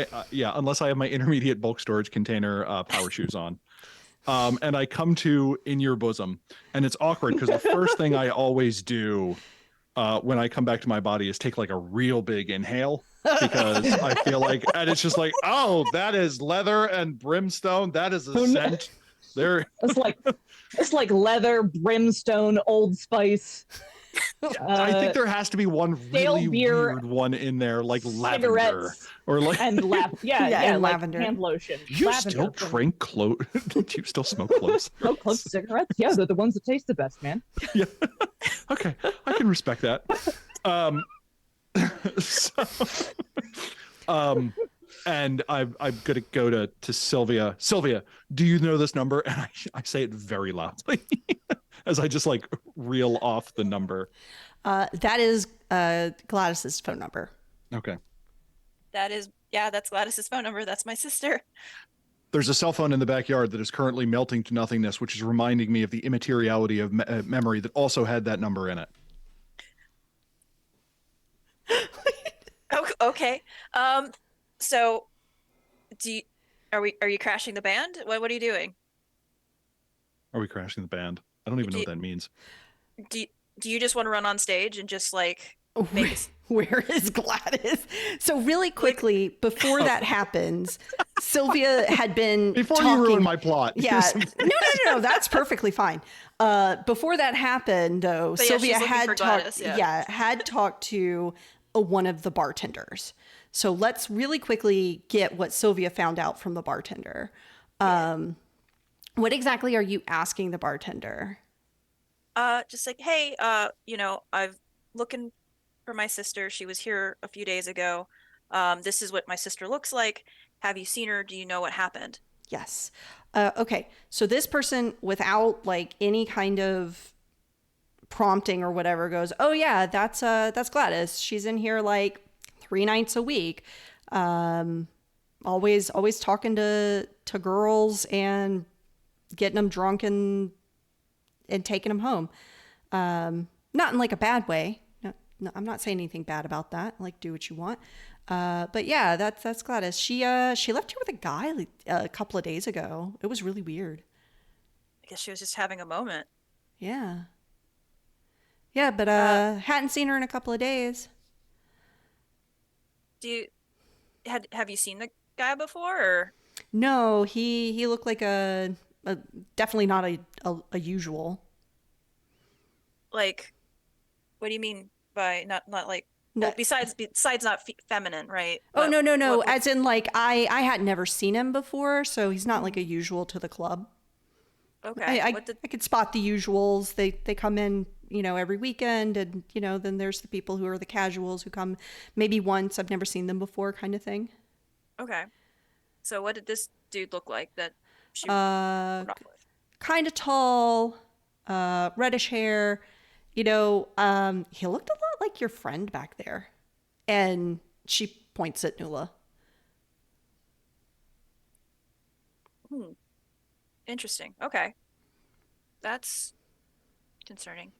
I have my intermediate bulk storage container power shoes on. And I come to in your bosom, and it's awkward because the first thing I always do when I come back to my body is take like a real big inhale, because I feel like, and it's just like, oh, that is leather and brimstone. That is a scent. There. It's like leather, brimstone, Old Spice. I think there has to be one really weird one in there, like lavender or like and like lavender hand lotion. Do you lavender still drink clove? Do you still smoke cloves? No, clove cigarettes. Yeah, they're the ones that taste the best, man. Yeah. Okay, I can respect that. And I'm gonna go to Sylvia. Sylvia, do you know this number? And I say it very loudly as I just like reel off the number. That is Gladys's phone number. Okay. That's Gladys's phone number. That's my sister. There's a cell phone in the backyard that is currently melting to nothingness, which is reminding me of the immateriality of memory that also had that number in it. Okay. So, are you crashing the band? What are you doing? Are we crashing the band? I don't even know what that means. Do you just want to run on stage and just like Where is Gladys? So really quickly, before that happens, Sylvia had been Before talking. you ruin my plot. Yeah. here's some- No. That's perfectly fine. Before that happened, though, But yeah, Sylvia she's looking had for talked. Gladys, Had talked to one of the bartenders. So let's really quickly get what Sylvia found out from the bartender. What exactly are you asking the bartender? Just like, hey, I've looking for my sister. She was here a few days ago. This is what my sister looks like. Have you seen her? Do you know what happened? Yes. Okay. So this person, without like any kind of prompting or whatever, goes, "Oh yeah, that's Gladys. She's in here like 3 nights a week. Always talking to girls and getting them drunk and taking them home. Not in like a bad way. No, I'm not saying anything bad about that. Like, do what you want. But yeah, that's Gladys. She left here with a guy like, a couple of days ago. It was really weird. I guess she was just having a moment. Yeah. Yeah, but hadn't seen her in a couple of days. Have you seen the guy before? Or No, he looked like a definitely not a usual. like, what do you mean by not like? No. Well, besides not feminine, right? Oh, But no. what- As in, like, I had never seen him before, so he's not like a usual to the club. Okay. I could spot the usuals. They come in, every weekend, and then there's the people who are the casuals who come maybe once. I've never seen them before, kind of thing. Okay. So what did this dude look like that she Uh, rocked with? kind of tall, reddish hair. He looked a lot like your friend back there. And she points at Nula. Interesting. Okay. That's concerning.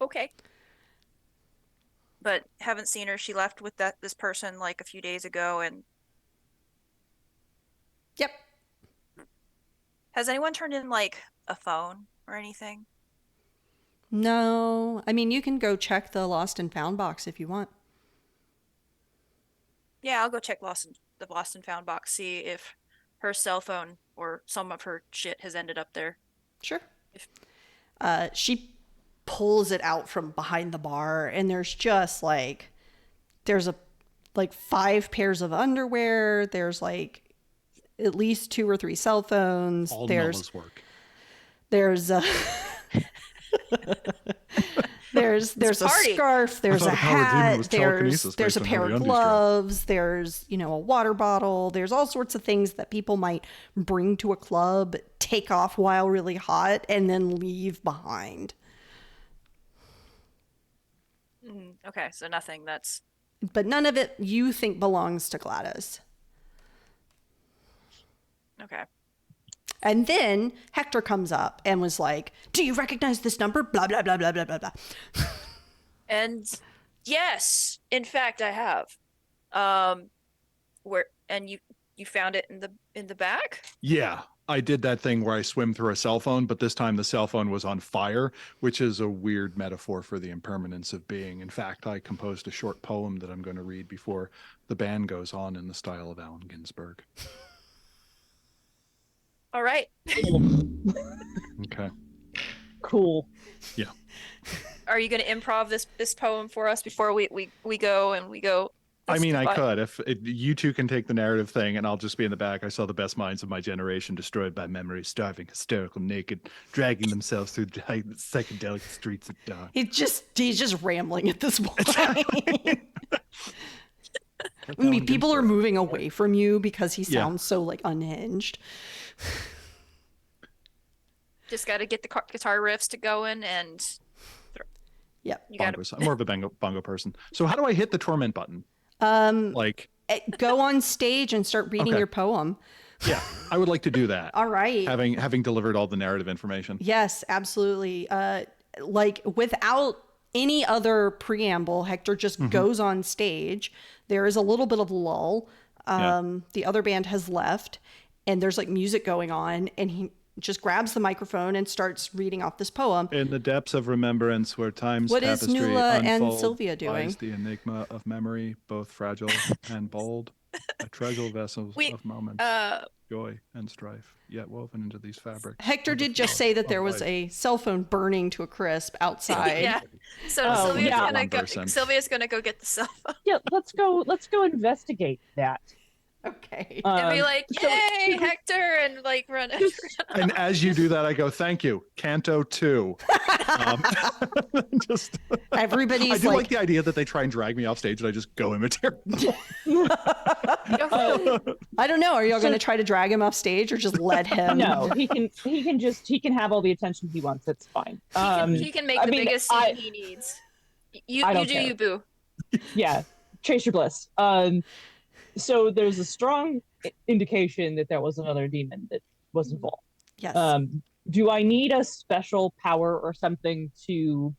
Okay. But haven't seen her. She left with this person like a few days ago. And Yep. has anyone turned in like a phone or anything? No, I mean, you can go check the lost and found box if you want. Yeah, I'll go check the lost and found box, see if her cell phone or some of her shit has ended up there. Sure. She pulls it out from behind the bar, and there's just like, there's 5 pairs of underwear. There's like at least 2 or 3 cell phones. All There's Noah's work. there's a there's a party. scarf. There's thought a the power demon hat. was telekinesis There's a based on pair how of the undies dress. gloves. There's a water bottle. There's all sorts of things that people might bring to a club, take off while really hot, and then leave behind. Okay, so nothing that's But none of it you think belongs to Gladys. okay. And then Hector comes up and was like, "Do you recognize this number? Blah, blah, blah, blah, blah, blah, blah." And yes, in fact, I have. Where and you found it in the back? Yeah, I did that thing where I swim through a cell phone, but this time the cell phone was on fire, which is a weird metaphor for the impermanence of being. In fact, I composed a short poem that I'm going to read before the band goes on in the style of Allen Ginsberg. All right. Okay. Cool. Yeah. Are you going to improv this poem for us before we go and we go? I mean, I could. If you two can take the narrative thing, and I'll just be in the back. I saw the best minds of my generation destroyed by memory, starving, hysterical, naked, dragging themselves through the psychedelic streets at dawn. He's just rambling at this point. I mean, people are moving away from you because he sounds so like unhinged. Just got to get the guitar riffs to going and Yep. you got Bongos. I'm more of a bongo person. So how do I hit the torment button? Like, Go on stage and start reading Okay. your poem. yeah, I would like to do that. All right. Having delivered all the narrative information. Yes, absolutely. Like without any other preamble, Hector just goes on stage. There is a little bit of lull. The other band has left, and there's like music going on, and just grabs the microphone and starts reading off this poem. In the depths of remembrance, where time's What is tapestry Nuala and unfolds, Sylvia doing? lies the enigma of memory, both fragile and bold, a treasure vessels of moments, joy and strife, yet woven into these fabrics. Hector did just say that there was a cell phone burning to a crisp outside. Yeah. So Sylvia's gonna go get the cell phone. Yeah, let's go investigate that. Okay. And be like, yay, Hector, and like run. And as you do that, I go, thank you. Canto 2. Just Everybody's I do like the idea that they try and drag me off stage and I just go immaterial. I don't know. Are y'all going to try to drag him off stage or just let him? No, he can have all the attention he wants. It's fine. He can make the biggest scene he needs. You do care. You, boo. Yeah, chase your bliss. So there's a strong indication that there was another demon that was involved. Yes. Do I need a special power or something to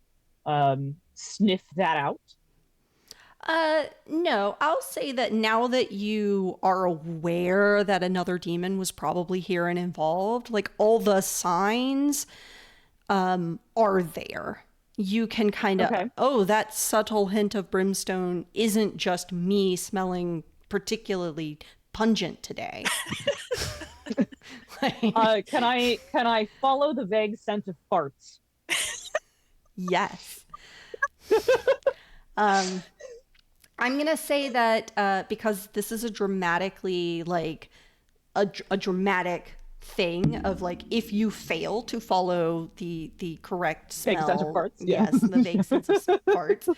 sniff that out? No, I'll say that now that you are aware that another demon was probably here and involved, like all the signs are there. You can kind of, that subtle hint of brimstone isn't just me smelling particularly pungent today. Can I follow the vague scent of farts? Yes. I'm gonna say that because this is a dramatically like a dramatic thing of like if you fail to follow the correct smell, vague sense of farts, yes, the vague sense of farts,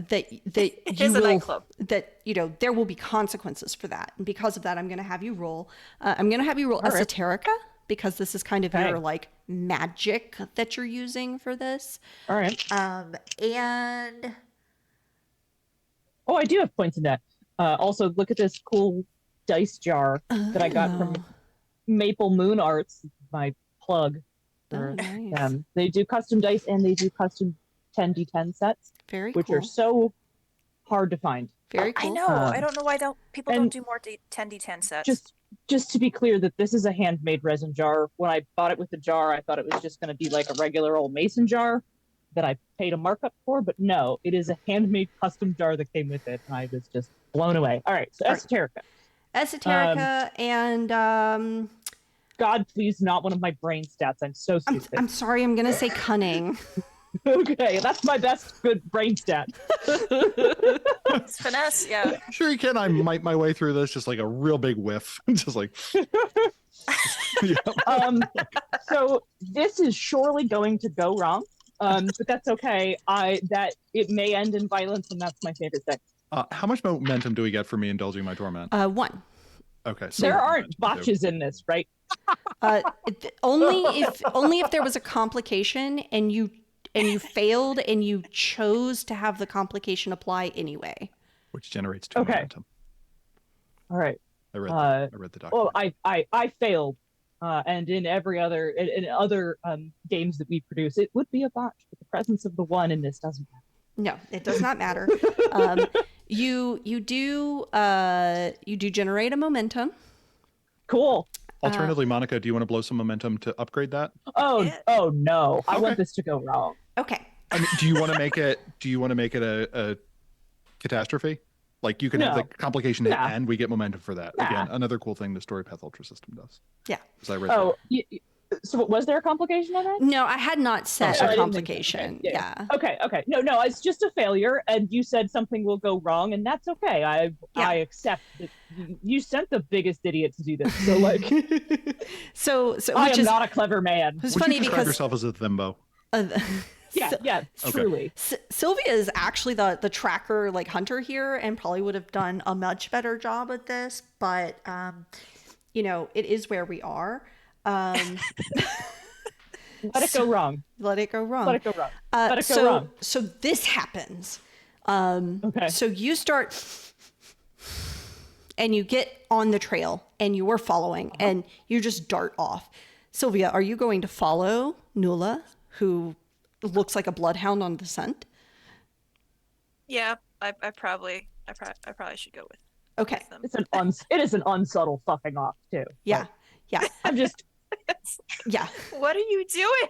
that you will, that you know there will be consequences for that, and because of that, I'm gonna have you roll. I'm gonna have you roll Esoterica because this is kind of your like magic that you're using for this. All right. And I do have points in that. Also, look at this cool dice jar that I got from Maple Moon Arts, my plug. Nice. They do custom dice and they do custom 10d10 sets, which are so hard to find. Very cool. I know. I don't know why people don't do more 10d10 sets. Just to be clear that this is a handmade resin jar. When I bought it with the jar, I thought it was just going to be like a regular old mason jar that I paid a markup for, but no, it is a handmade custom jar that came with it, and I was just blown away. All right, so Esoterica. Esoterica and God, please, not one of my brain stats. I'm so stupid. I'm sorry, I'm gonna say cunning. Okay, that's my best good brain stat. It's finesse, yeah. Sure you can. I might my way through this, just like a real big whiff. Just like so this is surely going to go wrong. But that's okay. That it may end in violence, and that's my favorite thing. How much momentum do we get for me indulging my torment? 1. Okay. So there aren't botches in this, right? Only if there was a complication and you failed and you chose to have the complication apply anyway, which generates 2 momentum. All right. I read the document. Well, I failed, and in other games that we produce, it would be a botch, but the presence of the 1 in this doesn't matter. No, it does not matter. You do generate a momentum. Cool. Alternatively, Monica, do you want to blow some momentum to upgrade that? Oh no! I want this to go wrong. Okay. I mean, do you want to make it a catastrophe? Like you can have the complication hit and we get momentum for that. Again, another cool thing the Storypath Ultra system does. Yeah. As I read so was there a complication on that? No, I had not set a complication. Okay. Yeah. Okay. No, it's just a failure, and you said something will go wrong, and that's okay. I accept that you sent the biggest idiot to do this. So like, so I am not a clever man. It's funny you describe yourself as a thimbo. Yeah, truly. Sylvia is actually the tracker, like hunter here, and probably would have done a much better job at this. But it is where we are. Let it go wrong. Let it go wrong. Let it go wrong. Let it go wrong. So this happens. Okay. So you start, and you get on the trail, and you are following, and you just dart off. Sylvia, are you going to follow Nuala, who looks like a bloodhound on the scent? Yeah, I probably should go with. Okay. It is an unsubtle fucking off too. Yeah. Yeah. I'm just Yeah. What are you doing?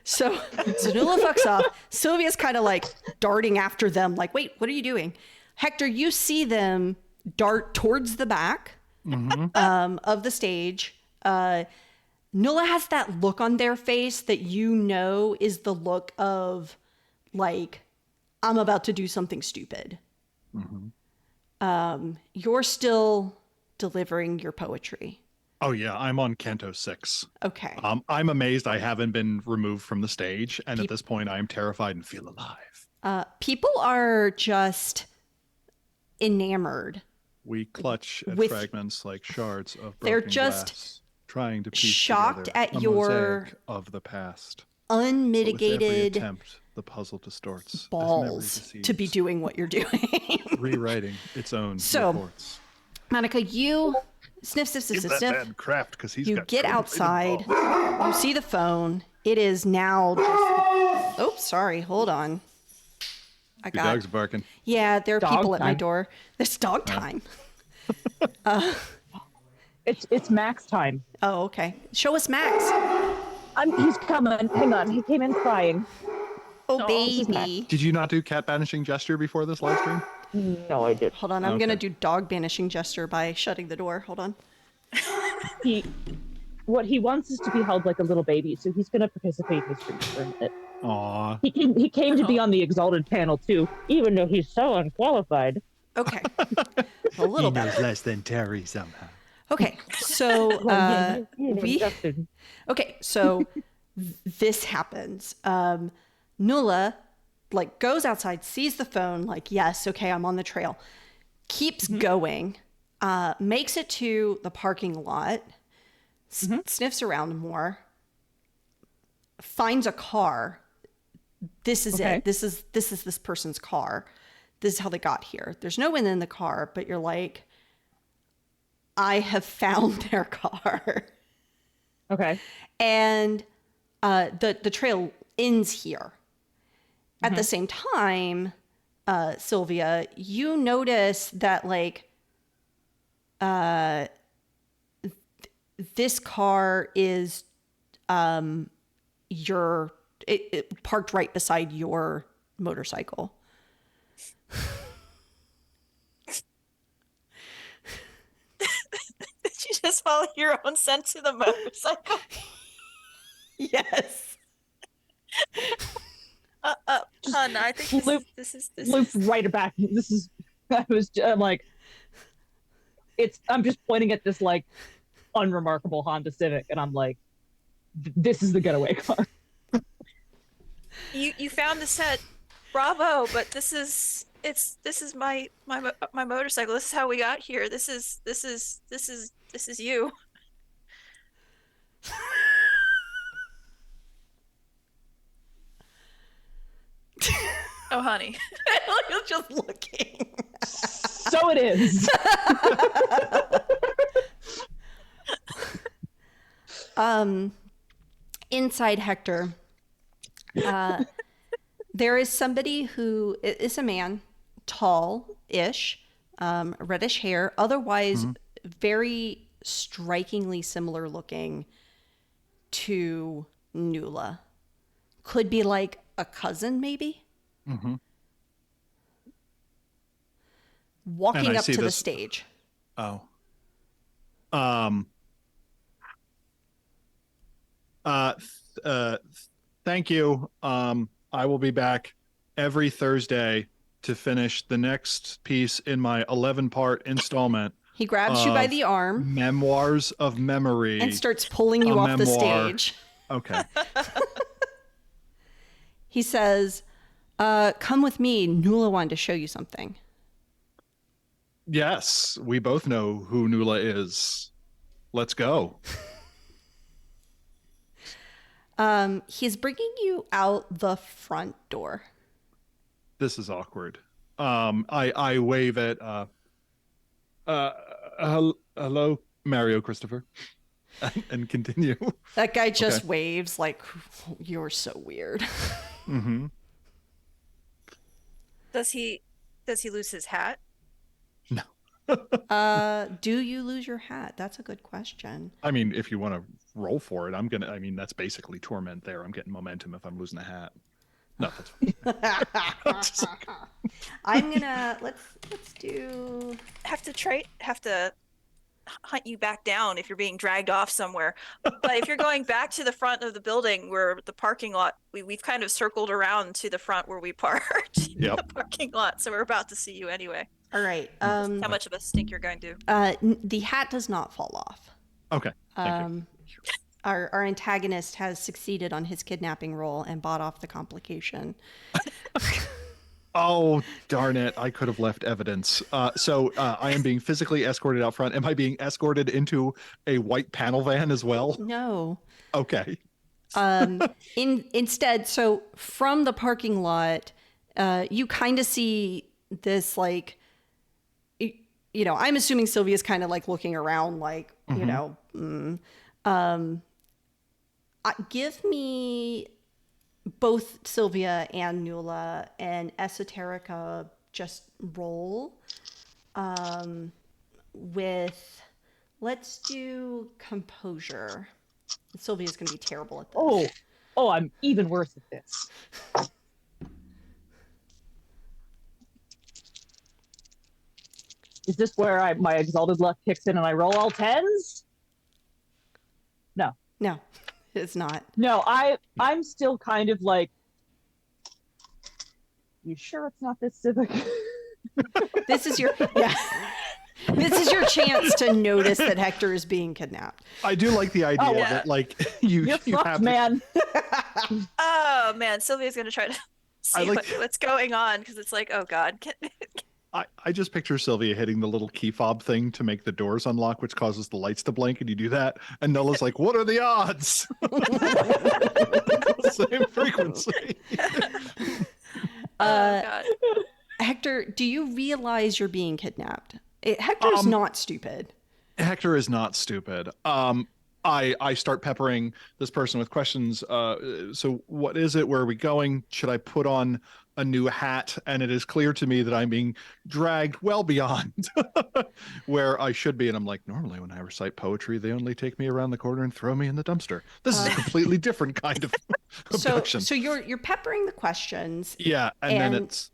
So Nula fucks off. Sylvia's kind of like darting after them, like, wait, what are you doing? Hector, you see them dart towards the back of the stage. Nula has that look on their face that you know is the look of, like, I'm about to do something stupid. You're still delivering your poetry. Oh yeah, I'm on Canto 6. Okay. I'm amazed I haven't been removed from the stage, and at this point I am terrified and feel alive. People are just enamored. We clutch at With- fragments like shards of They're broken just glass, trying to piece shocked together at a your mosaic of the past. With every Unmitigated attempt, the puzzle distorts as balls memory to be deceives, doing what you're doing. rewriting its own So, reports. Monica, you sniff. Give that man craft because he's You got get gold-plated outside. balls. You see the phone. It is now just... Oh, sorry. Hold on. I Your got... dog's barking. Yeah, there are Dog people at my time. door. It's dog time. It's Max time. Oh, okay. Show us Max. He's coming. Hang on. He came in crying. Oh, this is Max. baby. Did you not do cat banishing gesture before this live stream? No, I did. Hold on. I'm going to Okay. do dog banishing gesture by shutting the door. Hold on. What he wants is to be held like a little baby, so he's going to participate in this stream for a minute. Aw. He came to be on the Exalted panel too, even though he's so unqualified. Okay. A little bit. less than Terry somehow. Okay. So Okay, so this happens. Nula, like, goes outside, sees the phone, like, yes, okay, I'm on the trail. Keeps going, makes it to the parking lot, sniffs around more, finds a car. This is Okay. it. This is this person's car. This is how they got here. There's no one in the car, but you're like, I have found their car. Okay. And the trail ends here. At the same time, Sylvia, you notice that, like, this car is it parked right beside your motorcycle. Did you just follow your own scent to the motorcycle? Yes. Hun, I think this is Looped right back. I'm like, I'm just pointing at this, like, unremarkable Honda Civic, and I'm like, this is the getaway car. You found the set, bravo! But this is my motorcycle. This is how we got here. This is you. Oh, honey. You're just looking. So it is. Inside Hector, there is somebody who is a man, tall-ish, reddish hair, otherwise very strikingly similar looking to Nula. Could be like a cousin, maybe? Walking And I up see to the this- stage. Oh. Thank you. I will be back every Thursday to finish the next piece in my 11-part installment, He grabs you by of the arm Memoirs of Memory. and starts pulling you a off the memoir. stage. Okay. He says, come with me. Nula wanted to show you something. Yes, we both know who Nula is. Let's go. He's bringing you out the front door. This is awkward. I wave at hello, Mario Christopher, and continue. That guy just Okay. waves like, you're so weird. Mm-hmm. Does he lose his hat? Do you lose your hat? That's a good question. I mean, if you want to roll for it. I mean, that's basically torment there. I'm getting momentum if I'm losing a hat. No, that's fine. I'm gonna let's do. Have to hunt you back down if you're being dragged off somewhere. But if you're going back to the front of the building where the parking lot, we've kind of circled around to the front where we parked Yep. the parking lot. So we're about to see you anyway. All right. How much of a stink you're going to? The hat does not fall off. Okay. Thank you. Our antagonist has succeeded on his kidnapping roll and bought off the complication. Oh, darn it. I could have left evidence. So I am being physically escorted out front. Am I being escorted into a white panel van as well? No. Okay. Instead, so from the parking lot, you kind of see this, like, you know, I'm assuming Sylvia's kind of like looking around, like, you know, give me both Sylvia and Nuala an esoterica just roll with, let's do composure. Sylvia's going to be terrible at this. Oh, I'm even worse at this. Is this where my exalted luck kicks in and I roll all tens? No, it's not. No, I'm still kind of like, you sure it's not this civic? This is your This is your chance to notice that Hector is being kidnapped. I do like the idea that, like, You're fucked, have man. Oh man, Sylvia's gonna try to see what's going on because it's like, oh god. I just picture Sylvia hitting the little key fob thing to make the doors unlock, which causes the lights to blink, and you do that, and Nola's like, "What are the odds?" Same frequency. Oh god. Hector, do you realize you're being kidnapped? Hector's not stupid. Hector is not stupid. I start peppering this person with questions. So what is it? Where are we going? Should I put on a new hat? And it is clear to me that I'm being dragged well beyond where I should be. And I'm like, normally when I recite poetry, they only take me around the corner and throw me in the dumpster. This is a completely different kind of abduction. So you're peppering the questions. Yeah, and then it's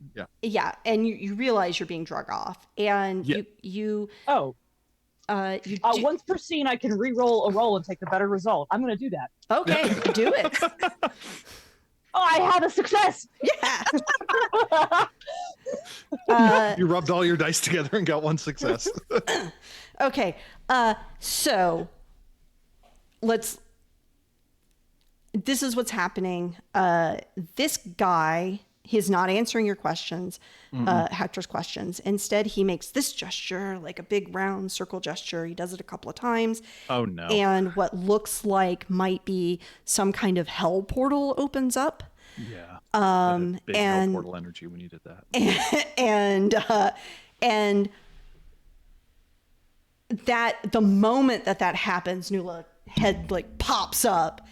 and you realize you're being drug off, and you once per scene, I can re-roll a roll and take the better result. I'm going to do that. Okay, do it. Oh, I have a success! Yeah. You rubbed all your dice together and got one success. Okay, so this is what's happening. This guy, he's not answering your questions, Hector's questions. Instead, he makes this gesture, like a big round circle gesture. He does it a couple of times. Oh, no. And what looks like might be some kind of hell portal opens up. Yeah. Big hell portal energy when you did that. And that the moment that happens, Nuala head like pops up,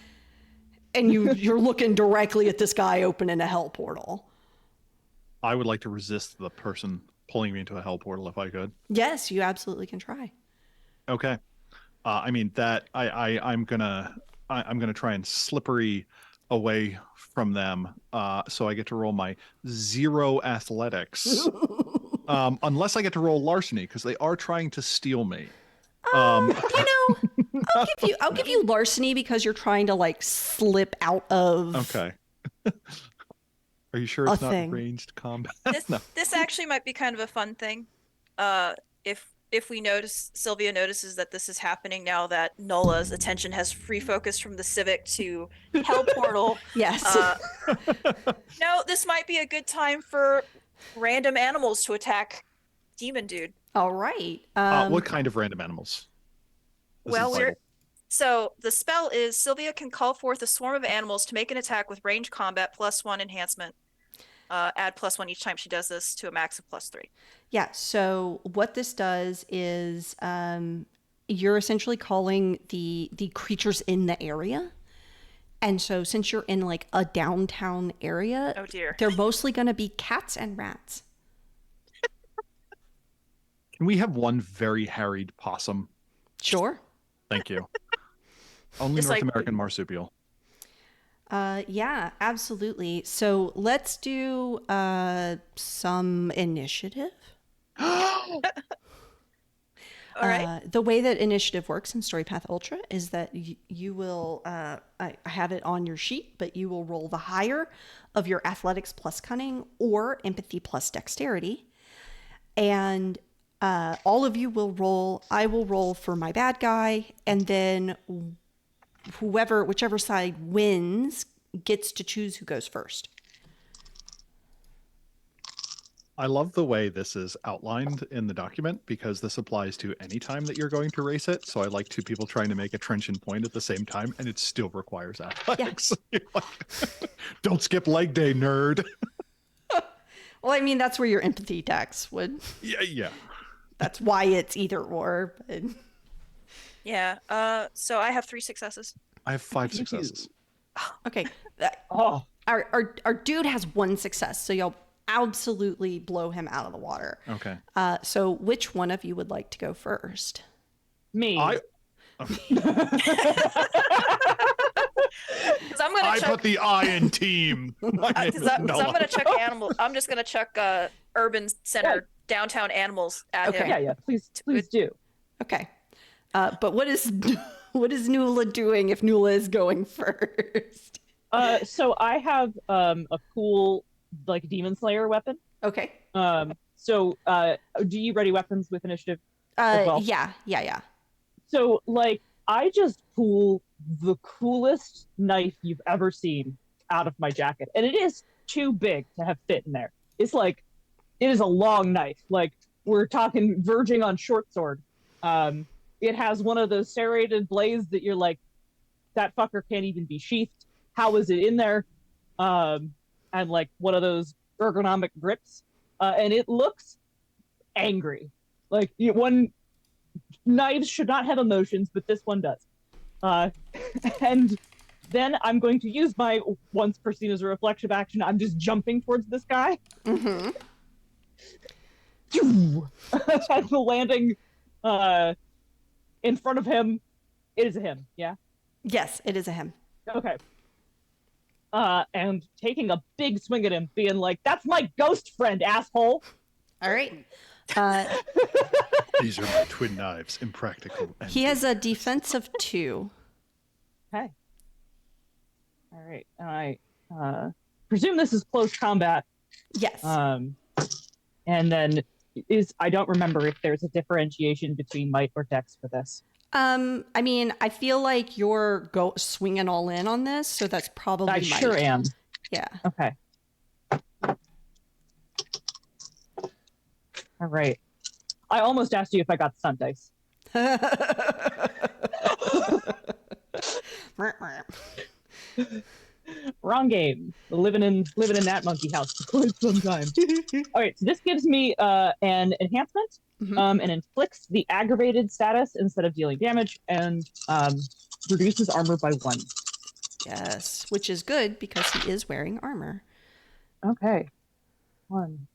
and you're looking directly at this guy opening a hell portal. I would like to resist the person pulling me into a hell portal if I could. Yes, you absolutely can try. Okay. I mean that I'm gonna try and slippery away from them. So I get to roll my 0 athletics. Unless I get to roll larceny, because they are trying to steal me. I'll give you larceny because you're trying to like slip out of. Okay. Are you sure it's not ranged combat? This actually might be kind of a fun thing. If we notice, Sylvia notices that this is happening now that Nola's attention has refocused from the civic to hell portal. Yes. No, this might be a good time for random animals to attack Demon Dude. All right. What kind of random animals? So the spell is Sylvia can call forth a swarm of animals to make an attack with ranged combat +1 enhancement. Add +1 each time she does this to a max of +3. Yeah. So what this does is you're essentially calling the creatures in the area. And so since you're in like a downtown area, oh dear, they're mostly going to be cats and rats. Can we have one very harried possum? Sure. Thank you. Only Just North like- American marsupial. Yeah, absolutely. So let's do some initiative. All right. The way that initiative works in Storypath Ultra is that you will, I have it on your sheet, but you will roll the higher of your athletics plus cunning or empathy plus dexterity. And all of you will roll. I will roll for my bad guy, and then whichever side wins gets to choose who goes first. I love the way this is outlined in the document because this applies to any time that you're going to race it. So I like two people trying to make a trenchant point at the same time, and it still requires athletics. You're like, don't skip leg day, nerd. Well, I mean, that's where your empathy dex would. Yeah. That's why it's either or. But... Yeah. So I have 3 successes. I have 5 successes. Okay. Oh, Our dude has 1 success, so you'll absolutely blow him out of the water. Okay. So which one of you would like to go first? me. Because I'm gonna I chuck. put the I in team. My name Because is I'm Noah. gonna chuck animals. I'm just gonna chuck urban center downtown animals at Okay. him. Yeah. Please do. Okay. But what is Nula doing if Nula is going first? So I have a cool like demon slayer weapon. Okay. So do you ready weapons with initiative? as well? Yeah. So like I just pull the coolest knife you've ever seen out of my jacket, and it is too big to have fit in there. It's like it is a long knife. Like we're talking verging on short sword. It has one of those serrated blades that you're like, that fucker can't even be sheathed. How is it in there? And like one of those ergonomic grips. And it looks angry. Like knives should not have emotions, but this one does. And then I'm going to use my once perceived as a reflexive action. I'm just jumping towards this guy. Mm-hmm. And the landing in front of him. It is a him, yeah? Yes, it is a him. Okay. And taking a big swing at him, being like, "That's my ghost friend, asshole!" All right. These are my twin knives, impractical. And He has a defense of 2. Okay. All right. And I presume this is close combat. Yes. And then I don't remember if there's a differentiation between might or dex for this. I mean, I feel like you're swinging all in on this, so that's probably I might. sure am. Yeah. Okay. All right. I almost asked you if I got sun dice. Wrong game. Living in that monkey house for quite some time. All right, so this gives me an enhancement, Mhm. and inflicts the aggravated status instead of dealing damage, and reduces armor by 1. Yes, which is good because he is wearing armor. Okay. 1.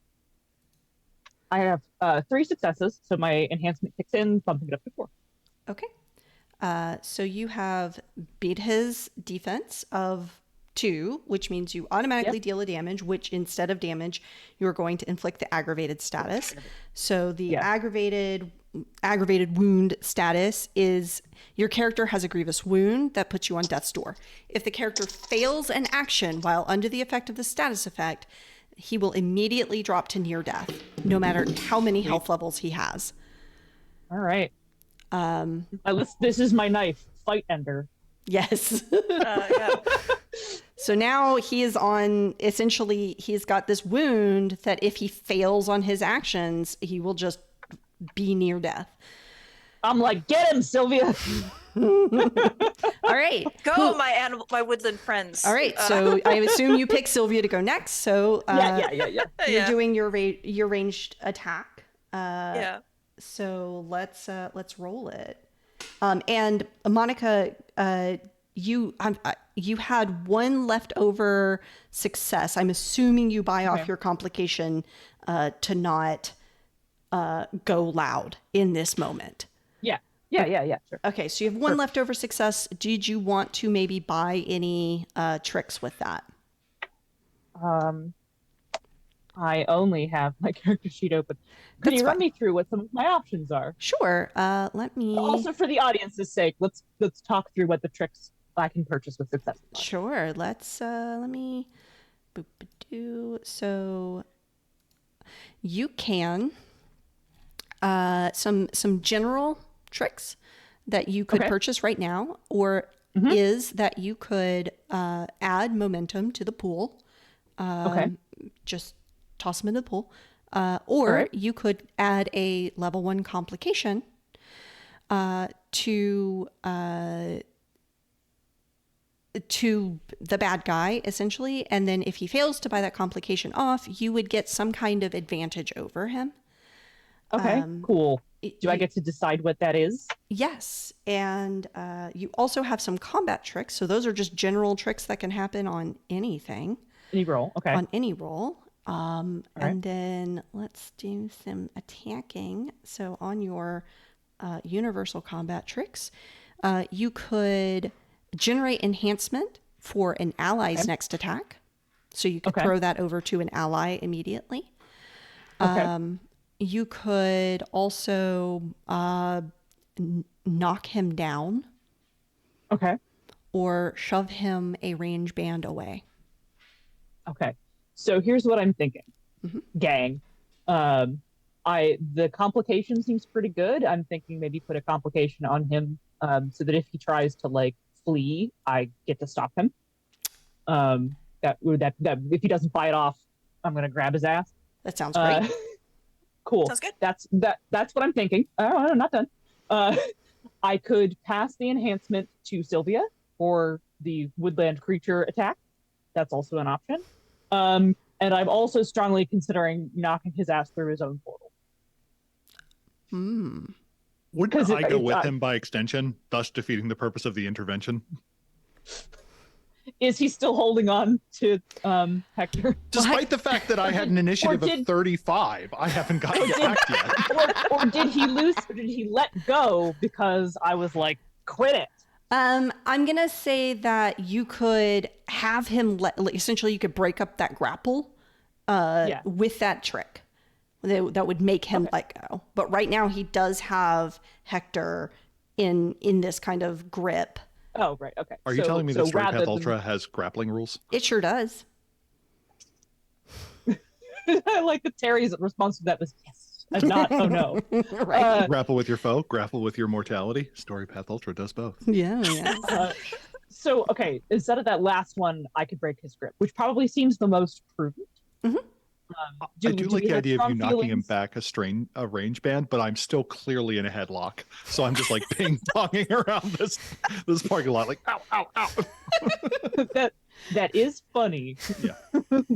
I have 3 successes, so my enhancement kicks in, bumping it up to 4. Okay. So you have beat his defense of 2, which means you automatically deal a damage, which instead of damage, you're going to inflict the aggravated status. So the aggravated wound status is your character has a grievous wound that puts you on death's door. If the character fails an action while under the effect of the status effect, he will immediately drop to near death, no matter how many health levels he has. All right. This is my knife, fight ender. Yes. Yeah. So now he is on, essentially, he's got this wound that if he fails on his actions, he will just be near death. I'm like, get him, Sylvia. All right. Go, my woodland friends. All right. So I assume you pick Sylvia to go next. So Yeah. you're doing your ranged attack. Yeah. So let's roll it. And Monica, you had 1 leftover success. I'm assuming you buy off your complication to not go loud in this moment. Yeah. Yeah, sure. Okay, so you have one leftover success. Did you want to maybe buy any tricks with that? I only have my character sheet open. Can you run me through what some of my options are? Sure. Let me. Also, for the audience's sake, let's talk through what the tricks I can purchase with success. Sure. Let me. So you can some general tricks that you could purchase right now, or is that you could add momentum to the pool. Just toss them into the pool. Or you could add a level 1 complication to the bad guy, essentially. And then if he fails to buy that complication off, you would get some kind of advantage over him. Okay, cool. Do I get to decide what that is? Yes. And you also have some combat tricks. So those are just general tricks that can happen on anything. Any roll. Okay. On any roll. And then let's do some attacking. So on your universal combat tricks, you could generate enhancement for an ally's next attack. So you could throw that over to an ally immediately. You could also knock him down. Okay. Or shove him a range band away. Okay. So here's what I'm thinking. Gang. The complication seems pretty good. I'm thinking maybe put a complication on him so that if he tries to like flee, I get to stop him. That if he doesn't fight off, I'm gonna grab his ass. That sounds great. Cool. Sounds good. That's what I'm thinking. Oh, I'm not done. I could pass the enhancement to Sylvia for the woodland creature attack. That's also an option. And I'm also strongly considering knocking his ass through his own portal. Wouldn't I go with him by extension, thus defeating the purpose of the intervention? Is he still holding on to Hector? Despite the fact that I had an initiative of 35, I haven't gotten attacked yet. Or did he lose, or did he let go because I was like, quit it? I'm going to say that you could have him, essentially you could break up that grapple with that trick. That would make him let go. But right now he does have Hector in this kind of grip. Oh, right. Okay. Are you telling me that Storypath Ultra has grappling rules? It sure does. I like that Terry's response to that was yes, and not oh no. Right. Grapple with your foe, grapple with your mortality. Storypath Ultra does both. Yeah. So, okay, instead of that last one, I could break his grip, which probably seems the most prudent. I do like the idea of you knocking him back a range band, but I'm still clearly in a headlock. So I'm just like ping-ponging around this parking lot, like, ow, ow, ow. That is funny. Yeah.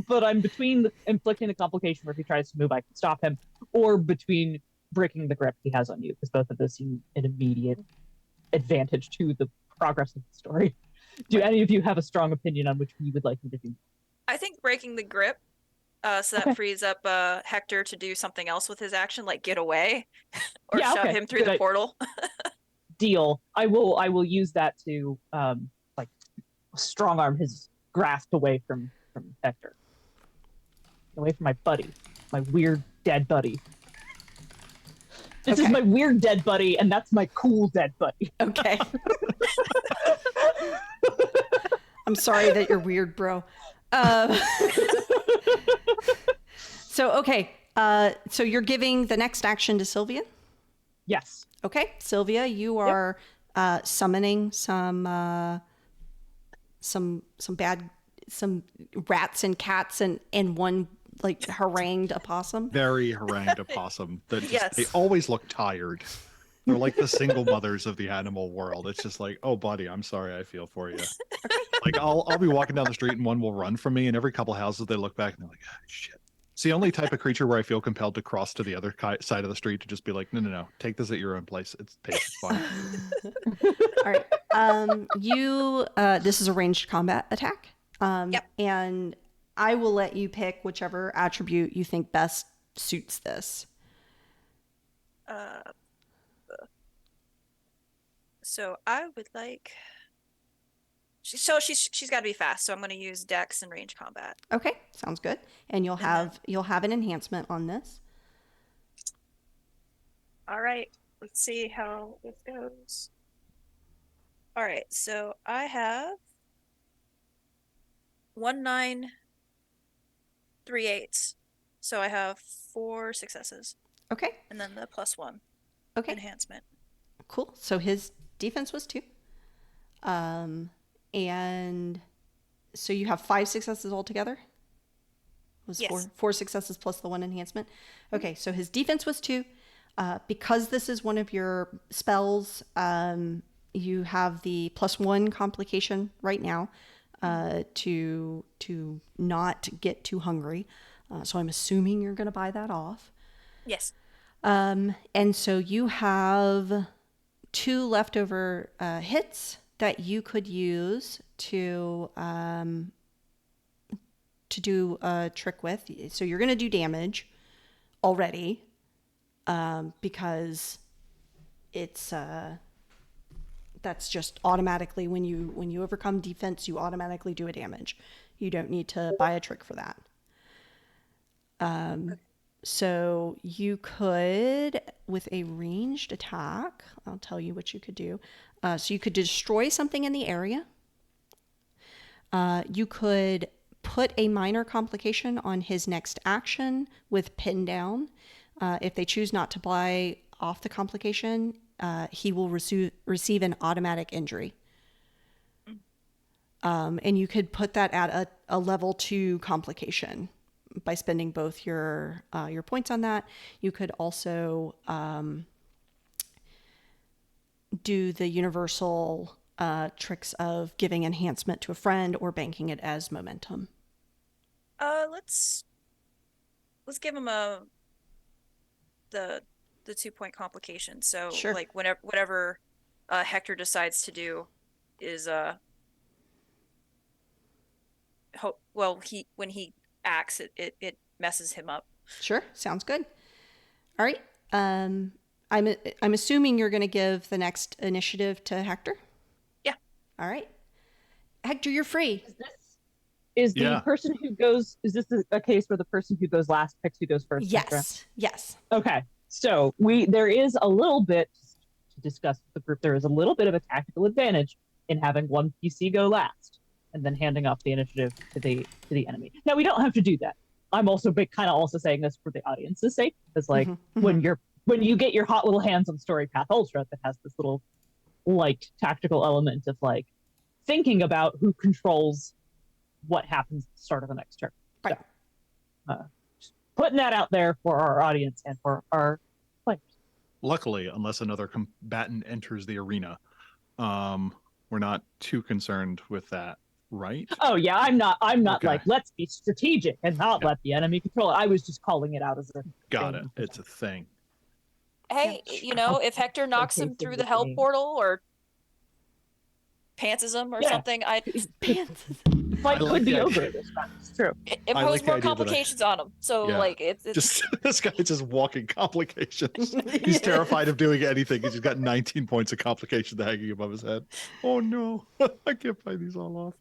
But I'm between inflicting the complication where if he tries to move, I can stop him, or between breaking the grip he has on you, because both of those seem an immediate advantage to the progress of the story. Do any of you have a strong opinion on which you would like me to do? I think breaking the grip, so that frees up Hector to do something else with his action, like get away or shove him through the portal. Deal. I will use that to like strong arm his grasp away from Hector, away from my buddy, my weird dead buddy. This is my weird dead buddy, and that's my cool dead buddy. Okay. I'm sorry that you're weird, bro. So you're giving the next action to Sylvia? Yes. Okay, Sylvia, you are summoning some rats and cats and one like harangued opossum. Very harangued opossum. They always look tired. They're like the single mothers of the animal world. It's just like, oh, buddy, I'm sorry. I feel for you. Like I'll be walking down the street and one will run from me, and every couple houses they look back and they're like, ah, shit. It's the only type of creature where I feel compelled to cross to the other side of the street to just be like, no, take this at your own place. It's fine. All right. This is a ranged combat attack. Yep. And I will let you pick whichever attribute you think best suits this. So I would like. She's got to be fast, so I'm going to use Dex and range combat. Okay, sounds good. And you'll And have an enhancement on this. All right, let's see how this goes. All right, so I have 1938. So I have 4 successes. Okay. And then the +1 enhancement. Cool. So his defense was 2. And so you have 5 successes altogether? Was yes. 4 successes plus the 1 enhancement? Okay, so his defense was 2. Because this is one of your spells, you have the +1 complication right now to not get too hungry. So I'm assuming you're going to buy that off. Yes. And so you have 2 leftover hits that you could use to do a trick with. So you're going to do damage already because it's that's just automatically when you overcome defense, you automatically do a damage. You don't need to buy a trick for that. So you could, with a ranged attack, I'll tell you what you could do. So you could destroy something in the area. You could put a minor complication on his next action with pin down. If they choose not to buy off the complication, he will receive an automatic injury. And you could put that at a level 2 complication by spending both your points on that. You could also do the universal tricks of giving enhancement to a friend or banking it as momentum. Let's give him the 2-point complication. So Sure. like whatever Hector decides to do is when he acts it messes him up. Sure, sounds good. All right. I'm assuming you're going to give the next initiative to Hector. Yeah. All right. Hector, you're free. Is the person who goes, is this a case where the person who goes last picks who goes first? Yes. Yes. Okay. So there is a little bit to discuss with the group. There is a little bit of a tactical advantage in having one PC go last and then handing off the initiative to the enemy. Now we don't have to do that. I'm also kind of also saying this for the audience's sake, because like when you get your hot little hands on Storypath Ultra that has this little light tactical element of like thinking about who controls what happens at the start of the next turn. Right. So, just putting that out there for our audience and for our players. Luckily, unless another combatant enters the arena, we're not too concerned with that, right? Oh yeah, I'm not Okay. like, let's be strategic and not let the enemy control it. I was just calling it out as a Got it. It's a thing. Hey, if Hector knocks him through the hell portal or pantses him or something, fight could be over this time. It's true. Impose more complications on him. So like it's just this guy just walking complications. He's terrified of doing anything. He's just got 19 points of complication hanging above his head. Oh no, I can't fight these all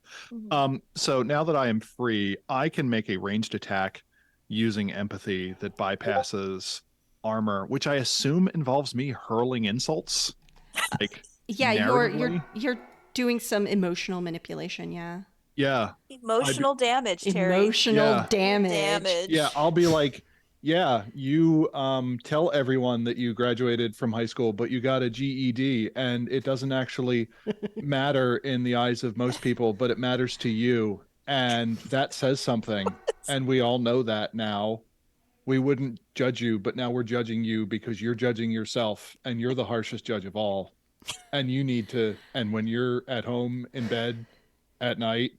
off. So now that I am free, I can make a ranged attack using empathy that bypasses armor, which I assume involves me hurling insults. Like you're doing some emotional manipulation. Yeah. Emotional damage, Terry. Emotional damage. Yeah, I'll be like, yeah, you tell everyone that you graduated from high school, but you got a GED, and it doesn't actually matter in the eyes of most people, but it matters to you, and that says something. And we all know that now. We wouldn't judge you, but now we're judging you because you're judging yourself, and you're the harshest judge of all. And you need to, and when you're at home in bed at night,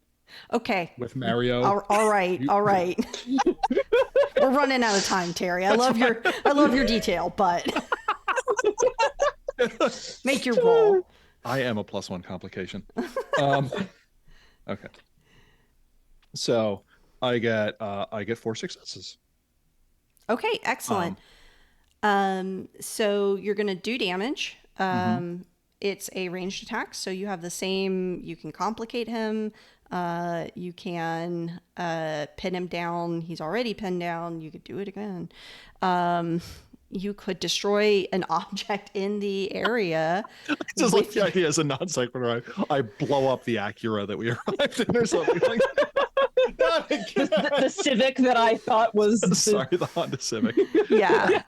okay, with Mario. All right. We're running out of time, Terry. I love your detail, but make your roll. I am a +1 complication. Okay. So I get 4 successes. Okay, excellent. So you're gonna do damage. it's a ranged attack, so you have the same. You can complicate him. You can pin him down. He's already pinned down. You could do it again. You could destroy an object in the area. Just like the idea as a non sequitur, I blow up the Acura that we arrived in or something like that. The Civic that I thought was Sorry, the Honda Civic. Yeah.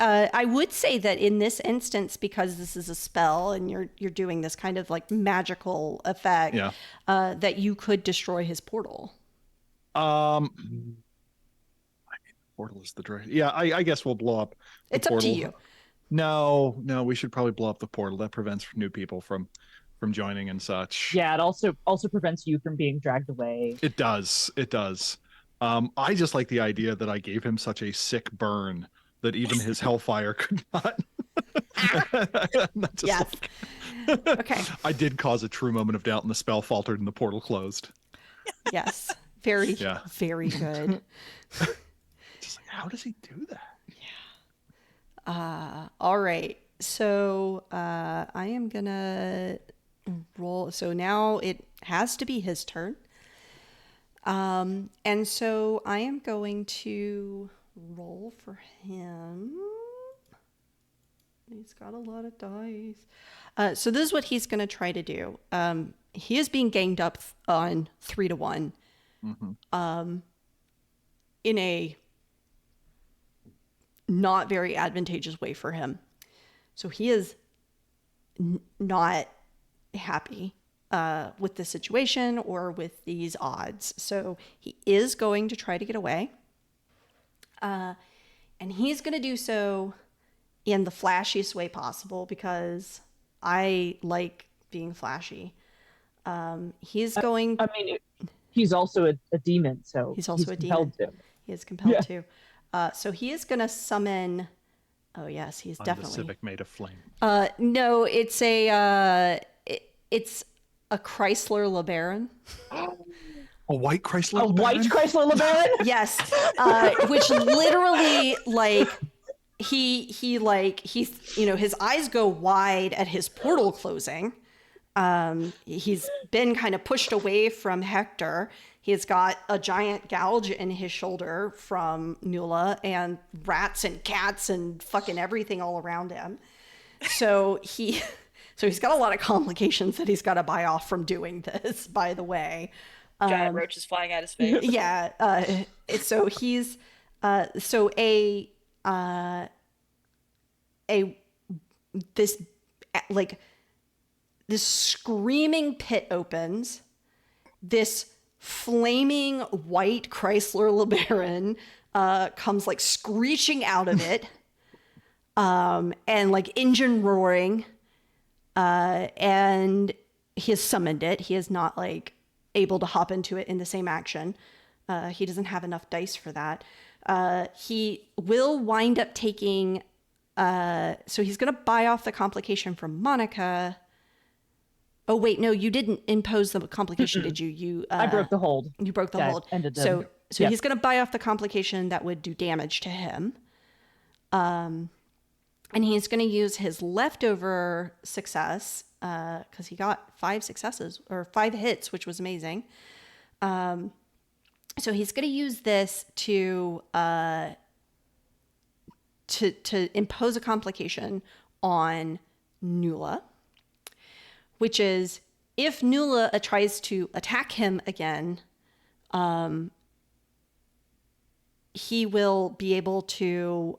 I would say that in this instance, because this is a spell and you're doing this kind of like magical effect, that you could destroy his portal. I mean, portal is the dragon. Yeah, I guess we'll blow up the It's portal. up to you. No, we should probably blow up the portal. That prevents new people from joining and such. Yeah, it also prevents you from being dragged away. It does. I just like the idea that I gave him such a sick burn that even his hellfire could not. Yes. Okay. I did cause a true moment of doubt, and the spell faltered, and the portal closed. Yes. Very good. Just like, how does he do that? All right. So I am gonna roll. So now it has to be his turn. And so I am going to roll for him. He's got a lot of dice. So this is what he's gonna try to do. He is being ganged up on 3-1. In a not very advantageous way for him. So he is not happy with the situation or with these odds. So he is going to try to get away. And he's going to do so in the flashiest way possible because I like being flashy. He's going... I mean, he's also a demon, so he's also a compelled demon. to. He is compelled to. So he is going to summon... Oh, yes, he's definitely... The Civic made of flame. No, it's it's a Chrysler LeBaron. A white Chrysler LeBaron? White Chrysler LeBaron? Yes. Which literally, like, he's, his eyes go wide at his portal closing. He's been kind of pushed away from Hector. He's got a giant gouge in his shoulder from Nuala and rats and cats and fucking everything all around him. So he's got a lot of complications that he's got to buy off from doing this, by the way. Giant roaches flying at his face. Yeah. So he's this screaming pit opens. This flaming white Chrysler LeBaron comes like screeching out of it, and like engine roaring, and he has summoned it. He is not like able to hop into it in the same action. He doesn't have enough dice for that. He will wind up taking, so he's going to buy off the complication from Monica. Oh, wait, no, you didn't impose the complication, did you? I broke the hold. You broke the hold. So he's going to buy off the complication that would do damage to him. And he's going to use his leftover success, because he got 5 successes, or 5 hits, which was amazing. So he's going to use this to impose a complication on Nuala, which is if Nuala tries to attack him again, he will be able to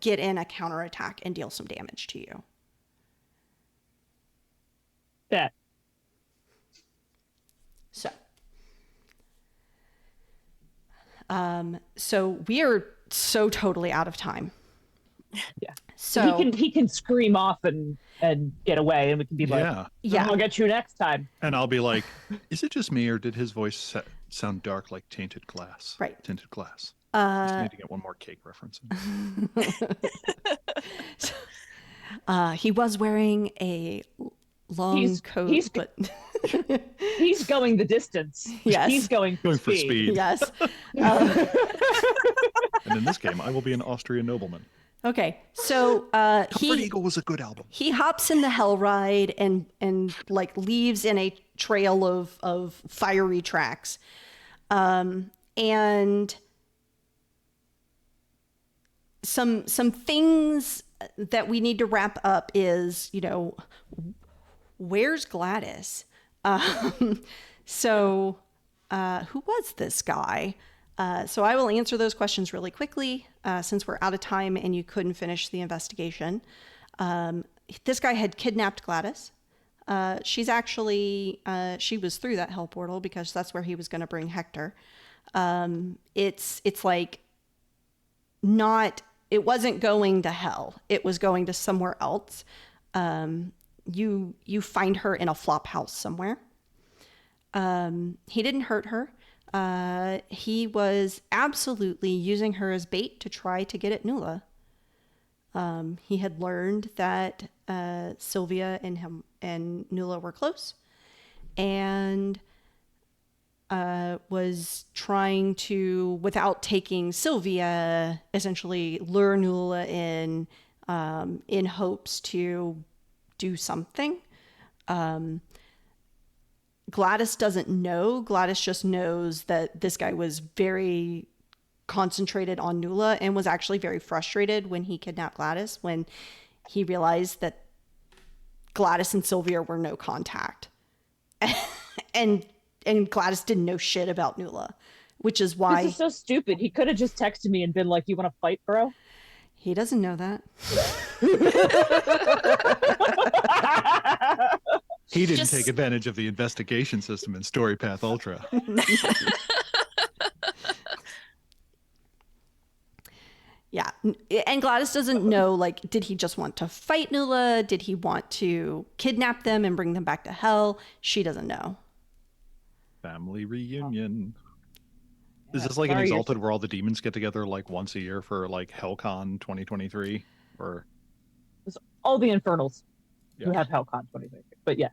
get in a counterattack and deal some damage to you. Yeah. So we are so totally out of time. Yeah. So he can scream off and get away, and we can be like, yeah, I'll get you next time. And I'll be like, is it just me, or did his voice sound dark like tainted glass? Right. Tinted glass. Just need to get one more cake reference in. He was wearing a long coat, but he's going the distance. Yes. He's going for speed. Yes. And in this game, I will be an Austrian nobleman. Okay, so Comfort Eagle was a good album. he hops in the Hell Ride and like leaves in a trail of fiery tracks, and some things that we need to wrap up is, where's Gladys? So who was this guy? So I will answer those questions really quickly since we're out of time and you couldn't finish the investigation. This guy had kidnapped Gladys. She's actually, she was through that hell portal because that's where he was going to bring Hector. It's like it wasn't going to hell. It was going to somewhere else. You find her in a flop house somewhere. He didn't hurt her. He was absolutely using her as bait to try to get at Nula. He had learned that Sylvia and him and Nula were close, and was trying to, without taking Sylvia, essentially lure Nula in hopes to do something. Gladys doesn't know. Gladys just knows that this guy was very concentrated on Nula and was actually very frustrated when he kidnapped Gladys, when he realized that Gladys and Sylvia were no contact. and Gladys didn't know shit about Nula, which is why... This is so stupid. He could have just texted me and been like, you want to fight, bro? He doesn't know that. He didn't take advantage of the investigation system in Storypath Ultra. Yeah. And Gladys doesn't know, like, did he just want to fight Nula? Did he want to kidnap them and bring them back to hell? She doesn't know. Family reunion. Is this like an Exalted where all the demons get together like once a year for like HellCon 2023? Or it's all the Infernals yeah. who have HellCon 2023. But yeah.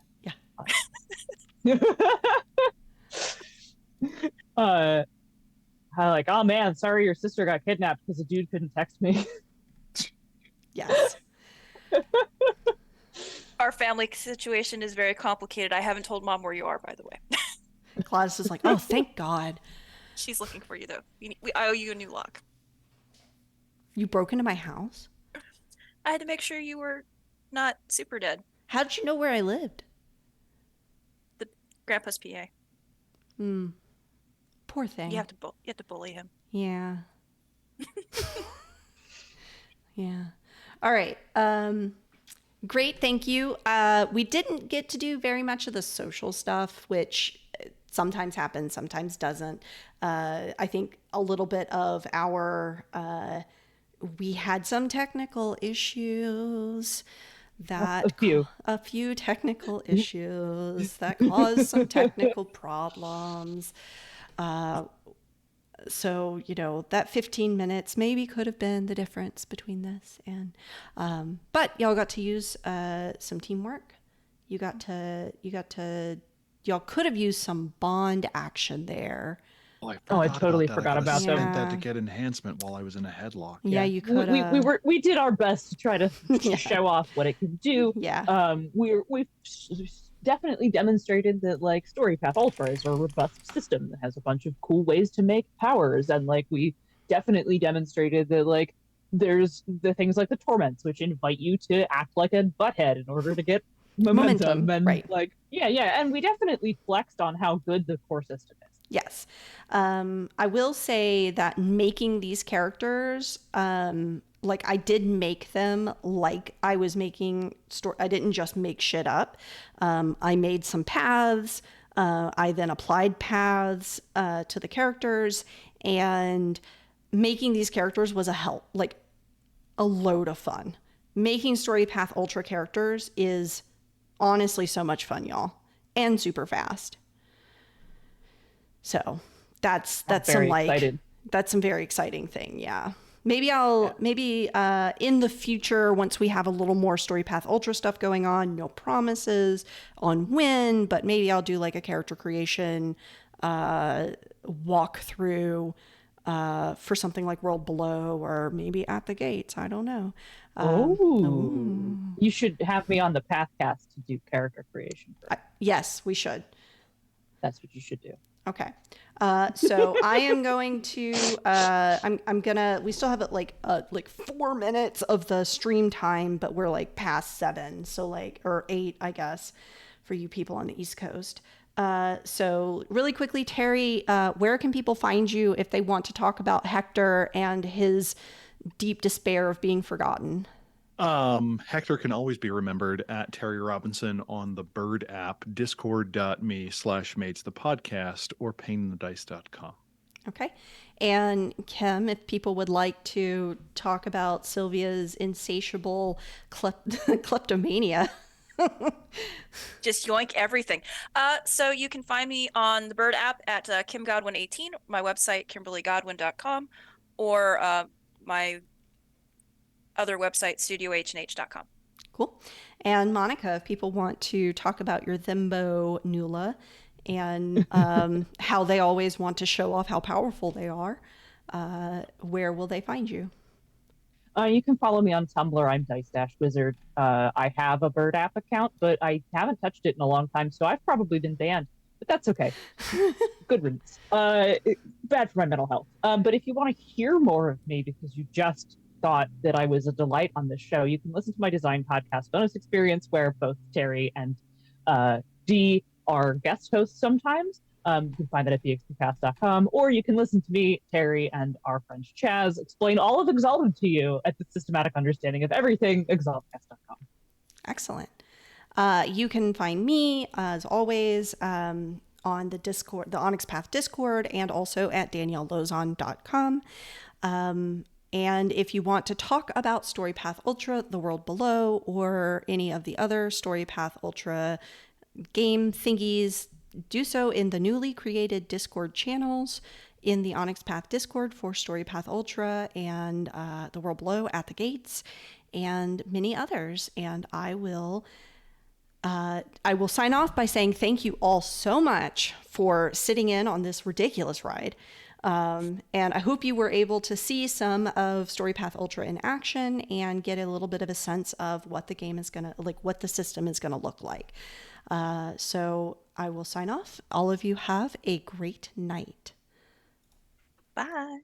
Like, oh man, sorry your sister got kidnapped because a dude couldn't text me. Yes. Our family situation is very complicated. I haven't told Mom where you are, by the way. Gladys is like, oh, thank God. She's looking for you, though. I owe you a new lock. You broke into my house? I had to make sure you were not super dead. How did you know where I lived? The Grandpa's PA. Poor thing. You have to bully him. Yeah. Yeah. All right. Great. Thank you. We didn't get to do very much of the social stuff, which sometimes happens, sometimes doesn't. I think a little bit of our, we had some technical issues that a few technical issues that caused some technical problems. So, that 15 minutes maybe could have been the difference between this and, but y'all got to use, some teamwork. Y'all could have used some bond action there. I totally forgot about that. I them. spent that to get enhancement while I was in a headlock. Yeah, you could. We did our best to try to show off what it can do. Yeah. We've definitely demonstrated that like Storypath Ultra is a robust system that has a bunch of cool ways to make powers, and like we definitely demonstrated that like there's the things like the torments, which invite you to act like a butthead in order to get momentum. And right. Like and we definitely flexed on how good the core system is. Yes. I will say that making these characters, like I did make them like I was making I didn't just make shit up. I made some paths. I then applied paths to the characters, and making these characters was like a load of fun. Making Storypath Ultra characters is honestly so much fun, y'all, and super fast. So that's some like excited. That's some very exciting thing. Yeah. Maybe in the future, once we have a little more Storypath Ultra stuff going on, no promises on when, but maybe I'll do like a character creation walkthrough for something like World Below or maybe At the Gates. I don't know. You should have me on the Pathcast to do character creation. Yes, we should. That's what you should do. Okay. So I am going to, I'm gonna, we still have like 4 minutes of the stream time, but we're like past 7. So like, or 8, I guess, for you people on the East Coast. So really quickly, Terry, where can people find you if they want to talk about Hector and his deep despair of being forgotten? Hector can always be remembered at Terry Robinson on the Bird app, discord.me/mates the podcast, or painthedice.com. Okay. And Kim, if people would like to talk about Sylvia's insatiable kleptomania. Just yoink everything. So you can find me on the Bird app at KimGodwin18, my website, KimberlyGodwin.com, or my other website, StudioH&H.com. Cool. And Monica, if people want to talk about your Thimbo Nula and how they always want to show off how powerful they are, where will they find you? You can follow me on Tumblr. I'm Dice-Wizard. I have a Bird app account, but I haven't touched it in a long time, so I've probably been banned. But that's okay. Good riddance. Bad for my mental health. But if you want to hear more of me because you just thought that I was a delight on this show, you can listen to my design podcast, Bonus Experience, where both Terry and Dee are guest hosts sometimes. You can find that at theonyxpath.com, or you can listen to me, Terry, and our friend Chaz explain all of Exalted to you at the Systematic Understanding of Everything, exaltcast.com. Excellent. You can find me, as always, on the Discord, the OnyxPath Discord, and also at daniellelauzon.com. And if you want to talk about Storypath Ultra, The World Below, or any of the other Storypath Ultra game thingies, do so in the newly created Discord channels in the OnyxPath Discord for Storypath Ultra and The World Below, At the Gates, and many others. And I will sign off by saying thank you all so much for sitting in on this ridiculous ride. And I hope you were able to see some of Storypath Ultra in action and get a little bit of a sense of what the game is what the system is going to look like. So I will sign off. All of you have a great night. Bye.